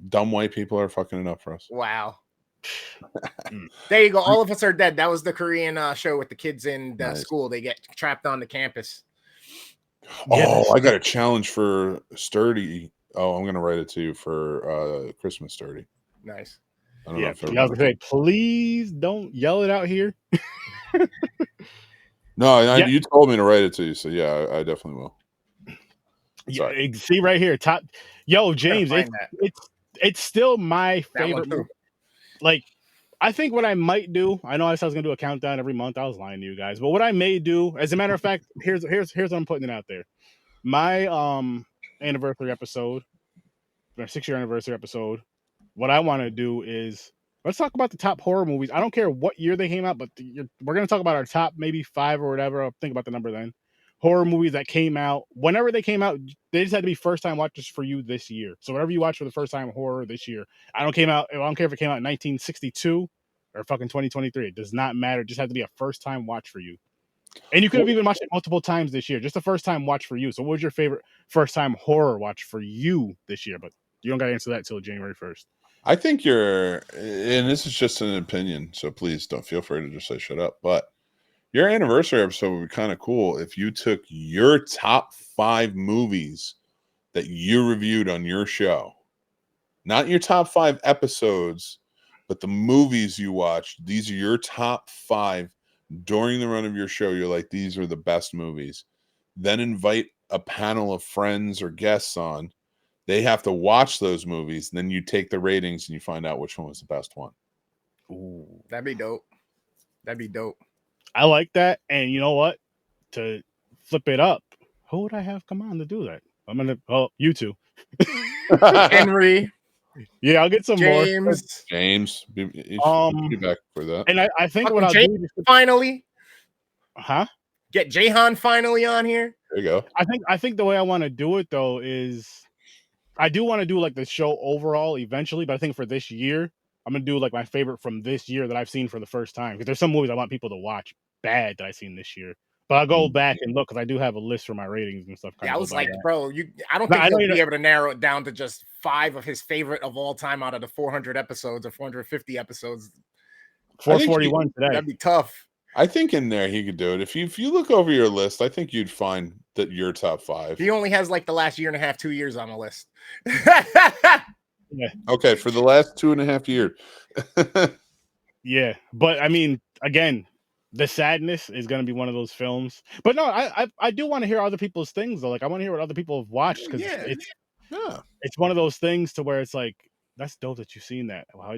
Dumb white people are fucking it up for us. Wow. There you go. All of Us Are Dead. That was the Korean show with the kids in the school. They get trapped on the campus. Oh, I got a challenge for Sturdy. Oh, I'm gonna write it to you for Christmas, Sturdy. Nice. I was gonna say, please don't yell it out here. No, you told me to write it to you, so yeah, I definitely will. Sorry. See right here, top. Yo, James, it's still my favorite movie. Like, I think what I might do, I know I said I was gonna do a countdown every month. I was lying to you guys, but what I may do, as a matter of fact, here's what I'm putting it out there. My anniversary episode, my 6-year anniversary episode. What I want to do is let's talk about the top horror movies. I don't care what year they came out, but we're gonna talk about our top maybe 5 or whatever. I'll think about the number then. Horror movies that came out whenever they came out. They just had to be first time watches for you this year. So whatever you watch for the first time horror this year, I don't care if it came out in 1962 or fucking 2023. It does not matter. It just had to be a first time watch for you. And you could have even watched it multiple times this year. Just a first time watch for you. So what was your favorite first time horror watch for you this year? But you don't got to answer that until January 1st. I think and this is just an opinion, so please don't feel free to just say shut up. But your anniversary episode would be kind of cool if you took your top 5 movies that you reviewed on your show. Not your top 5 episodes, but the movies you watched. These are your top 5 during the run of your show. You're like, these are the best movies. Then invite a panel of friends or guests on. They have to watch those movies. Then you take the ratings and you find out which one was the best one. Ooh, that'd be dope. I like that. And you know what? To flip it up, who would I have come on to do that? I'm gonna you two. Henry, Yeah, I'll get some more. James, James, he should be back for that. And I think what fucking I'll James do, finally huh? get Jahan finally on here. There you go. I think the way I want to do it though is I do want to do like the show overall eventually, but I think for this year, I'm gonna do like my favorite from this year that I've seen for the first time. Because there's some movies I want people to watch bad that I've seen this year. But I'll go back and look because I do have a list for my ratings and stuff. Yeah, I was like, that. bro, I don't think he'll be able to narrow it down to just 5 of his favorite of all time out of the 400 episodes or 450 episodes. 441 today. That'd be tough. I think in there he could do it. If you look over your list, I think you'd find that your top 5. He only has like the last year and a half, 2 years on the list. Yeah. Okay, for the last 2.5 years. Yeah, but I mean, again, The Sadness is going to be one of those films. But no, I do want to hear other people's things though. Like I want to hear what other people have watched because it's one of those things to where it's like that's dope that you've seen that. Well,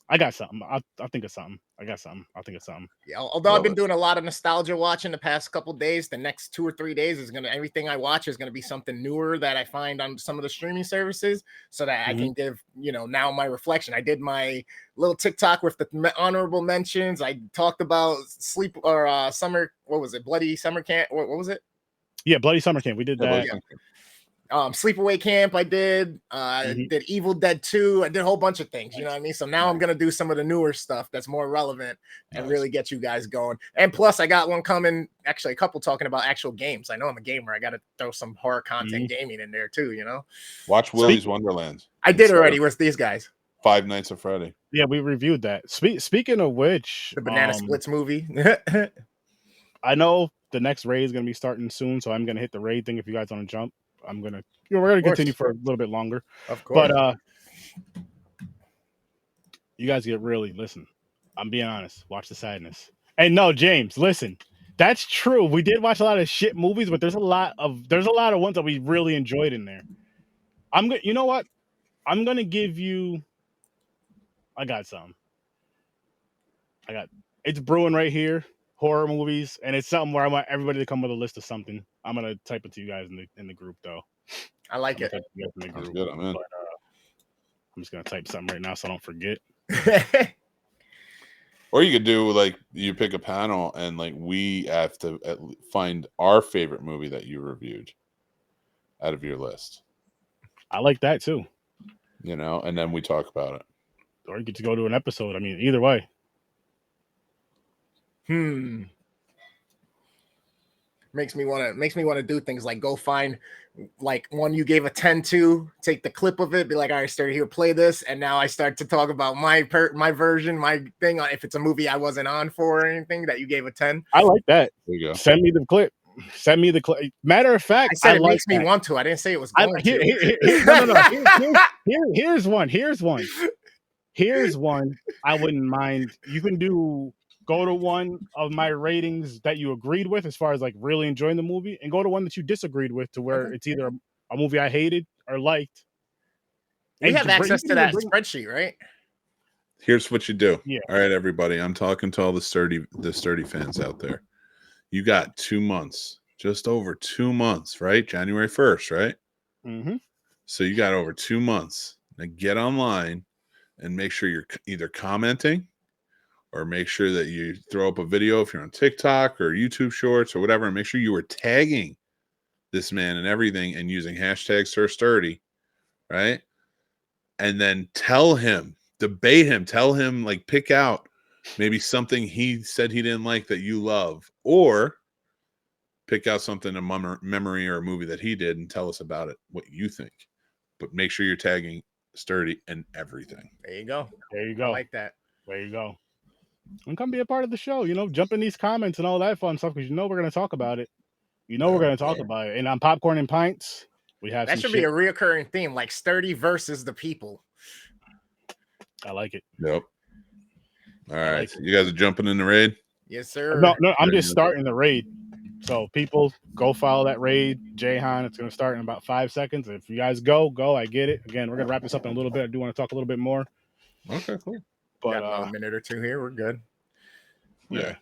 I got something. I'll think of something. I got something. I'll think of something. Yeah, although I've been doing a lot of nostalgia watching the past couple days, the next 2 or 3 days is everything I watch is gonna be something newer that I find on some of the streaming services, so that I can give now my reflection. I did my little TikTok with the honorable mentions. I talked about sleep or summer. What was it? Bloody Summer Camp. What was it? Yeah, Bloody Summer Camp. We did that. Sleepaway Camp. I did. Did Evil Dead 2. I did a whole bunch of things. You know what I mean? So now I'm gonna do some of the newer stuff that's more relevant and really get you guys going. And plus, I got one coming. Actually, a couple talking about actual games. I know I'm a gamer. I got to throw some horror content gaming in there too. Watch Willy's Wonderland. I did already with these guys. Five Nights at Freddy. Yeah, we reviewed that. Speaking of which, the Banana Splits movie. I know the next raid is gonna be starting soon, so I'm gonna hit the raid thing. If you guys want to jump. We're gonna continue for a little bit longer. Of course. But you guys listen. I'm being honest. Watch The Sadness. And no, James, listen. That's true. We did watch a lot of shit movies, but there's a lot of ones that we really enjoyed in there. You know what? I'm gonna give you. I got some. It's brewing right here. Horror movies, and it's something where I want everybody to come with a list of something. I'm gonna type it to you guys in the group, though. I like it. That's good, I'm in. But, I'm just gonna type something right now so I don't forget. Or you could do like you pick a panel and like we have to find our favorite movie that you reviewed out of your list. I like that too. And then we talk about it. Or you get to go to an episode. I mean, either way. Makes me want to do things like go find like one you gave a 10 to, take the clip of it, be like, all right, Sturdy, here, play this, and now I start to talk about my version, my thing, if it's a movie I wasn't on for or anything that you gave a 10. I like that. There you go. Send me the clip. Matter of fact, I said it makes me want to. I didn't say it was going to. Here's one. Here's one I wouldn't mind. You can go to one of my ratings that you agreed with as far as like really enjoying the movie, and go to one that you disagreed with to where it's either a movie I hated or liked. You have access to that spreadsheet, right? Here's what you do. Yeah. All right, everybody. I'm talking to all the sturdy fans out there. You got 2 months, just over 2 months, right? January 1st, right? Mm-hmm. So you got over 2 months. Now get online and make sure you're either commenting or make sure that you throw up a video if you're on TikTok or YouTube Shorts or whatever, and make sure you were tagging this man and everything and using hashtag #SirSturdy, right? And then tell him, debate him, tell him, like, pick out maybe something he said he didn't like that you love, or pick out something, a memory or a movie that he did, and tell us about it, what you think. But make sure you're tagging Sturdy and everything. There you go. I like that. There you go. And come be a part of the show, jump in these comments and all that fun stuff, because we're going to talk about it. We're going to talk about it. And on Popcorn and Pints, we have that should be a reoccurring theme, like Sturdy versus the people. I like it. Yep. All right. You guys are jumping in the raid? Yes, sir. No, I'm just starting the raid. So people, go follow that raid. Jahan, it's going to start in about 5 seconds. If you guys go. I get it. Again, we're going to wrap this up in a little bit. I do want to talk a little bit more. Okay, cool. But got a minute or two here. We're good. Yeah.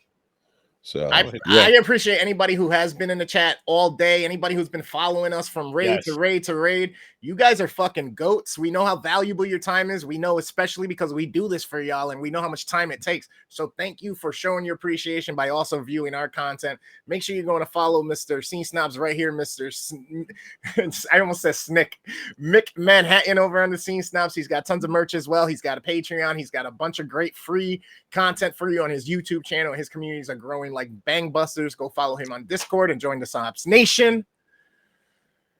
So I appreciate anybody who has been in the chat all day, anybody who's been following us from raid to raid to raid. You guys are fucking goats. We know how valuable your time is. We know, especially because we do this for y'all and we know how much time it takes. So thank you for showing your appreciation by also viewing our content. Make sure you're going to follow Mr. Scene Snobs right here, Mr. I almost said Snick. Mick Manhattan over on the Scene Snobs. He's got tons of merch as well. He's got a Patreon. He's got a bunch of great free content for you on his YouTube channel. His communities are growing like bangbusters. Go follow him on Discord and join the Snobs Nation.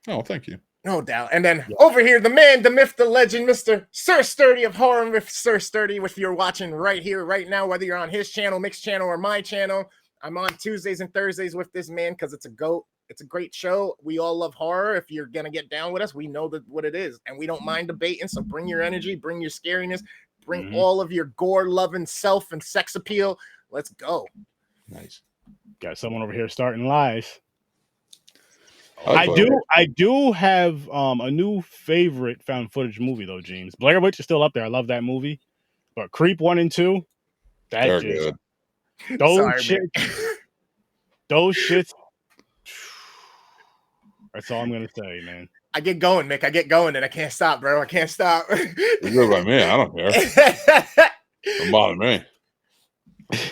Oh, thank you. No doubt. And then over here, the man, the myth, the legend, Mr. Sir Sturdy of Horror with Sir Sturdy. If you're watching right here, right now, whether you're on his channel, Mick's channel, or my channel, I'm on Tuesdays and Thursdays with this man because it's a goat. It's a great show. We all love horror. If you're going to get down with us, we know what it is. And we don't mind debating. So bring your energy, bring your scariness, bring all of your gore-loving self and sex appeal. Let's go. Nice. Got someone over here starting live. I do have a new favorite found footage movie though, James. Blair Witch is still up there. I love that movie. But Creep 1 and 2, they're good. Those shits. That's all I'm gonna say, man. I get going, Mick. I get going, and I can't stop, bro. I can't stop. You're good by me. I don't care. Don't bother me.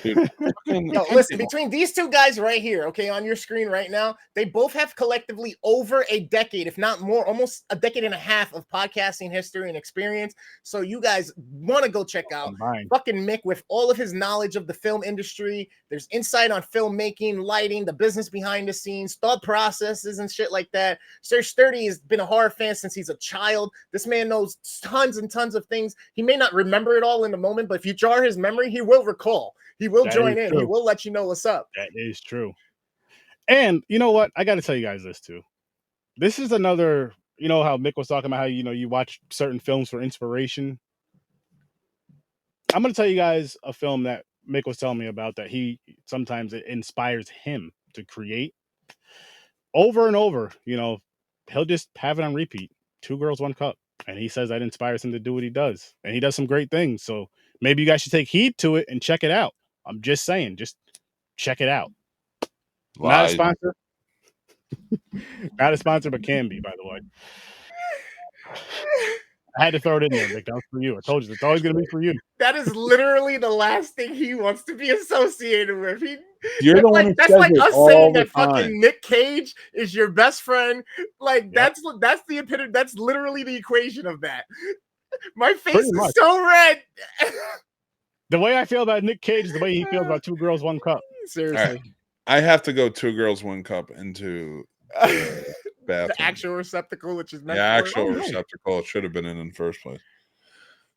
Dude, yo, listen, between these two guys right here, okay, on your screen right now, they both have collectively over a decade, if not more, almost a decade and a half of podcasting history and experience. So you guys want to go check out fucking Mick with all of his knowledge of the film industry. There's insight on filmmaking, lighting, the business behind the scenes, thought processes and shit like that. Sir Sturdy has been a horror fan since he's a child. This man knows tons and tons of things. He may not remember it all in the moment, but if you jar his memory, he will recall. He will join in. He will let you know what's up. That is true. And you know what? I got to tell you guys this too. This is another, you know how Mick was talking about how, you know, you watch certain films for inspiration. I'm going to tell you guys a film that Mick was telling me about that sometimes it inspires him to create over and over. You know, he'll just have it on repeat. 2 Girls, 1 Cup. And he says that inspires him to do what he does. And he does some great things. So maybe you guys should take heed to it and check it out. I'm just saying, just check it out. Not a sponsor. Not a sponsor, but can be, by the way. I had to throw it in there, Vic. That was for you. I told you, it's always going to be for you. That is literally the last thing he wants to be associated with. You're the one that's like us saying that fucking Nick Cage is your best friend. Like, that's the epitome. That's literally the equation of that. My face is so red. The way I feel about Nick Cage is the way he feels about 2 Girls, 1 Cup. Seriously. Right. I have to go 2 Girls, 1 Cup into the bathroom. The actual receptacle, which is meant receptacle. It should have been in the first place.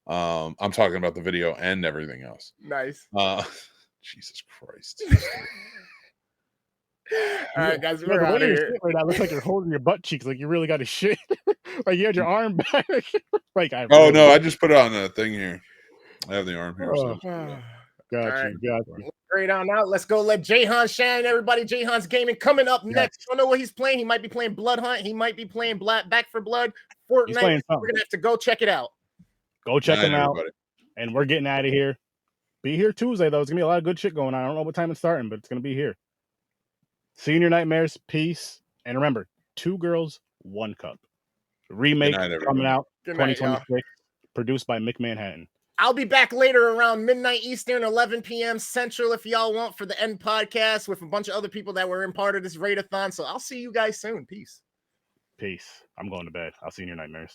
I'm talking about the video and everything else. Nice. Jesus Christ. All right, guys, we're out of here. Right now, it looks like you're holding your butt cheeks like you really got a shit. Like you had your arm back. Like no, I just put it on the thing here. I have the arm here. Got you. Straight on out. Let's go. Let Jahan shine, everybody. Jahan's gaming coming up next. I don't know what he's playing. He might be playing Blood Hunt. He might be playing Back for Blood. Fortnite. We're gonna have to go check it out. Go check him out. And we're getting out of here. Be here Tuesday though. It's gonna be a lot of good shit going on. I don't know what time it's starting, but it's gonna be here. See you in your nightmares. Peace. And remember, 2 Girls, 1 Cup. Remake coming out 2026. Produced by Mick Manhattan. I'll be back later around midnight Eastern, 11 p.m. Central, if y'all want, for the End podcast with a bunch of other people that were in part of this raid-a-thon. So I'll see you guys soon. Peace. Peace. I'm going to bed. I'll see you in your nightmares.